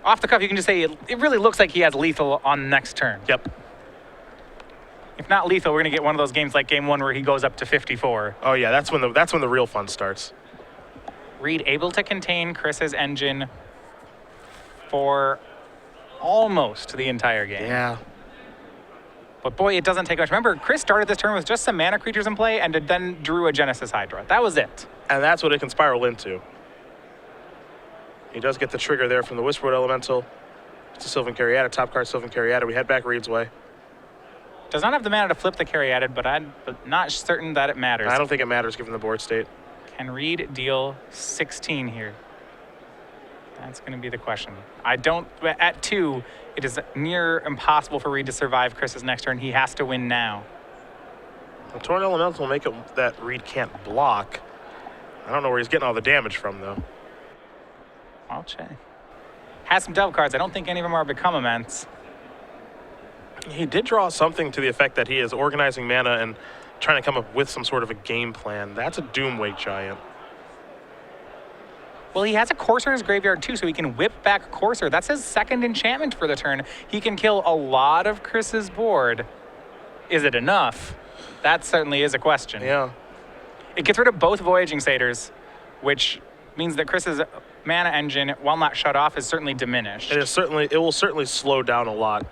off the cuff, you can just say it really looks like he has lethal on next turn. Yep. If not lethal, we're going to get one of those games like game 1 where he goes up to 54. Oh, yeah, that's when the real fun starts. Reid able to contain Chris's engine for almost the entire game. Yeah. But boy, it doesn't take much. Remember, Chris started this turn with just some mana creatures in play and then drew a Genesis Hydra. That was it. And that's what it can spiral into. He does get the trigger there from the Whisperwood Elemental. It's a Sylvan Caryatid, top card Sylvan Caryatid. We head back Reid's way. Does not have the mana to flip the Caryatid, but I'm not certain that it matters. I don't think it matters given the board state. Can Reid deal 16 here? That's going to be the question. At 2, it is near impossible for Reid to survive Chris's next turn. He has to win now. The Torn Elemental will make it that Reid can't block. I don't know where he's getting all the damage from, though. I'll check. Has some devil cards. I don't think any of them are become immense. He did draw something to the effect that he is organizing mana and trying to come up with some sort of a game plan. That's a Doomwake Giant. Well, he has a Courser in his graveyard too, so he can whip back Courser. That's his second enchantment for the turn. He can kill a lot of Chris's board. Is it enough? That certainly is a question. Yeah. It gets rid of both Voyaging Satyrs, which means that Chris's mana engine, while not shut off, is certainly diminished. It will certainly slow down a lot.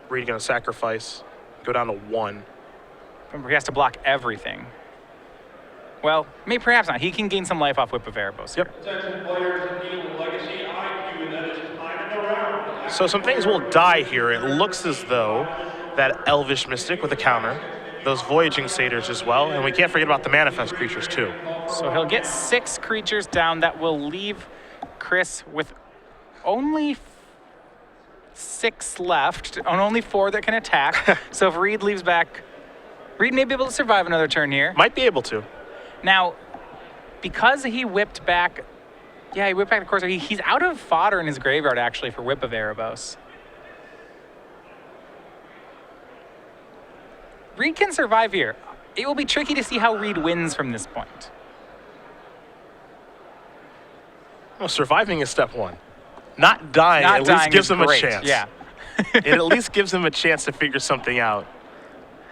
Reid gonna sacrifice, go down to 1. Remember, he has to block everything. Well, maybe perhaps not. He can gain some life off Whip of Erebos. Yep. So some things will die here. It looks as though that Elvish Mystic with a counter, those Voyaging Satyrs as well, and we can't forget about the Manifest creatures too. So he'll get 6 creatures down. That will leave Chris with only 6 left, and only 4 that can attack. So if Reid leaves back, Reid may be able to survive another turn here. Might be able to. Now, because he whipped back, he whipped back the Courser, he's out of fodder in his graveyard, actually, for Whip of Erebos. Reid can survive here. It will be tricky to see how Reid wins from this point. Well, surviving is step 1. Not dying at least gives him a chance. Yeah. It at least gives him a chance to figure something out.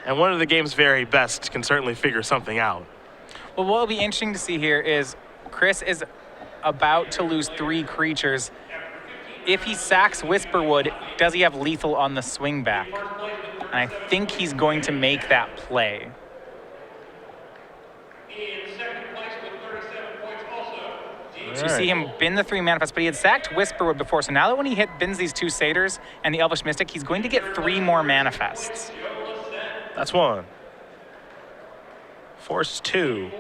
And one of the game's very best can certainly figure something out. Well, what will be interesting to see here is Chris is about to lose 3 creatures. If he sacks Whisperwood, does he have lethal on the swing back? And I think he's going to make that play. So you see him bin the 3 Manifest, but he had sacked Whisperwood before. So now that when he bins these 2 Satyrs and the Elvish Mystic, he's going to get 3 more Manifests. That's 1. Forest 2.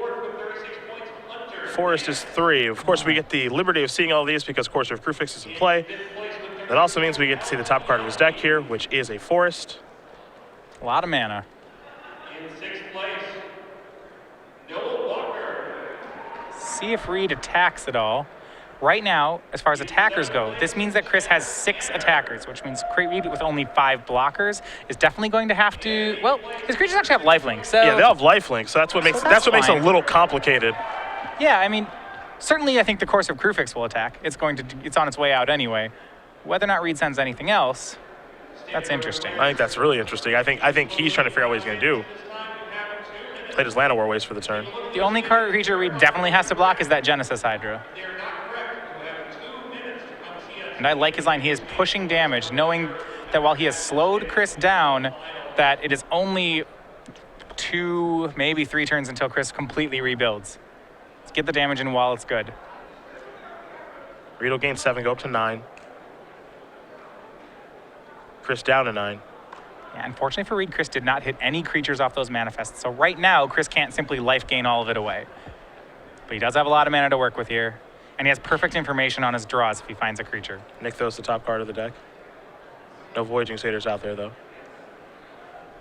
Forest is 3. Of course, we get the liberty of seeing all these because Courser of Kruphix is in play. That also means we get to see the top card of his deck here, which is a Forest. A lot of mana. In 6th place, Noble Walker. See if Reid attacks at all. Right now, as far as attackers go, this means that Chris has 6 attackers, which means Reid with only 5 blockers is definitely going to have to. Well, his creatures actually have lifelink, so yeah, they all have lifelink, so that's what makes that's what makes it a little complicated. Yeah, I mean, certainly I think the Courser of Kruphix will attack. It's on its way out anyway. Whether or not Reid sends anything else, that's interesting. I think that's really interesting. I think he's trying to figure out what he's going to do. Played his Llanowar Waste for the turn. The only creature Reid definitely has to block is that Genesis Hydra. And I like his line. He is pushing damage, knowing that while he has slowed Chris down, that it is only 2, maybe 3 turns until Chris completely rebuilds. Let's get the damage in while it's good. Reid will gain 7, go up to 9. Chris down to 9. Yeah, unfortunately for Reid, Chris did not hit any creatures off those manifests. So right now, Chris can't simply life gain all of it away. But he does have a lot of mana to work with here. And he has perfect information on his draws if he finds a creature. Nykthos the top card of the deck. No Voyaging Satyrs out there, though.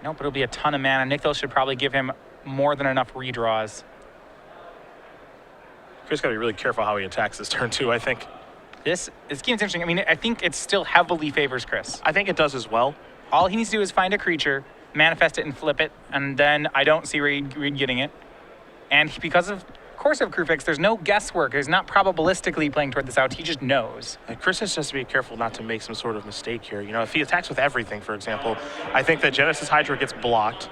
No, but it'll be a ton of mana. Nykthos should probably give him more than enough redraws. Chris got to be really careful how he attacks this turn, too, I think. This game's interesting. I mean, I think it still heavily favors Chris. I think it does as well. All he needs to do is find a creature, manifest it, and flip it, and then I don't see Reid getting it. And because of Courser of Kruphix, there's no guesswork. He's not probabilistically playing toward this out. He just knows. And Chris has just to be careful not to make some sort of mistake here. You know, if he attacks with everything, for example, I think that Genesis Hydra gets blocked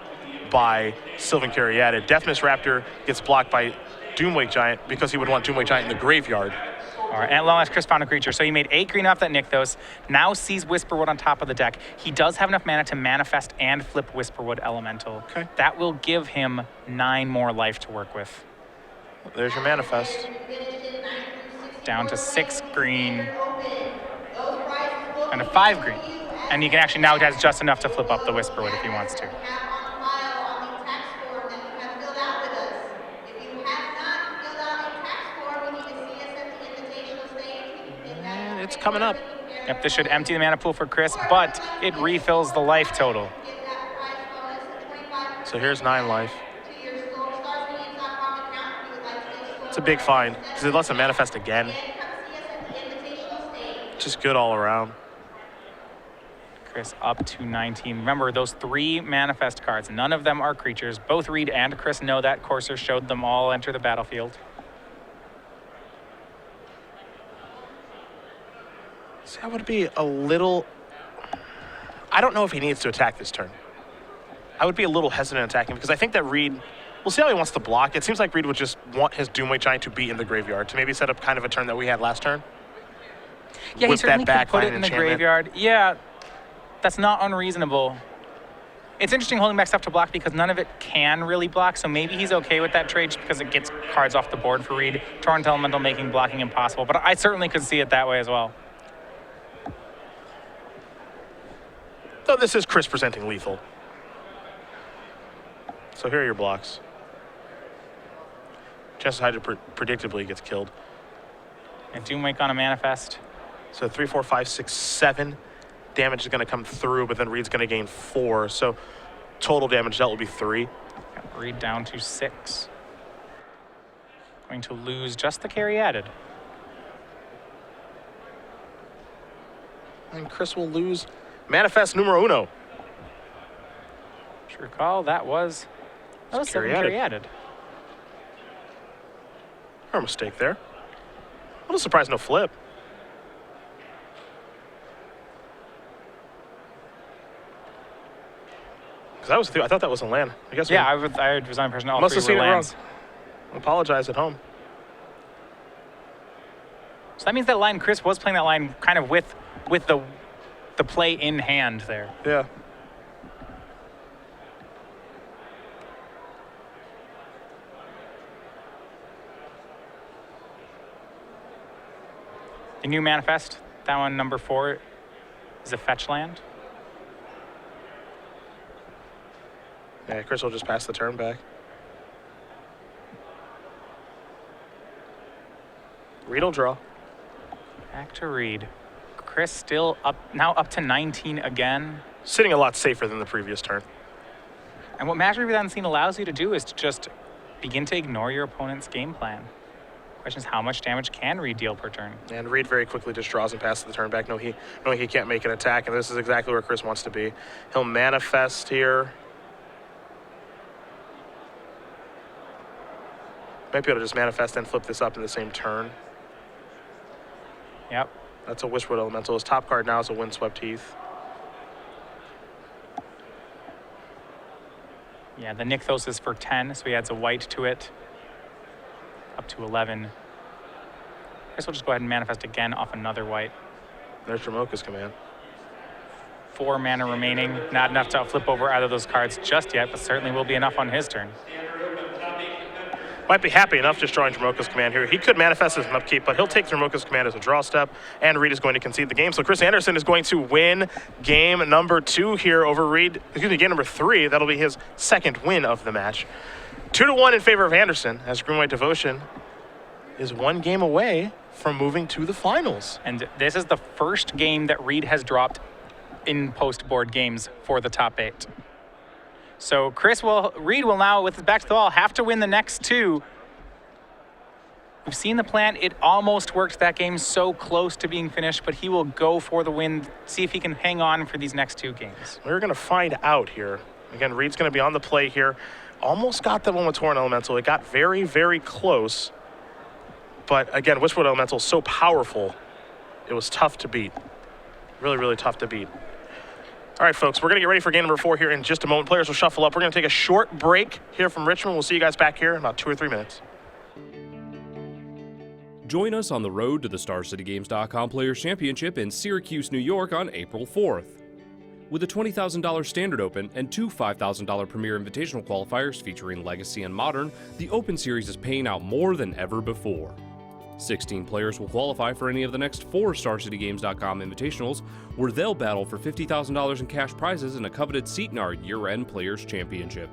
by Sylvan Caryatid. Deafness Raptor gets blocked by Doomwake Giant because he would want Doomwake Giant in the graveyard. All right, and at long last, Chris found a creature. So he made 8 green off that Nykthos, now sees Whisperwood on top of the deck. He does have enough mana to manifest and flip Whisperwood Elemental. Okay. That will give him 9 more life to work with. There's your manifest. Down to 6 green, and to 5 green. And you can actually now has just enough to flip up the Whisperwood if he wants to. And it's coming up. Yep, this should empty the mana pool for Chris, but it refills the life total. So here's 9 life. It's a big find because it lets him manifest again. Just good all around. Chris up to 19. Remember, those 3 manifest cards, none of them are creatures. Both Reid and Chris know that. Corsair showed them all enter the battlefield. So that would be a little... I don't know if he needs to attack this turn. I would be a little hesitant attacking because I think that Reid... We'll see how he wants to block. It seems like Reid would just want his Doomway Giant to be in the graveyard to maybe set up kind of a turn that we had last turn. Yeah, With he certainly that could put backline it in the enchantment. graveyard. Yeah, that's not unreasonable. It's interesting holding back stuff to block because none of it can really block, so maybe he's okay with that trade just because it gets cards off the board for Reid. Torrent Elemental making blocking impossible, but I certainly could see it that way as well. Though this is Chris presenting lethal. So here are your blocks. Chances Hydra predictably gets killed. And Doomwake on a manifest. So 3, 4, 5, 6, 7 damage is going to come through, but then Reid's going to gain 4. So total damage dealt will be 3. Reid down to 6. Going to lose just the carry added. And Chris will lose manifest numero uno. To recall, that was 7 carry added. Our mistake there. A little surprised no flip. Because that was I thought that was a land. I guess. Yeah, I was under the impression all must 3 have seen were it wrong. lands. Apologize at home. So that means that line, Chris was playing that line kind of with the play in hand there. Yeah. The new manifest, that one, number 4, is a fetch land. Yeah, Chris will just pass the turn back. Reid will draw. Back to Reid. Chris still now up to 19 again. Sitting a lot safer than the previous turn. And what Mastery Without Unseen allows you to do is to just begin to ignore your opponent's game plan. Question is, how much damage can Reid deal per turn? And Reid very quickly just draws and passes the turn back. No, he can't make an attack, and this is exactly where Chris wants to be. He'll manifest here. Might be able to just manifest and flip this up in the same turn. Yep. That's a Wishwood Elemental. His top card now is a Windswept Heath. Yeah, the Nykthos is for 10, so he adds a white to it. Up to 11. I guess we'll just go ahead and manifest again off another white. There's Dramoka's command. 4 mana remaining. Not enough to flip over either of those cards just yet, but certainly will be enough on his turn. Might be happy enough just drawing Dramoka's command here. He could manifest as an upkeep, but he'll take Dramoka's command as a draw step, and Reid is going to concede the game. So Chris Andersen is going to win game number 2 here over Reid. Excuse me, game number 3. That'll be his second win of the match. 2-1 in favor of Andersen, as Green White Devotion is 1 game away from moving to the finals. And this is the first game that Reid has dropped in post-board games for the top 8. So Reid will now, with his back to the wall, have to win the next 2. We've seen the plan. It almost worked that game, so close to being finished, but he will go for the win, see if he can hang on for these next 2 games. We're going to find out here. Again, Reid's going to be on the play here. Almost got that one with Torrent Elemental. It got very, very close. But again, Wishwood Elemental is so powerful, it was tough to beat. Really, really tough to beat. All right, folks, we're going to get ready for game number 4 here in just a moment. Players will shuffle up. We're going to take a short break here from Richmond. We'll see you guys back here in about 2 or 3 minutes. Join us on the road to the StarCityGames.com Players Championship in Syracuse, New York on April 4th. With a $20,000 Standard Open and 2 $5,000 Premier Invitational qualifiers featuring Legacy and Modern, the Open Series is paying out more than ever before. 16 players will qualify for any of the next 4 StarCityGames.com Invitationals, where they'll battle for $50,000 in cash prizes and a coveted seat in our year-end Players Championship.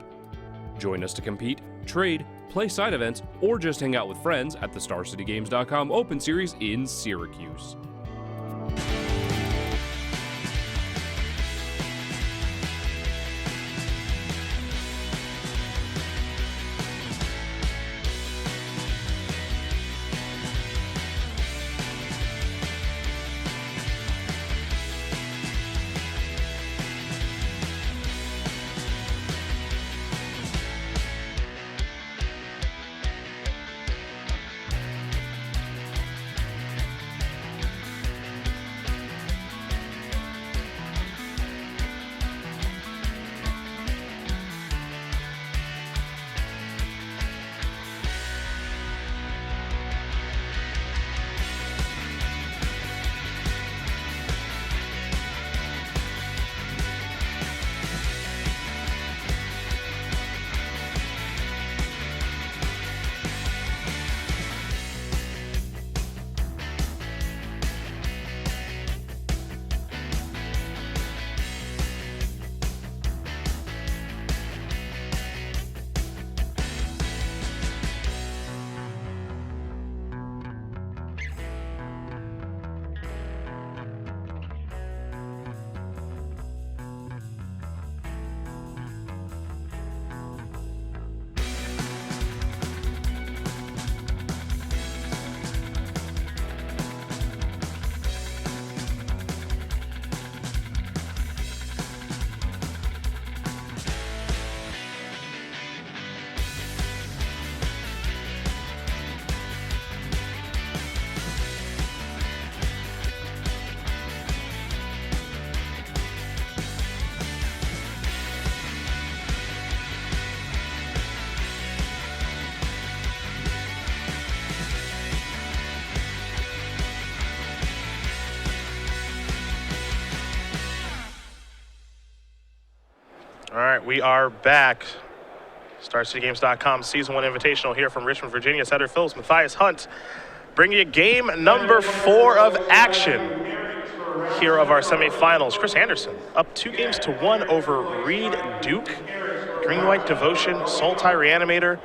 Join us to compete, trade, play side events, or just hang out with friends at the StarCityGames.com Open Series in Syracuse. All right, we are back. StarCityGames.com Season 1 Invitational here from Richmond, Virginia. Cedric Phillips, Matthias Hunt, bringing you game number 4 of action here of our semifinals. Chris Andersen up 2-1 over Reid Duke. Green White Devotion, Soul Tie Reanimator.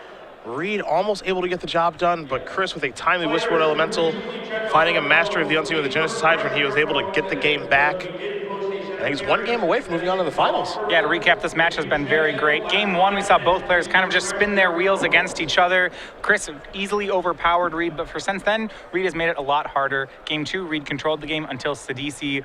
Reid almost able to get the job done, but Chris with a timely Whisperwood Elemental, finding a Master of the Unseen with a Genesis Hydra, he was able to get the game back. And he's 1 game away from moving on to the finals. Yeah, to recap, this match has been very great. Game 1, we saw both players kind of just spin their wheels against each other. Chris easily overpowered Reid, but since then, Reid has made it a lot harder. Game 2, Reid controlled the game until Sidisi,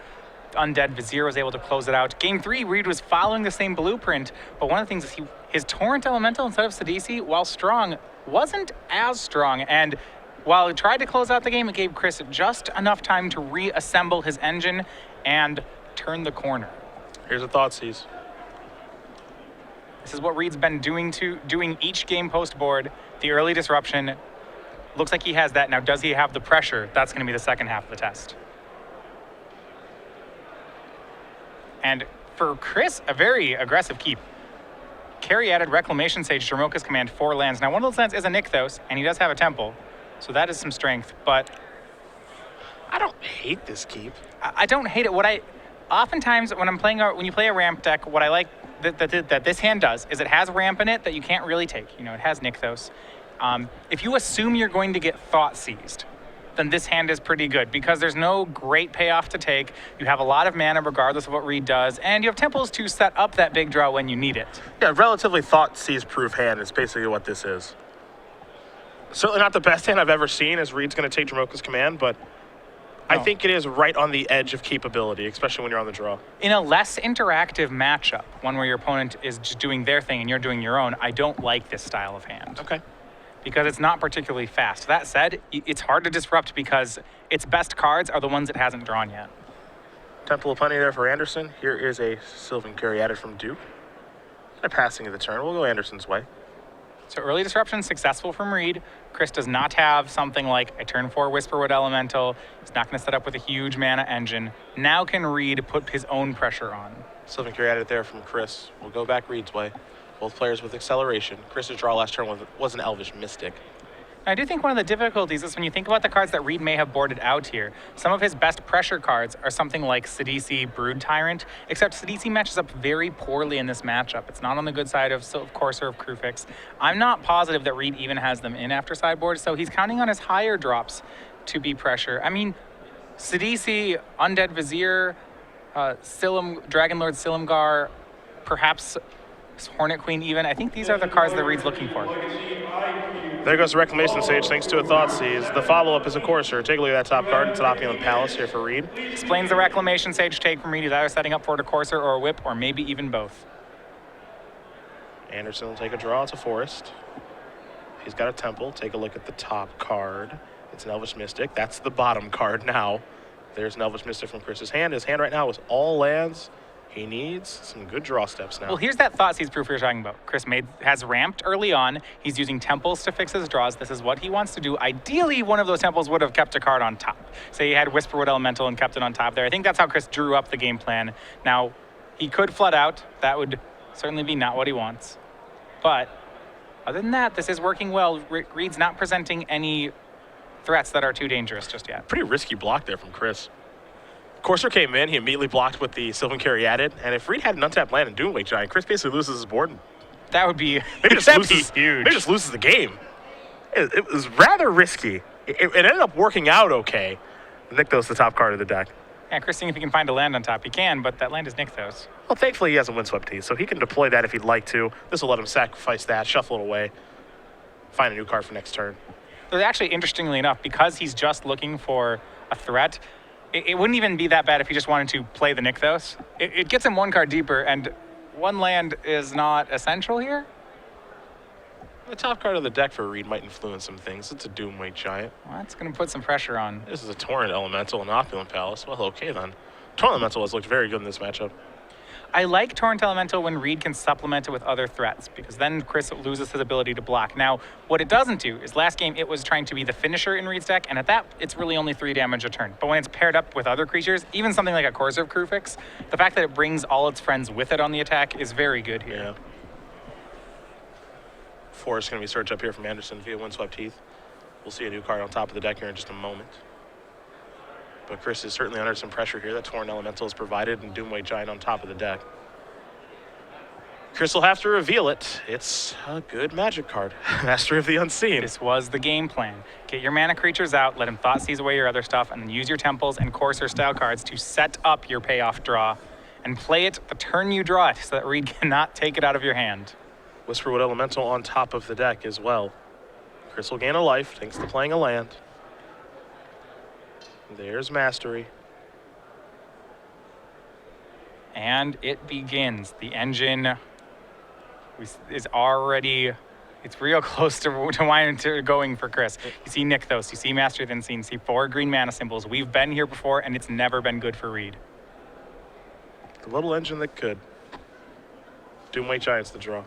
Undead Vizier, was able to close it out. Game 3, Reid was following the same blueprint, but one of the things is his Torrent Elemental instead of Sidisi, while strong, wasn't as strong. And while he tried to close out the game, it gave Chris just enough time to reassemble his engine and turn the corner. Here's a thought, C's. This is what Reid's been doing each game post board. The early disruption looks like he has that. Now, does he have the pressure? That's going to be the second half of the test. And for Chris, a very aggressive keep. Carry added Reclamation Sage, Dromoka's Command, 4 lands. Now, one of those lands is a Nykthos, and he does have a Temple, so that is some strength. But I don't hate this keep. I don't hate it. Oftentimes when you play a ramp deck, what I like that this hand does is it has ramp in it that you can't really take. You know, it has Nykthos. If you assume you're going to get Thought Seized, then this hand is pretty good because there's no great payoff to take. You have a lot of mana regardless of what Reid does, and you have temples to set up that big draw when you need it. Yeah, relatively Thought Seized proof hand is basically what this is. Certainly not the best hand I've ever seen as Reid's going to take Dromoka's Command, but I think it is right on the edge of capability, especially when you're on the draw. In a less interactive matchup, one where your opponent is just doing their thing and you're doing your own, I don't like this style of hand. Okay. Because it's not particularly fast. That said, it's hard to disrupt because its best cards are the ones it hasn't drawn yet. Temple of Plenty there for Andersen. Here is a Sylvan Carry added from Duke. And passing of the turn. We'll go Andersen's way. So early disruption successful from Reid. Chris does not have something like a turn 4 Whisperwood Elemental. He's not going to set up with a huge mana engine. Now can Reid put his own pressure on? Sylvan Carry added there from Chris. We'll go back Reid's way. Both players with acceleration. Chris's draw last turn was an Elvish Mystic. I do think one of the difficulties is when you think about the cards that Reid may have boarded out here, some of his best pressure cards are something like Sidisi Brood Tyrant, except Sidisi matches up very poorly in this matchup. It's not on the good side of Courser of Krufix. I'm not positive that Reid even has them in after sideboard, so he's counting on his higher drops to be pressure. I mean, Sidisi, Undead Vizier, Dragonlord Silumgar, perhaps Hornet Queen even. I think these are the cards that Reid's looking for. There goes the Reclamation Sage, thanks to a Thoughtseize. The follow-up is a Courser. Take a look at that top card. It's an Opulent Palace here for Reid. Explains the Reclamation Sage take from Reid. He's either setting up for it a Courser or a Whip, or maybe even both. Andersen will take a draw. It's a Forest. He's got a Temple. Take a look at the top card. It's an Elvish Mystic. That's the bottom card now. There's an Elvish Mystic from Chris's hand. His hand right now is all lands. He needs some good draw steps now. Well, here's that Thoughtseize proof we were talking about. Chris has ramped early on. He's using temples to fix his draws. This is what he wants to do. Ideally, one of those temples would have kept a card on top. Say he had Whisperwood Elemental and kept it on top there. I think that's how Chris drew up the game plan. Now, he could flood out. That would certainly be not what he wants. But other than that, this is working well. Reid's not presenting any threats that are too dangerous just yet. Pretty risky block there from Chris. Courser came in, he immediately blocked with the Sylvan Carry added, and if Reid had an untapped land and Doomwake Giant, Chris basically loses his board. That would be, maybe just loses, huge. Maybe just loses the game. It was rather risky. It ended up working out okay. Nykthos, the top card of the deck. Yeah, Chris seeing if he can find a land on top. He can, but that land is Nykthos. Well, thankfully he has a Windswept Teeth, so he can deploy that if he'd like to. This will let him sacrifice that, shuffle it away, find a new card for next turn. So actually, interestingly enough, because he's just looking for a threat, it wouldn't even be that bad if he just wanted to play the Nykthos. It gets him one card deeper, and one land is not essential here. The top card of the deck for Reid might influence some things. It's a Doomwake Giant. Well, that's going to put some pressure on. This is a Torrent Elemental and Opulent Palace. Well, okay then. Torrent Elemental has looked very good in this matchup. I like Torrent Elemental when Reid can supplement it with other threats, because then Chris loses his ability to block. Now, what it doesn't do is last game it was trying to be the finisher in Reid's deck, and at that, it's really only 3 damage a turn. But when it's paired up with other creatures, even something like a Courser of Krufix, the fact that it brings all its friends with it on the attack is very good here. Yeah. Forest going to be searched up here from Andersen via Windswept Teeth. We'll see a new card on top of the deck here in just a moment. But Chris is certainly under some pressure here. That Torrent Elemental is provided and Doomwake Giant on top of the deck. Chris will have to reveal it. It's a good magic card. Master of the Unseen. This was the game plan. Get your mana creatures out, let him Thoughtseize away your other stuff, and then use your temples and Courser style cards to set up your payoff draw and play it the turn you draw it so that Reid cannot take it out of your hand. Whisperwood Elemental on top of the deck as well. Chris will gain a life thanks to playing a land. There's Mastery. And it begins. The engine is already, it's real close to going for Chris. You see Nykthos, you see Master of the Unseen, you see 4 green mana symbols. We've been here before, and it's never been good for Reid. The little engine that could. Doomwake Giant's the draw.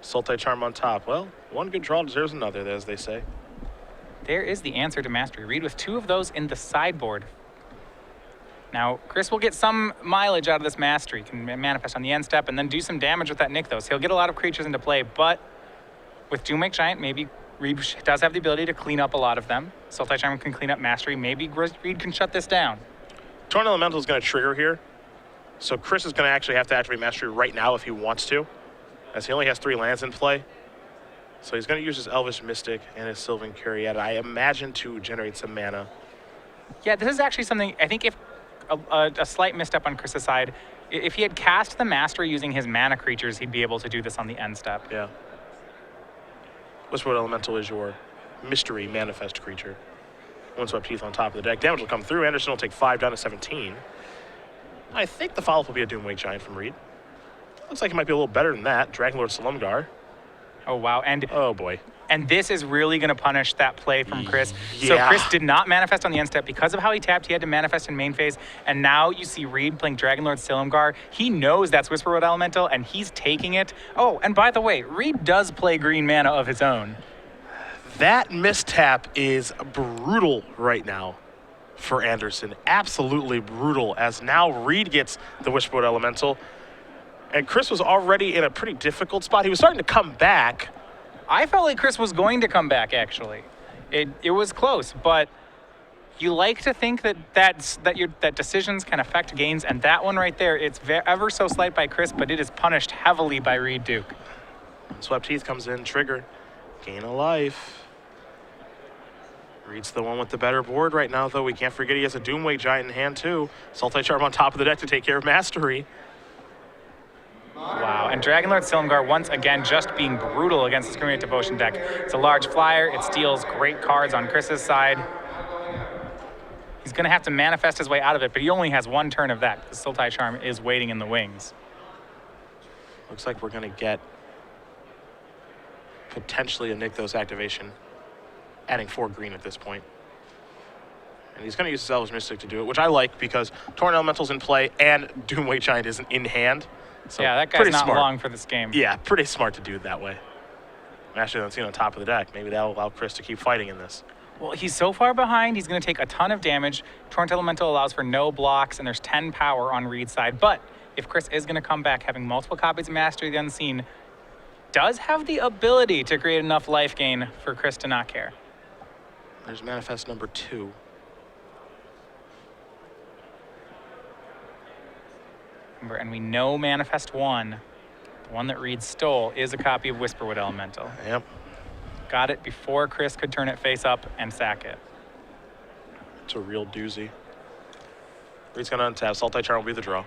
Sultai Charm on top. Well, one good draw deserves another, as they say. There is the answer to Mastery. Reid with 2 of those in the sideboard. Now, Chris will get some mileage out of this Mastery. He can manifest on the end step and then do some damage with that Nykthos. He'll get a lot of creatures into play, but with Doomwake Giant, maybe Reid does have the ability to clean up a lot of them. Sultai Charm can clean up Mastery. Maybe Reid can shut this down. Torrent Elemental is going to trigger here. So Chris is going to actually have to activate Mastery right now if he wants to, as he only has 3 lands in play. So he's going to use his Elvish Mystic and his Sylvan Caryatid, I imagine, to generate some mana. Yeah, this is actually something, I think if a slight misstep on Chris's side, if he had cast the Master using his mana creatures, he'd be able to do this on the end step. Yeah. Whisperwood Elemental is your mystery manifest creature. Windswept Teeth on top of the deck. Damage will come through. Andersen will take 5 down to 17. I think the follow-up will be a Doomwake Giant from Reid. Looks like it might be a little better than that. Dragonlord Silumgar. Oh, wow. And oh, boy. And this is really going to punish that play from Chris. So Yeah. Chris did not manifest on the end step. Because of how he tapped, he had to manifest in main phase. And now you see Reid playing Dragonlord Silumgar. He knows that's Whisperwood Elemental, and he's taking it. Oh, and by the way, Reid does play green mana of his own. That mistap is brutal right now for Andersen. Absolutely brutal, as now Reid gets the Whisperwood Elemental. And Chris was already in a pretty difficult spot. He was starting to come back. I felt like Chris was going to come back, actually. It was close, but you like to think that decisions can affect games, and that one right there, it's ever so slight by Chris, but it is punished heavily by Reid Duke. Swept Teeth comes in, trigger, gain a life. Reid's the one with the better board right now, though. We can't forget he has a Doomwake Giant in hand, too. Sultai Charm on top of the deck to take care of Mastery. Wow, and Dragonlord Silumgar once again just being brutal against the Screaming Devotion deck. It's a large flyer, it steals great cards on Chris's side. He's gonna have to manifest his way out of it, but he only has one turn of that. The Sultai Charm is waiting in the wings. Looks like we're gonna get potentially a Nykthos activation, adding 4 green at this point. And he's gonna use his Elvish Mystic to do it, which I like because Torrent Elemental's in play and Doomwake Giant isn't in hand. So yeah, that guy's pretty not smart. long for this game. Yeah, pretty smart to do it that way. Mastery Unseen on top of the deck. Maybe that'll allow Chris to keep fighting in this. Well, he's so far behind, he's going to take a ton of damage. Torrent Elemental allows for no blocks, and there's 10 power on Reid's side. But if Chris is going to come back, having multiple copies of Mastery the Unseen does have the ability to create enough life gain for Chris to not care. There's Manifest number 2. Remember, and we know Manifest 1, the one that Reid stole, is a copy of Whisperwood Elemental. Yep. Got it before Chris could turn it face up and sack it. It's a real doozy. Reid's gonna untap. Sultai Charm will be the draw.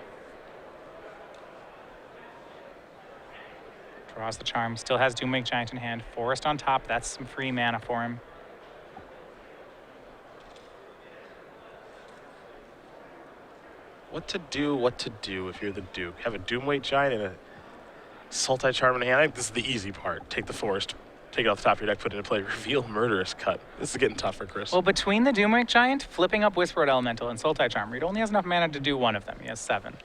Draws the charm, still has Doomwake Giant in hand. Forest on top, that's some free mana for him. What to do if you're the Duke? Have a Doomwake Giant and a Sultai Charm in hand? I think this is the easy part. Take the Forest, take it off the top of your deck, put it into play, reveal Murderous Cut. This is getting tough for Chris. Well, between the Doomwake Giant, flipping up Whisperwood Elemental, and Sultai Charm, Reid only has enough mana to do one of them. He has 7.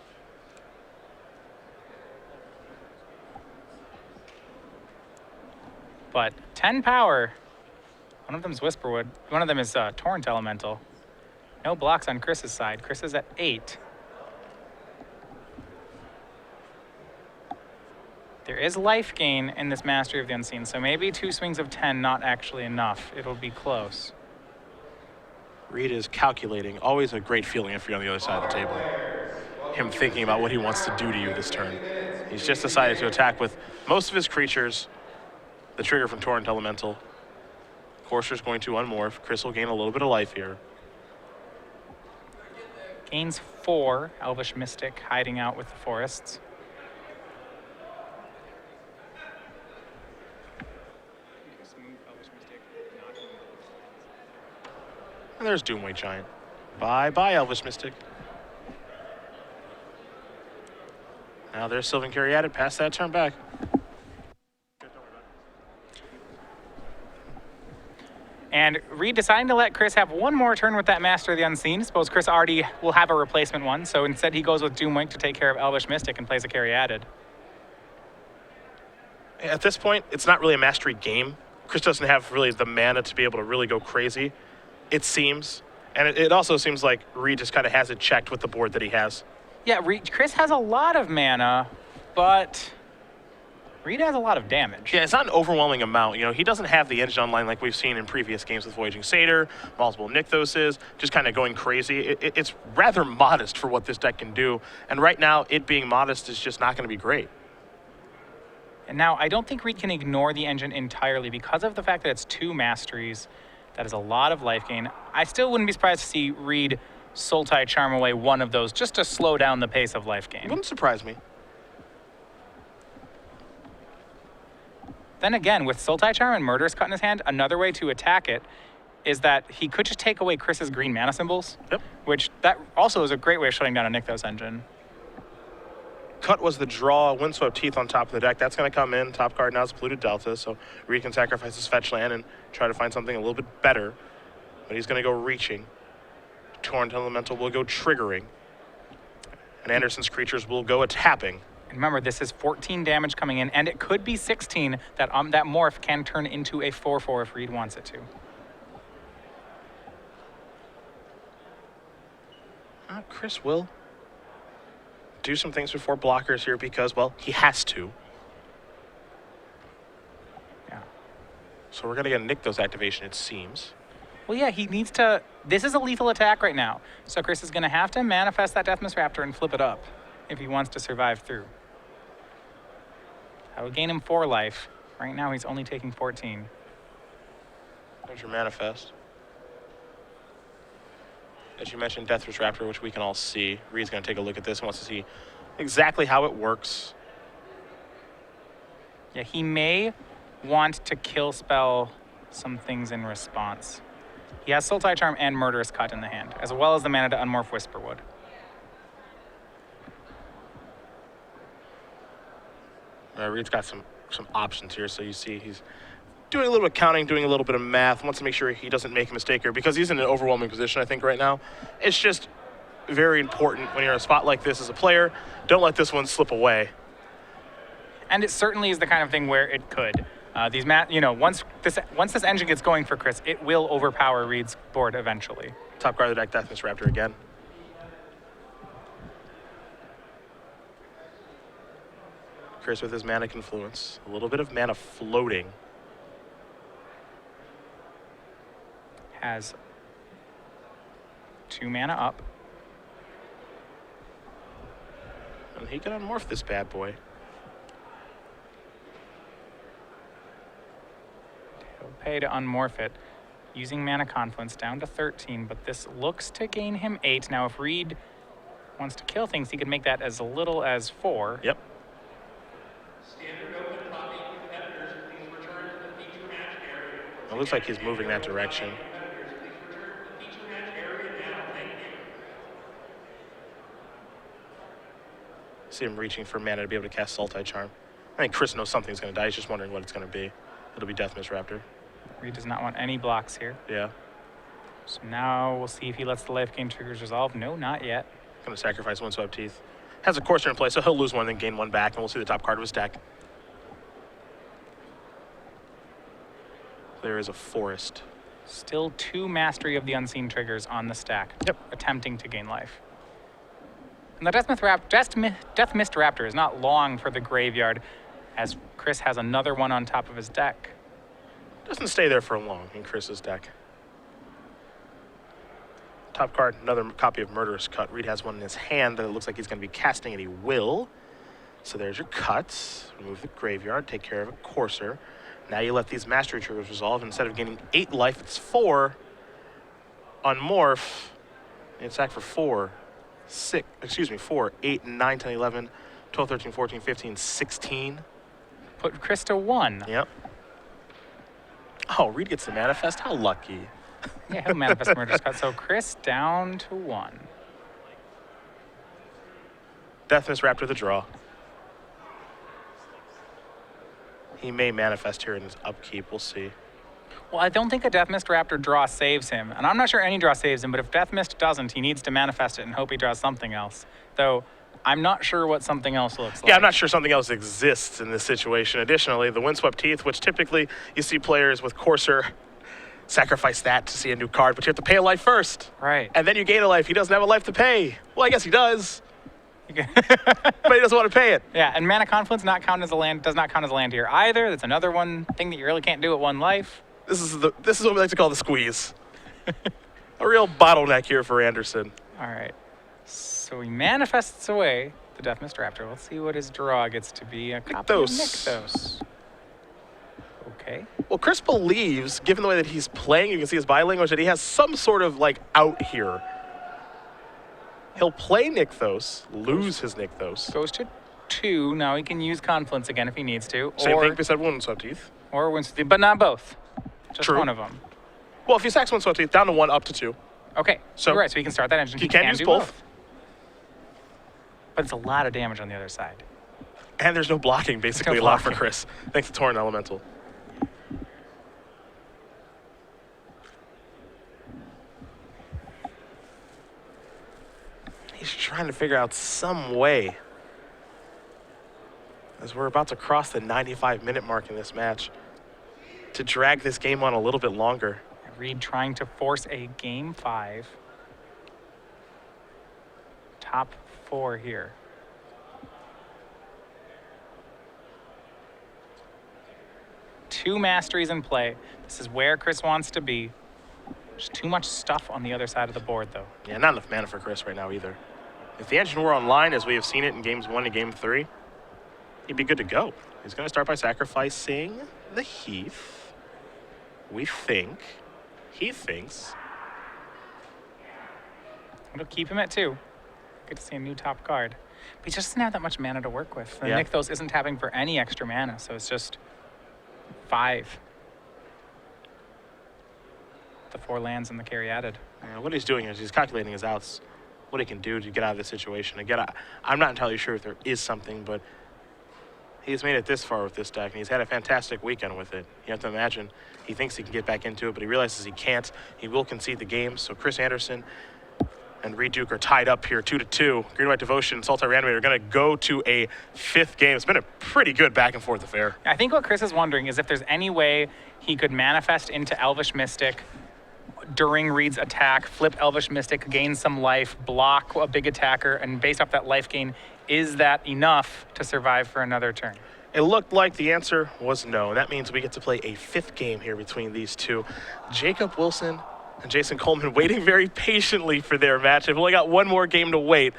But 10 power, one of them is Whisperwood, one of them is Torrent Elemental. No blocks on Chris's side. Chris is at 8. There is life gain in this Mastery of the Unseen, so maybe 2 swings of 10 not actually enough. It'll be close. Reid is calculating. Always a great feeling if you're on the other side of the table. Him thinking about what he wants to do to you this turn. He's just decided to attack with most of his creatures. The trigger from Torrent Elemental. Courser's going to unmorph. Chris will gain a little bit of life here. Gains 4, Elvish Mystic hiding out with the forests. And there's Doomwake Giant. Bye-bye, Elvish Mystic. Now there's Sylvan Caryatid. Pass that turn back. And Reid deciding to let Chris have one more turn with that Master of the Unseen. Suppose Chris already will have a replacement one, so instead he goes with Doomwake to take care of Elvish Mystic and plays a Caryatid. At this point, it's not really a Mastery game. Chris doesn't have really the mana to be able to really go crazy, it seems. And it also seems like Reid just kind of has it checked with the board that he has. Yeah, Chris has a lot of mana, but Reid has a lot of damage. Yeah, it's not an overwhelming amount. You know, he doesn't have the engine online like we've seen in previous games with Voyaging Satyr, multiple Nykthoses, just kind of going crazy. It's rather modest for what this deck can do. And right now, it being modest is just not going to be great. And now, I don't think Reid can ignore the engine entirely because of the fact that it's 2 masteries. That is a lot of life gain. I still wouldn't be surprised to see Reid Sultai Charm away one of those just to slow down the pace of life gain. It wouldn't surprise me. Then again, with Sultai Charm and Murderous Cut in his hand, another way to attack it is that he could just take away Chris's green mana symbols, Yep. which that also is a great way of shutting down a Nykthos engine. Cut was the draw, Windswept Teeth on top of the deck. That's going to come in. Top card now is Polluted Delta, so Reid can sacrifice his fetch land and try to find something a little bit better. But he's going to go reaching. Torrent Elemental will go triggering. And Andersen's creatures will go tapping. And remember, this is 14 damage coming in, and it could be 16. That morph can turn into a 4/4 if Reid wants it to. Chris will do some things before blockers here because, well, he has to. Yeah. So we're going to get a Nykthos activation, it seems. Well, yeah, he needs to. This is a lethal attack right now. So Chris is going to have to manifest that Deathmist Raptor and flip it up if he wants to survive through. That would gain him 4 life. Right now, he's only taking 14. There's your manifest. As you mentioned, Deathwish Raptor, which we can all see. Reid's going to take a look at this and wants to see exactly how it works. Yeah, he may want to kill spell some things in response. He has Sultai Charm and Murderous Cut in the hand, as well as the mana to unmorph Whisperwood. Reid's got some options here, so you see he's doing a little bit of counting, doing a little bit of math, wants to make sure he doesn't make a mistake here because he's in an overwhelming position, I think, right now. It's just very important when you're in a spot like this as a player. Don't let this one slip away. And it certainly is the kind of thing where it could. Once this engine gets going for Chris, it will overpower Reid's board eventually. Top card of the deck, Deathmist Raptor again. Chris with his mana confluence. A little bit of mana floating. Has 2 mana up. And he can unmorph this bad boy. He'll pay to unmorph it, using mana confluence down to 13, but this looks to gain him 8. Now, if Reid wants to kill things, he could make that as little as 4. Yep. Standard open copy. Competitors, please return to the feature match area. It looks like he's moving that direction. Competitors, please return to the feature match area now. Thank you. See him reaching for mana to be able to cast Sultai Charm. I think Chris knows something's going to die. He's just wondering what it's going to be. It'll be Deathmist Raptor. Reid does not want any blocks here. Yeah. So now we'll see if he lets the life gain triggers resolve. No, not yet. Going to sacrifice Windswept Teeth. Has a Courser in play, so he'll lose 1 and then gain 1 back, and we'll see the top card of his deck. There is a Forest. Still 2 Mastery of the Unseen triggers on the stack. Yep. Attempting to gain life. And the Deathmist Raptor is not long for the graveyard, as Chris has another one on top of his deck. Doesn't stay there for long in Chris's deck. Top card, another copy of Murderous Cut. Reid has one in his hand that it looks like he's going to be casting, and he will. So there's your cuts. Remove the graveyard, take care of a Courser. Now you let these Mastery triggers resolve. Instead of gaining 8 life, it's 4. Unmorph. And sack for 4, 8, 9, 10, 11, 12, 13, 14, 15, 16. Put Chris to 1. Yep. Oh, Reid gets the manifest. How lucky. Yeah, he'll manifest Murderous Cut. So Chris down to 1. Deathmist Raptor the draw. He may manifest here in his upkeep. We'll see. Well, I don't think a Deathmist Raptor draw saves him. And I'm not sure any draw saves him, but if Deathmist doesn't, he needs to manifest it and hope he draws something else. Though, I'm not sure what something else looks like. Yeah, I'm not sure something else exists in this situation. Additionally, the Windswept Teeth, which typically you see players with Courser sacrifice that to see a new card, but you have to pay a life first. Right. And then you gain a life. He doesn't have a life to pay. Well, I guess he does. But he doesn't want to pay it. Yeah, and Mana Confluence does not count as a land here either. That's another one thing that you really can't do at 1 life. This is what we like to call the squeeze. A real bottleneck here for Andersen. All right. So he manifests away the Deathmist Raptor. Let's see what his draw gets to be. A copy of Nykthos. Okay. Well, Chris believes, given the way that he's playing, you can see his body language, that he has some sort of out here. He'll play Nykthos, lose his Nykthos. Goes to 2. Now he can use Confluence again if he needs to. Same thing beside Windswept Teeth. Or Windswept, but not both. Just True. one of them. Well, if he sacks Windswept Teeth, down to 1, up to 2. Okay. So you're right. So he can start that engine. He can use do both. but it's a lot of damage on the other side. And there's no blocking, basically, No allowed for blocking. Chris, thanks to Torrent Elemental. He's trying to figure out some way, as we're about to cross the 95-minute mark in this match, to drag this game on a little bit longer. Reid trying to force a game 5. Top 4 here. Two masteries in play. This is where Chris wants to be. There's too much stuff on the other side of the board, though. Yeah, not enough mana for Chris right now either. If the engine were online, as we have seen it in games 1 and game 3, he'd be good to go. He's going to start by sacrificing the Heath. We think. He thinks. It'll keep him at 2. Good to see a new top card. But he just doesn't have that much mana to work with. And Yeah. Nykthos isn't tapping for any extra mana, so it's just 5. The 4 lands and the carry added. What he's doing is he's calculating his outs, what he can do to get out of this situation. Again, I'm not entirely sure if there is something, but he's made it this far with this deck, and he's had a fantastic weekend with it. You have to imagine he thinks he can get back into it, but he realizes he can't. He will concede the game. So Chris Andersen and Reid Duke are tied up here 2-2. Green White Devotion and Sultai Reanimator are going to go to a 5th game. It's been a pretty good back and forth affair. I think what Chris is wondering is if there's any way he could manifest into Elvish Mystic during Reid's attack, flip Elvish Mystic, gain some life, block a big attacker, and based off that life gain, is that enough to survive for another turn? It looked like the answer was no, and that means we get to play a 5th game here between these two. Jacob Wilson and Jason Coleman waiting very patiently for their match. They've only got one more game to wait.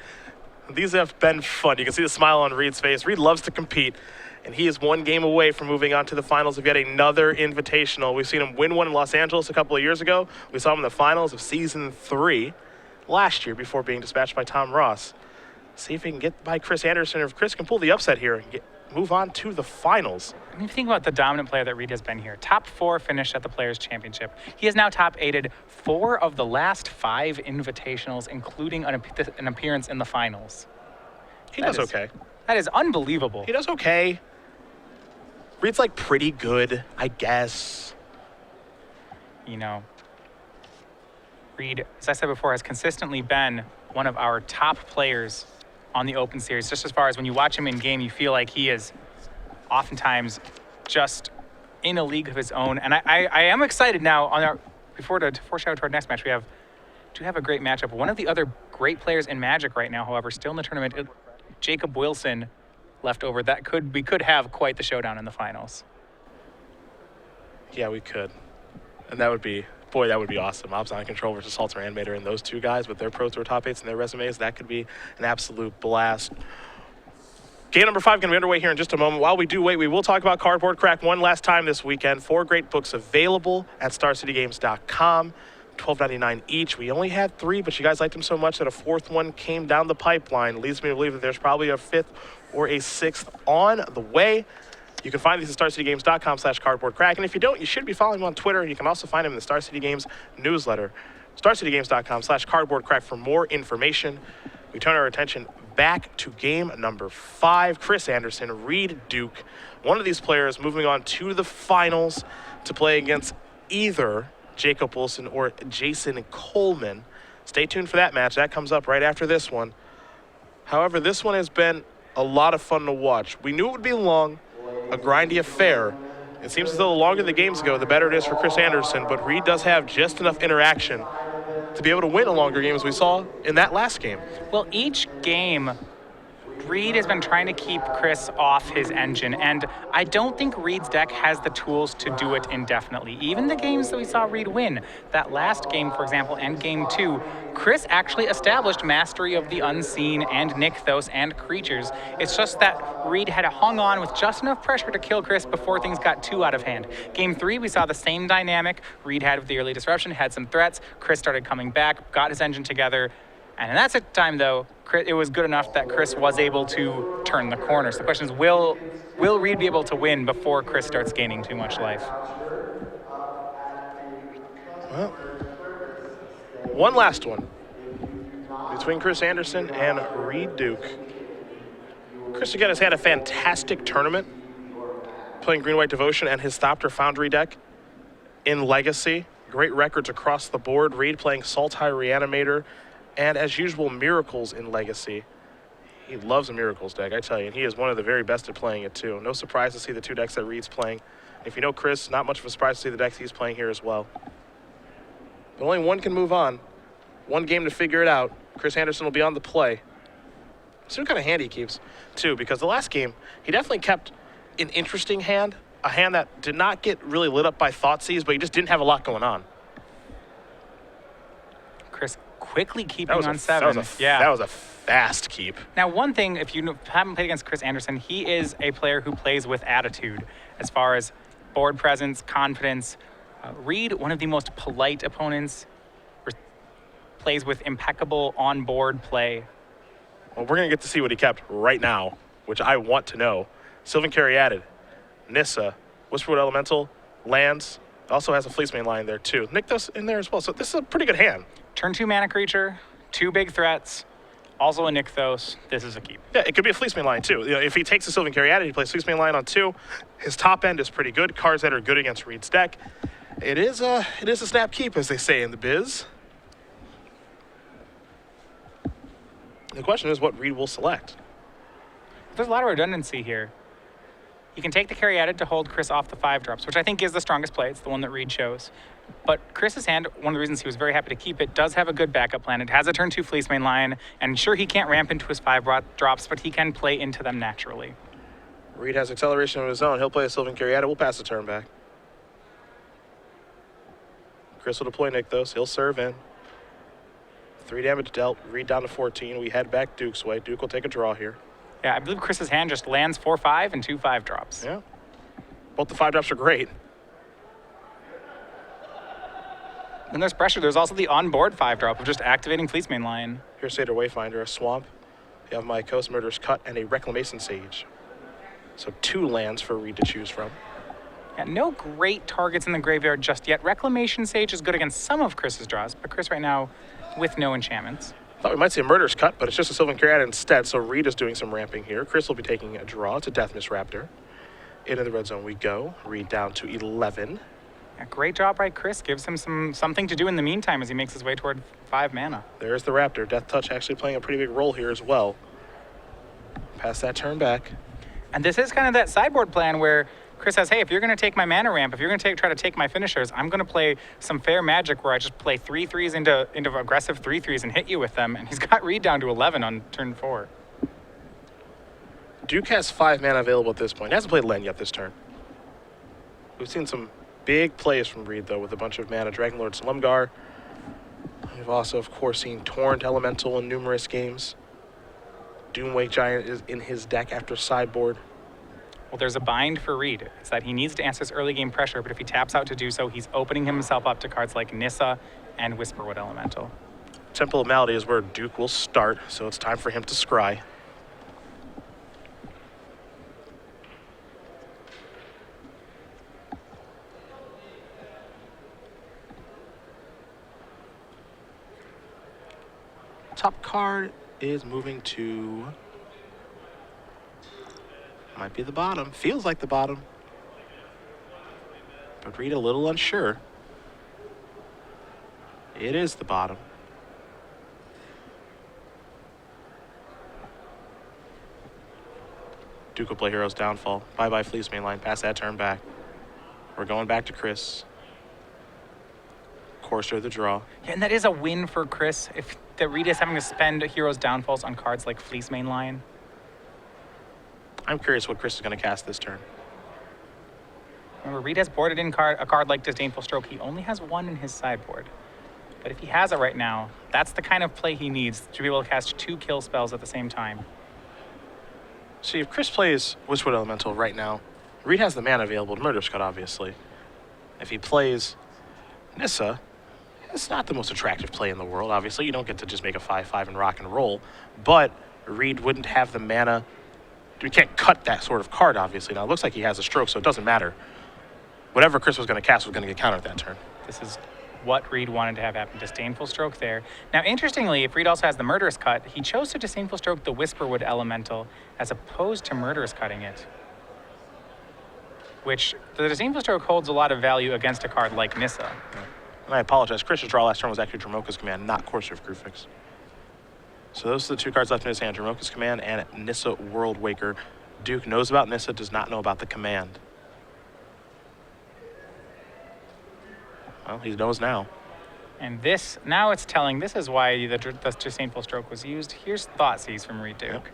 These have been fun. You can see the smile on Reid's face. Reid loves to compete, and he is 1 game away from moving on to the finals of yet another invitational. We've seen him win one in Los Angeles a couple of years ago. We saw him in the finals of Season 3 last year before being dispatched by Tom Ross. See if he can get by Chris Andersen, or if Chris can pull the upset here and move on to the finals. I mean, think about the dominant player that Reid has been here. Top 4 finished at the Players' Championship. He has now top 8'd 4 of the last 5 invitationals, including an appearance in the finals. He does okay. That is unbelievable. He does okay. Reid's like pretty good, I guess. You know, Reid, as I said before, has consistently been one of our top players on the Open Series. Just as far as when you watch him in game, you feel like he is oftentimes just in a league of his own. And I am excited now on our, before to foreshadow to our next match, we do have a great matchup. One of the other great players in Magic right now, however, still in the tournament, Jacob Wilson left over. We could have quite the showdown in the finals. Yeah, we could. And that would be, boy, that would be awesome. Obsidian Control versus Sultai Reanimator, and those two guys with their Pro Tour top 8s and their resumes, that could be an absolute blast. Game number 5 going to be underway here in just a moment. While we do wait, we will talk about Cardboard Crack one last time this weekend. 4 great books available at StarCityGames.com. $12.99 each. We only had 3, but you guys liked them so much that a 4th one came down the pipeline. Leads me to believe that there's probably a 5th or a 6th on the way. You can find these at StarCityGames.com/cardboardcrack. And if you don't, you should be following him on Twitter. You can also find him in the Star City Games newsletter. StarCityGames.com/cardboardcrack for more information. We turn our attention back to game number 5. Chris Andersen, Reid Duke. One of these players moving on to the finals to play against either Jacob Wilson or Jason Coleman. Stay tuned for that match. That comes up right after this one. However, this one has been a lot of fun to watch. We knew it would be long, a grindy affair. It seems as though the longer the games go, the better it is for Chris Andersen, but Reid does have just enough interaction to be able to win a longer game, as we saw in that last game. Well, each game, Reid has been trying to keep Chris off his engine, and I don't think Reid's deck has the tools to do it indefinitely. Even the games that we saw Reid win, that last game, for example, and game 2, Chris actually established mastery of the unseen and Nykthos and creatures. It's just that Reid had hung on with just enough pressure to kill Chris before things got too out of hand. Game 3, we saw the same dynamic. Reid had with the early disruption, had some threats. Chris started coming back, got his engine together. And in that time, though, it was good enough that Chris was able to turn the corner. So the question is, will Reid be able to win before Chris starts gaining too much life? Well, one last one between Chris Andersen and Reid Duke. Chris again has had a fantastic tournament playing Green-White Devotion and his Thopter Foundry deck in Legacy. Great records across the board. Reid playing Sultai Reanimator and, as usual, Miracles in Legacy. He loves a Miracles deck, I tell you, and he is one of the very best at playing it, too. No surprise to see the two decks that Reid's playing. If you know Chris, not much of a surprise to see the decks he's playing here as well. But only one can move on. One game to figure it out. Chris Andersen will be on the play. See what kind of hand he keeps, too, because the last game, he definitely kept an interesting hand, a hand that did not get really lit up by Thoughtseize, but he just didn't have a lot going on. Chris quickly keeping on 7. That was a fast keep. Now, one thing, if you haven't played against Chris Andersen, he is a player who plays with attitude as far as board presence, confidence. Reid, one of the most polite opponents, plays with impeccable on-board play. Well, we're going to get to see what he kept right now, which I want to know. Sylvan Caryatid, Nissa, Whisperwood Elemental, lands. Also has a Fleecemane line there, too. Nykthos in there as well, so this is a pretty good hand. Turn 2 mana creature, 2 big threats, also a Nykthos. This is a keep. Yeah, it could be a Fleecemane line, too. You know, if he takes the Sylvan Caryatid, he plays Fleecemane line on 2. His top end is pretty good. Cards that are good against Reid's deck. It is a snap keep, as they say in the biz. The question is what Reid will select. There's a lot of redundancy here. You can take the Caryatid to hold Chris off the 5-drops, which I think is the strongest play. It's the one that Reid chose. But Chris's hand, one of the reasons he was very happy to keep it, does have a good backup plan. It has a turn 2 Fleecemane line, and sure, he can't ramp into his 5-drops, but he can play into them naturally. Reid has acceleration of his own. He'll play a Sylvan Caryatid. We'll pass the turn back. Chris will deploy Nykthos. He'll serve in. 3 damage dealt. Reid down to 14. We head back Duke's way. Duke will take a draw here. Yeah, I believe Chris's hand just lands 4/5 and 2 5-drops. Yeah. Both the 5-drops are great. When there's pressure, there's also the on-board 5-drop of just activating Fleecemane line. Here's Satyr Wayfinder, a Swamp. You have my Coast Murderous Cut and a Reclamation Sage. So 2 lands for Reid to choose from. Yeah, no great targets in the graveyard just yet. Reclamation Sage is good against some of Chris's draws, but Chris right now with no enchantments. Thought we might see a Murderous Cut, but it's just a Sylvan Caryatid instead, so Reid is doing some ramping here. Chris will be taking a draw. It's a Deathmiss Raptor. Into the red zone we go. Reid down to 11. Yeah, great job by Chris. Gives him something to do in the meantime as he makes his way toward 5 mana. There's the Raptor. Death Touch actually playing a pretty big role here as well. Pass that turn back. And this is kind of that sideboard plan where Chris says, hey, if you're going to take my mana ramp, if you're going to try to take my finishers, I'm going to play some fair magic where I just play 3/3s into aggressive 3/3s and hit you with them. And he's got Reid down to 11 on turn 4. Duke has 5 mana available at this point. He hasn't played Len yet this turn. We've seen some big plays from Reid, though, with a bunch of mana. Dragonlord Slumgar. We've also, of course, seen Torrent Elemental in numerous games. Doomwake Giant is in his deck after sideboard. Well, there's a bind for Reid. It's that he needs to answer his early game pressure, but if he taps out to do so, he's opening himself up to cards like Nissa and Whisperwood Elemental. Temple of Malady is where Duke will start, so it's time for him to scry. Top card is moving to... might be the bottom. Feels like the bottom. But Reid a little unsure. It is the bottom. Duke will play Hero's Downfall. Bye-bye Fleecemane line. Pass that turn back. We're going back to Chris. Courser the draw. Yeah, and that is a win for Chris if the Reid is having to spend Hero's Downfalls on cards like Fleecemane line. I'm curious what Chris is going to cast this turn. Remember, Reid has boarded in a card like Disdainful Stroke. He only has 1 in his sideboard. But if he has it right now, that's the kind of play he needs to be able to cast 2 kill spells at the same time. See, if Chris plays Whisperwood Elemental right now, Reid has the mana available to Murderous Cut, obviously. If he plays Nissa, it's not the most attractive play in the world, obviously. You don't get to just make a 5/5 and rock and roll. But Reid wouldn't have the mana. We can't cut that sort of card, obviously. Now, it looks like he has a stroke, so it doesn't matter. Whatever Chris was going to cast was going to get countered that turn. This is what Reid wanted to have happen. Disdainful Stroke there. Now, interestingly, if Reid also has the Murderous Cut, he chose to Disdainful Stroke the Whisperwood Elemental as opposed to Murderous Cutting it. Which, the Disdainful Stroke holds a lot of value against a card like Nissa. And I apologize, Chris's draw last turn was actually Dromoka's Command, not Corsair Grufix. So those are the two cards left in his hand, Dromoka's Command and Nissa World Waker. Duke knows about Nissa, does not know about the command. Well, he knows now. And this, now it's telling, this is why the Disdainful Stroke was used. Here's Thoughtseize from Reid Duke. Yep.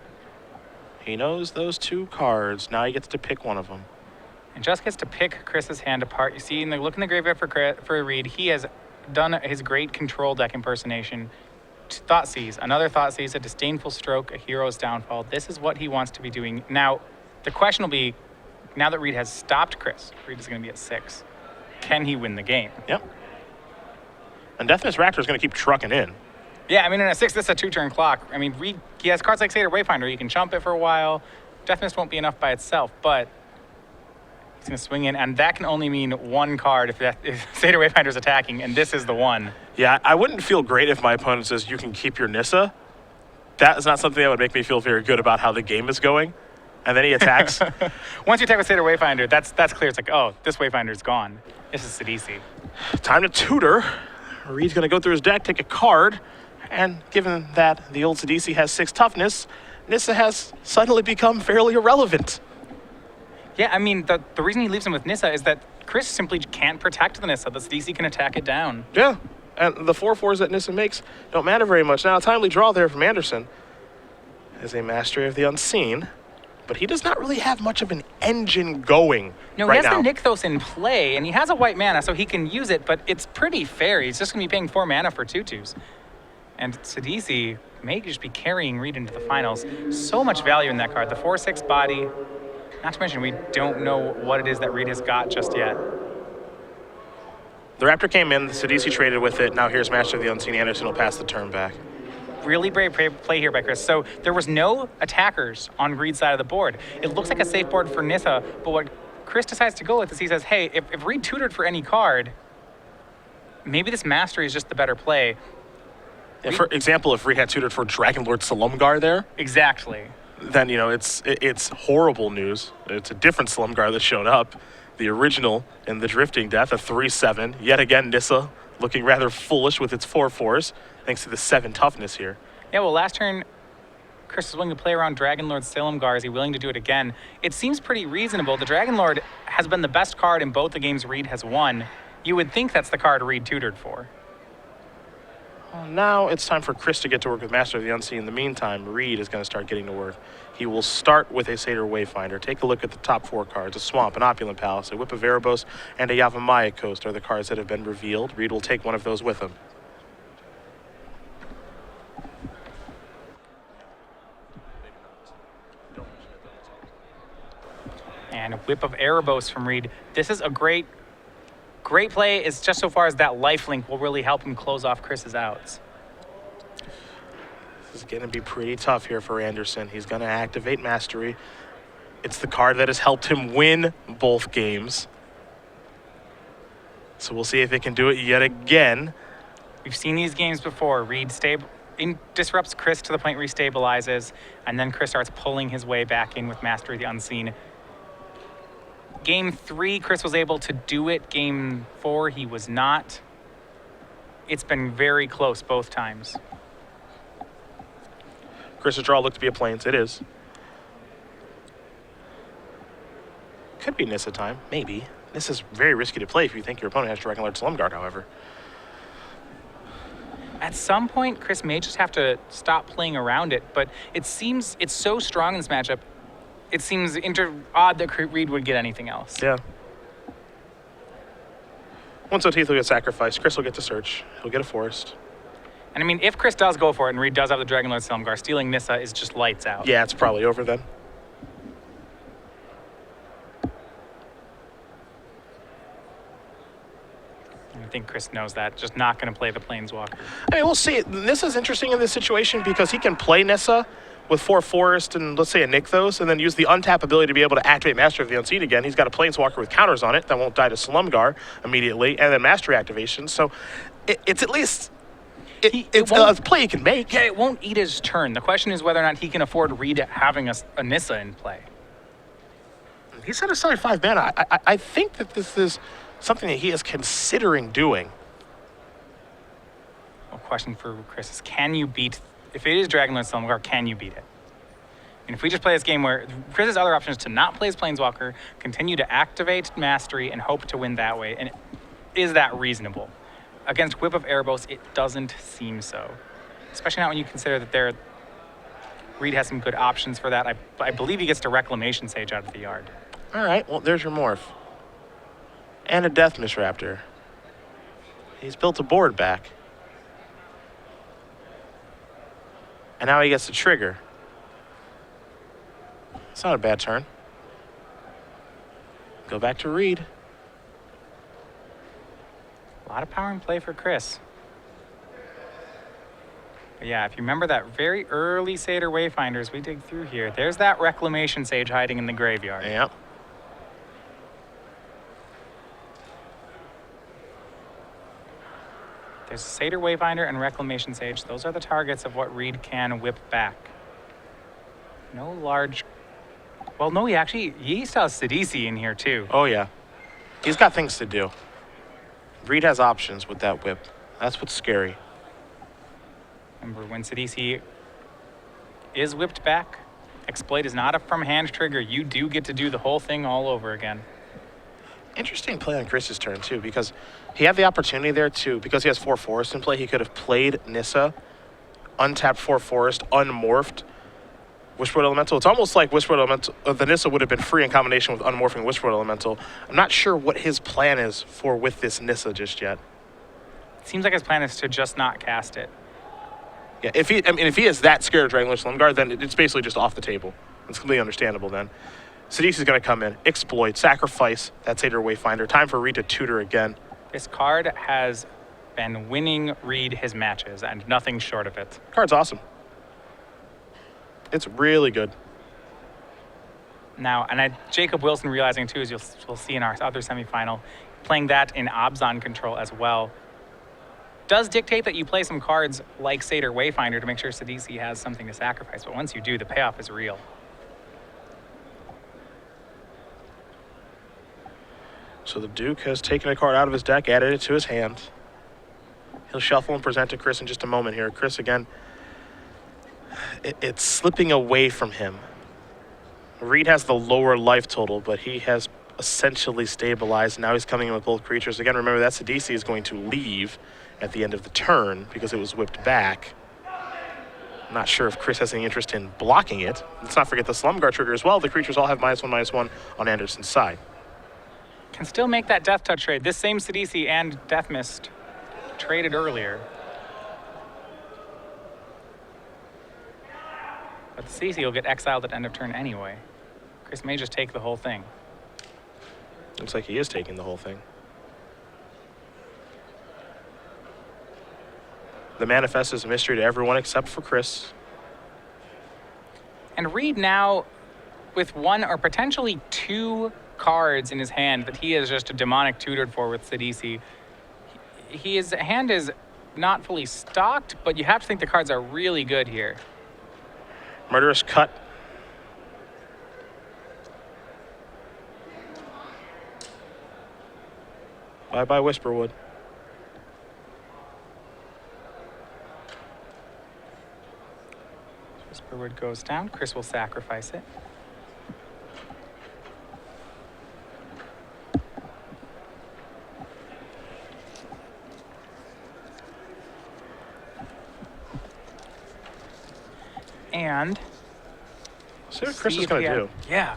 He knows those two cards. Now he gets to pick one of them. And just gets to pick Chris's hand apart. You see, look in the graveyard for Reid. He has done his great control deck impersonation. Thoughtseize, another Thoughtseize, a Disdainful Stroke, a Hero's Downfall. This is what he wants to be doing. Now, the question will be, now that Reid has stopped Chris, Reid is going to be at 6. Can he win the game? Yep. And Deathness Raptor is going to keep trucking in. Yeah, I mean, in a 6, this is a 2-turn clock. I mean, Reid, he has cards like Satyr Wayfinder. You can chump it for a while. Deathness won't be enough by itself, but he's going to swing in, and that can only mean one card if Satyr Wayfinder is attacking, and this is the one. Yeah, I wouldn't feel great if my opponent says you can keep your Nissa. That is not something that would make me feel very good about how the game is going. And then he attacks. Once you attack with Satyr Wayfinder, that's clear. It's like, oh, this Wayfinder's gone. This is Sidisi. Time to tutor. Reid's going to go through his deck, take a card, and given that the old Sidisi has 6 toughness, Nissa has suddenly become fairly irrelevant. Yeah, I mean, the reason he leaves him with Nissa is that Chris simply can't protect the Nissa. The Sidisi can attack it down. Yeah, and the 4/4s that Nissa makes don't matter very much. Now, a timely draw there from Andersen as a Mastery of the Unseen, but he does not really have much of an engine going No, right he has now. the Nykthos in play, and he has a white mana, so he can use it, but it's pretty fair. He's just going to be paying 4 mana for 2/2s. And Sidisi may just be carrying Reid into the finals. So much value in that card. The 4/6 body. Not to mention, we don't know what it is that Reid has got just yet. The Raptor came in, the Sidisi traded with it. Now here's Master of the Unseen. Andersen will pass the turn back. Really brave play here by Chris. So there was no attackers on Reid's side of the board. It looks like a safe board for Nissa, but what Chris decides to go with is he says, hey, if Reid tutored for any card, maybe this Mastery is just the better play. Yeah, for example, if Reid had tutored for Dragonlord Salumgar there, Exactly. then, you know, it's horrible news. It's a different Slumgar that showed up. The original in the Drifting Death, a 3/7. Yet again, Nissa looking rather foolish with its 4/4s, thanks to the 7 toughness here. Yeah, well, last turn, Chris was willing to play around Dragonlord Silumgar. Is he willing to do it again? It seems pretty reasonable. The Dragonlord has been the best card in both the games Reid has won. You would think that's the card Reid tutored for. Well, now it's time for Chris to get to work with Master of the Unseen. In the meantime, Reid is going to start getting to work. He will start with a Satyr Wayfinder. Take a look at the top 4 cards. A Swamp, an Opulent Palace, a Whip of Erebos, and a Yavimaya Coast are the cards that have been revealed. Reid will take one of those with him. And a Whip of Erebos from Reid. This is a great play. Is just so far as that lifelink will really help him close off Chris's outs. This is going to be pretty tough here for Andersen. He's going to activate Mastery. It's the card that has helped him win both games. So we'll see if it can do it yet again. We've seen these games before. Reid disrupts Chris to the point where he stabilizes, and then Chris starts pulling his way back in with Mastery of the Unseen. Game 3, Chris was able to do it. Game 4, he was not. It's been very close both times. Chris's draw looked to be a Plains. It is. Could be Nissa time. Maybe. This is very risky to play if you think your opponent has Dragonlord Slumguard, however. At some point, Chris may just have to stop playing around it, but it seems it's so strong in this matchup, it seems odd that Reid would get anything else. Yeah. Once Oteeth will get sacrificed, Chris will get to search. He'll get a forest. And I mean, if Chris does go for it and Reid does have the Dragonlord Silumgar, stealing Nissa is just lights out. Yeah, it's probably over then. I think Chris knows that. Just not going to play the Planeswalker. I mean, we'll see. Nissa's interesting in this situation because he can play Nissa with 4 Forest and let's say a Nykthos, and then use the untap ability to be able to activate Master of the Unseen again. He's got a Planeswalker with counters on it that won't die to Slumgar immediately, and then Mastery activation. So it's at least it's a play he can make. Yeah, it won't eat his turn. The question is whether or not he can afford Reid having a Nissa in play. He's set aside 5 mana. I think that this is something that he is considering doing. Well, question for Chris is, can you beat, if it is Dragonlord Slumgar, can you beat it? And if we just play this game where Chris's other option is to not play his Planeswalker, continue to activate Mastery, and hope to win that way, and is that reasonable? Against Whip of Erebos, it doesn't seem so. Especially not when you consider that Reid has some good options for that. I believe he gets to Reclamation Sage out of the yard. All right, well, there's your Morph. And a Death Misraptor. He's built a board back. And now he gets the trigger. It's not a bad turn. Go back to Reid. A lot of power in play for Chris. But yeah, if you remember that very early Seder Wayfinders we dig through here, there's that Reclamation Sage hiding in the graveyard. Yep. There's Seder Wayfinder and Reclamation Sage. Those are the targets of what Reid can whip back. No large... Well, no, he still has Sidisi in here, too. Oh, yeah. He's got things to do. Reid has options with that whip. That's what's scary. Remember, when Sidisi is whipped back, Exploit is not a from-hand trigger. You do get to do the whole thing all over again. Interesting play on Chris's turn, too, because he had the opportunity there to, because he has 4 Forest in play, he could have played Nissa, untapped 4 Forest, unmorphed Whisperwood Elemental. It's almost like Whisperwood Elemental, the Nissa would have been free in combination with unmorphing Whisperwood Elemental. I'm not sure what his plan is for with this Nissa just yet. It seems like his plan is to just not cast it. Yeah, if he is that scared of Dragonlord Slumgar, then it's basically just off the table. It's completely understandable then. Sidisi's going to come in, exploit, sacrifice that Seder Wayfinder. Time for Reid to tutor again. This card has been winning Reid his matches, and nothing short of it. Card's awesome. It's really good. Now, and Jacob Wilson realizing too, as we'll see in our other semifinal, playing that in Abzan control as well, does dictate that you play some cards like Seder Wayfinder to make sure Sidisi has something to sacrifice. But once you do, the payoff is real. So the Duke has taken a card out of his deck, added it to his hand. He'll shuffle and present to Chris in just a moment here. Chris, again, it's slipping away from him. Reid has the lower life total, but he has essentially stabilized. Now he's coming in with both creatures. Again, remember that Sidisi is going to leave at the end of the turn because it was whipped back. I'm not sure if Chris has any interest in blocking it. Let's not forget the Slumgar trigger as well. The creatures all have -1/-1 on Andersen's side. Can still make that Death Touch trade. This same Sidisi and Death Mist traded earlier. But the Sidisi will get exiled at end of turn anyway. Chris may just take the whole thing. Looks like he is taking the whole thing. The manifest is a mystery to everyone except for Chris. And Reid now, with 1 or potentially 2 cards in his hand that he has just a demonic tutored for with Sidisi, his hand is not fully stocked, but you have to think the cards are really good here. Murderous Cut. Bye-bye Whisperwood. Whisperwood goes down. Chris will sacrifice it. And see what Chris is going to do. Yeah.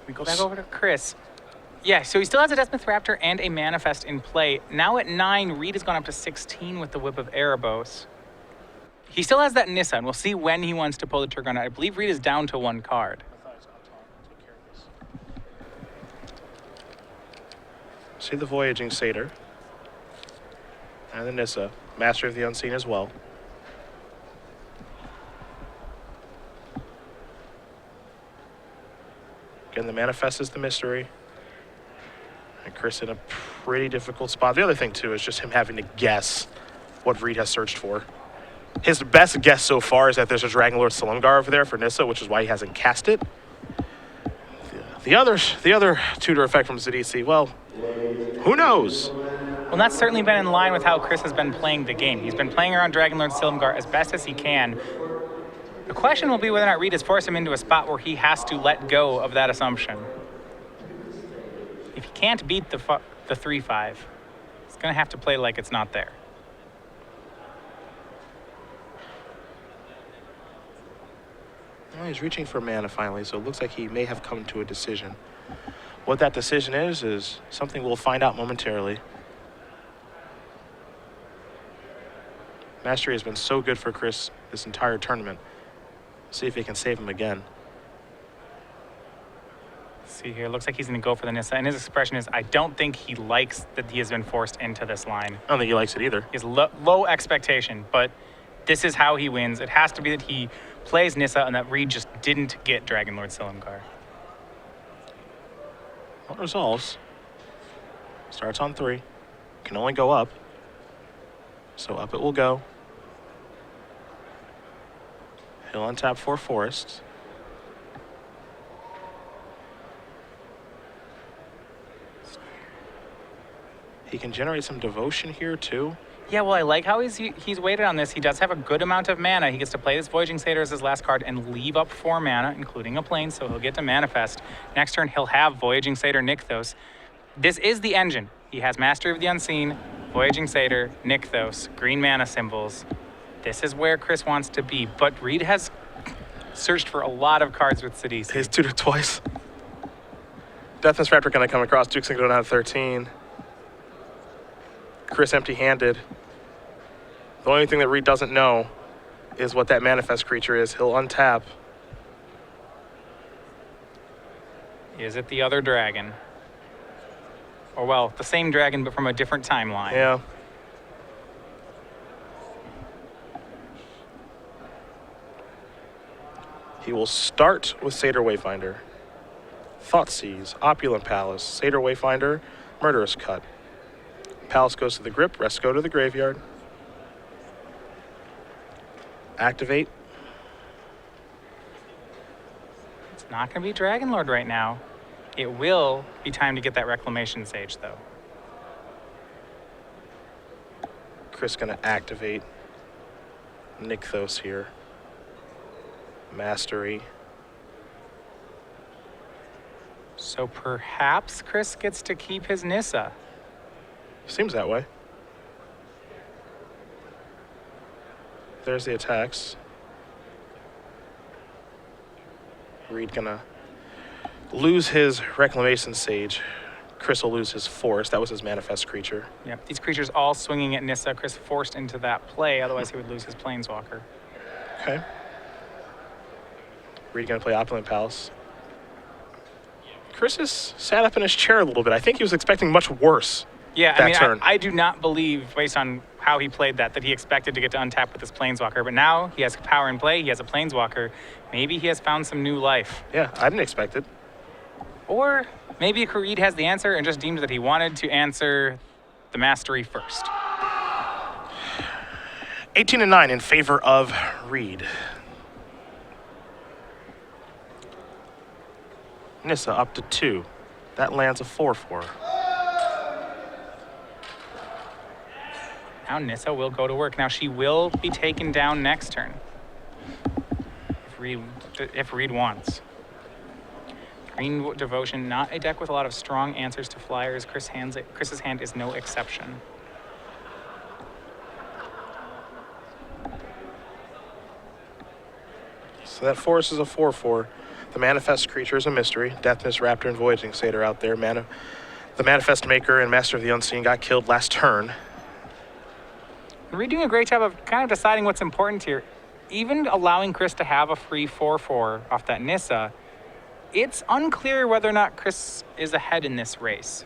We go back over to Chris. Yeah, so he still has a Deathmouth Raptor and a Manifest in play. Now at 9, Reid has gone up to 16 with the Whip of Erebos. He still has that Nissa, and we'll see when he wants to pull the trigger on it. I believe Reid is down to 1 card. See the Voyaging Satyr. And the Nissa, Master of the Unseen as well. Again, the Manifest is the mystery. And Chris in a pretty difficult spot. The other thing, too, is just him having to guess what Reid has searched for. His best guess so far is that there's a Dragonlord Silumgar over there for Nissa, which is why he hasn't cast it. The other tutor effect from Sidisi, well, who knows? Well, that's certainly been in line with how Chris has been playing the game. He's been playing around Dragonlord Silumgar as best as he can. The question will be whether or not Reid has forced him into a spot where he has to let go of that assumption. If he can't beat the 3-5, he's going to have to play like it's not there. Well, he's reaching for mana finally, so it looks like he may have come to a decision. What that decision is something we'll find out momentarily. Mastery has been so good for Chris this entire tournament. See if he can save him again. Let's see here, looks like he's going to go for the Nissa, and his expression is, I don't think he likes that he has been forced into this line. I don't think he likes it either. He has low expectation, but this is how he wins. It has to be that he plays Nissa and that Reid just didn't get Dragonlord Silumgar. What resolves? Starts on 3. Can only go up. So up it will go. He'll untap 4 forests. He can generate some devotion here too. Yeah, well, I like how he's waited on this. He does have a good amount of mana. He gets to play this Voyaging Satyr as his last card and leave up 4 mana, including a plane, so he'll get to Manifest. Next turn, he'll have Voyaging Satyr, Nykthos. This is the engine. He has Mastery of the Unseen, Voyaging Satyr, Nykthos, green mana symbols. This is where Chris wants to be, but Reid has searched for a lot of cards with Sidisi. He's tutored twice. Deathness Raptor gonna come across. Duke's gonna go down to 13. Chris empty-handed. The only thing that Reid doesn't know is what that Manifest creature is. He'll untap. Is it the other dragon? Or, well, the same dragon, but from a different timeline. Yeah. He will start with Satyr Wayfinder. Thoughtseize, Opulent Palace, Satyr Wayfinder, Murderous Cut. Palace goes to the grip, rest go to the graveyard. Activate. It's not going to be Dragonlord right now. It will be time to get that Reclamation Sage, though. Chris gonna activate Nykthos here. Mastery. So perhaps Chris gets to keep his Nissa. Seems that way. There's the attacks. Reid gonna lose his Reclamation Sage. Chris will lose his Forest. That was his Manifest creature. Yep, these creatures all swinging at Nissa. Chris forced into that play, otherwise he would lose his Planeswalker. Okay. Reid gonna play Opulent Palace. Chris is sat up in his chair a little bit. I think he was expecting much worse. Yeah, that turn. I do not believe, based on how he played that he expected to get to untap with this Planeswalker. But now he has power in play. He has a Planeswalker. Maybe he has found some new life. Yeah, I didn't expect it. Or maybe Reid has the answer and just deemed that he wanted to answer the Mastery first. 18-9 in favor of Reid. Nissa up to 2. That lands a 4/4. Now Nissa will go to work. Now she will be taken down next turn. If Reid wants. Green Devotion, not a deck with a lot of strong answers to flyers. Chris's hand is no exception. So that force is a 4/4. The Manifest creature is a mystery. Deathness Raptor and Voyaging Satyr out there. The Manifest Maker and Master of the Unseen got killed last turn. Reid doing a great job of kind of deciding what's important here. Even allowing Chris to have a free 4/4 off that Nissa, it's unclear whether or not Chris is ahead in this race.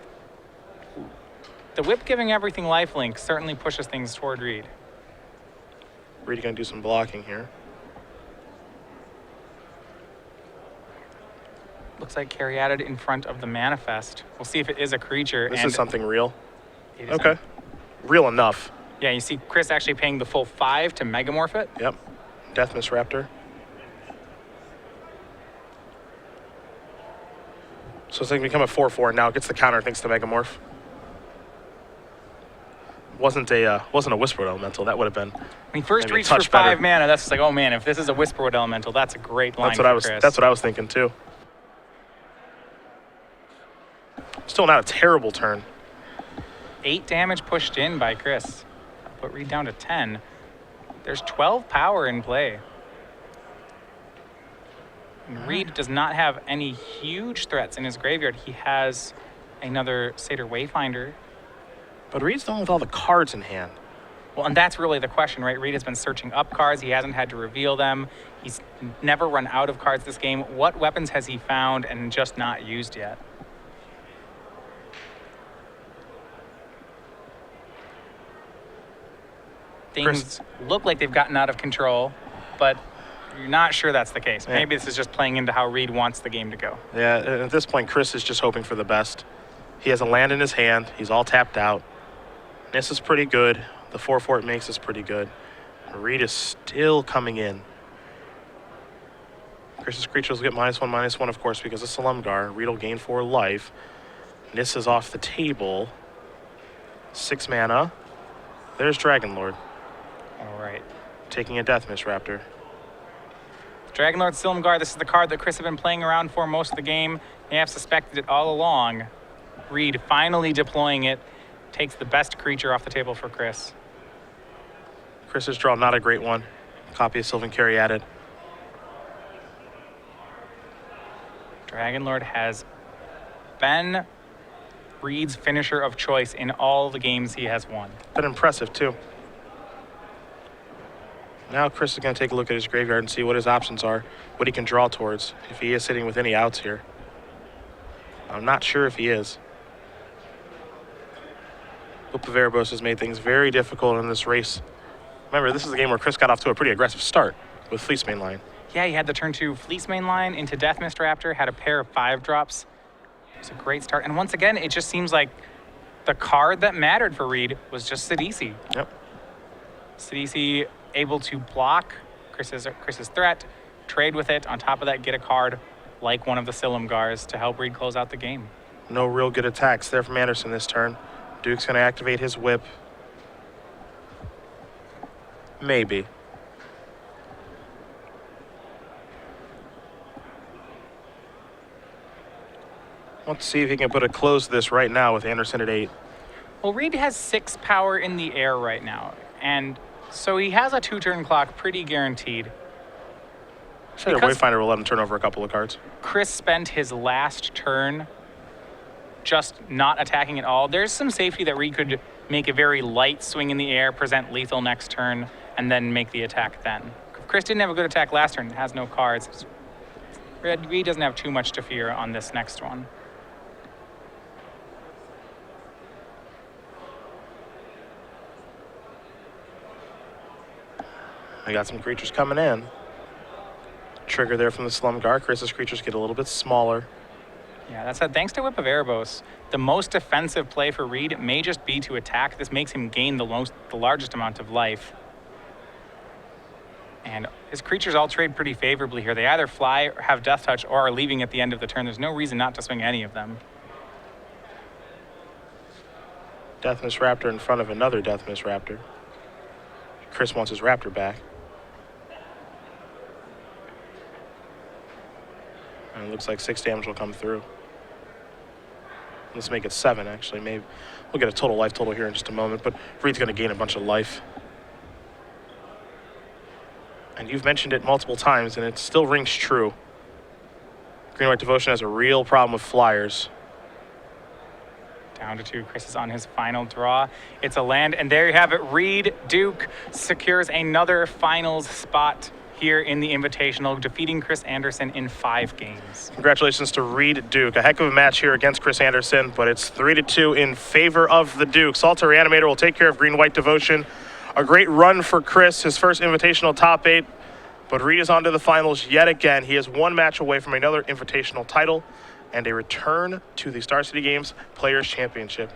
The whip giving everything lifelink certainly pushes things toward Reid. Reid going to do some blocking here. Looks like Caryatid in front of the Manifest. We'll see if it is a creature. This is something real. It is Okay. Real enough. Yeah, you see Chris actually paying the full 5 to Megamorph it. Yep. Deathmiss Raptor. So it's going to become a 4/4 now. It gets the counter thanks to Megamorph. Wasn't a Whisperwood Elemental. That would have been. When he first maybe a reached for touch 5 better. mana, that's like, oh man, if this is a Whisperwood Elemental, that's a great line for Chris. That's what I was thinking too. Still not a terrible turn. 8 damage pushed in by Chris. Put Reid down to 10. There's 12 power in play. And Reid does not have any huge threats in his graveyard. He has another Satyr Wayfinder. But Reid's the one with all the cards in hand. Well, and that's really the question, right? Reid has been searching up cards. He hasn't had to reveal them. He's never run out of cards this game. What weapons has he found and just not used yet? Things look like they've gotten out of control, but you're not sure that's the case. Maybe this is just playing into how Reid wants the game to go. Yeah, at this point, Chris is just hoping for the best. He has a land in his hand. He's all tapped out. This is pretty good. The 4/4 it makes is pretty good. Reid is still coming in. Chris's creatures will get -1/-1, of course, because of Silumgar. Reid will gain 4 life. This is off the table. 6 mana. There's Dragonlord. All right. Taking a Deathmiss Raptor. Dragonlord Silumgar, this is the card that Chris had been playing around for most of the game. They have suspected it all along. Reid finally deploying it. Takes the best creature off the table for Chris. Chris's draw, not a great one. Copy of Sylvan Caryatid. Dragonlord has been Reid's finisher of choice in all the games he has won. Been impressive, too. Now Chris is going to take a look at his graveyard and see what his options are, what he can draw towards, if he is sitting with any outs here. I'm not sure if he is. Upaverbos has made things very difficult in this race. Remember, this is a game where Chris got off to a pretty aggressive start with Fleece Mainline. Yeah, he had the turn 2 Fleece Mainline into Deathmist Raptor, had a pair of 5-drops. It was a great start. And once again, it just seems like the card that mattered for Reid was just Sidisi. Yep. Sidisi able to block Chris's threat, trade with it, on top of that get a card like one of the Silumgars to help Reid close out the game. No real good attacks there from Andersen this turn. Duke's going to activate his whip. Maybe. Let's see if he can put a close to this right now with Andersen at 8. Well, Reid has 6 power in the air right now, and so he has a 2-turn clock pretty guaranteed. Sure, the Wayfinder will let him turn over a couple of cards. Chris spent his last turn just not attacking at all. There's some safety that Reid could make a very light swing in the air, present lethal next turn, and then make the attack then. Chris didn't have a good attack last turn, has no cards. Reid doesn't have too much to fear on this next one. I got some creatures coming in. Trigger there from the Silumgar. Chris's creatures get a little bit smaller. Yeah, that said, thanks to Whip of Erebos, the most defensive play for Reid may just be to attack. This makes him gain the largest amount of life. And his creatures all trade pretty favorably here. They either fly, or have Death Touch, or are leaving at the end of the turn. There's no reason not to swing any of them. Deathmiss Raptor in front of another Deathmiss Raptor. Chris wants his Raptor back. And it looks like 6 damage will come through. Let's make it 7, actually. Maybe we'll get a total life total here in just a moment, but Reid's going to gain a bunch of life. And you've mentioned it multiple times, and it still rings true. Green-White Devotion has a real problem with flyers. Down to 2. Chris is on his final draw. It's a land, and there you have it. Reid Duke secures another finals spot here in the Invitational, defeating Chris Andersen in 5 games. Congratulations to Reid Duke. A heck of a match here against Chris Andersen, but it's 3-2 in favor of the Dukes. Salter Reanimator will take care of Green-White Devotion. A great run for Chris, his first Invitational top 8, but Reid is on to the finals yet again. He is 1 match away from another Invitational title and a return to the Star City Games Players Championship.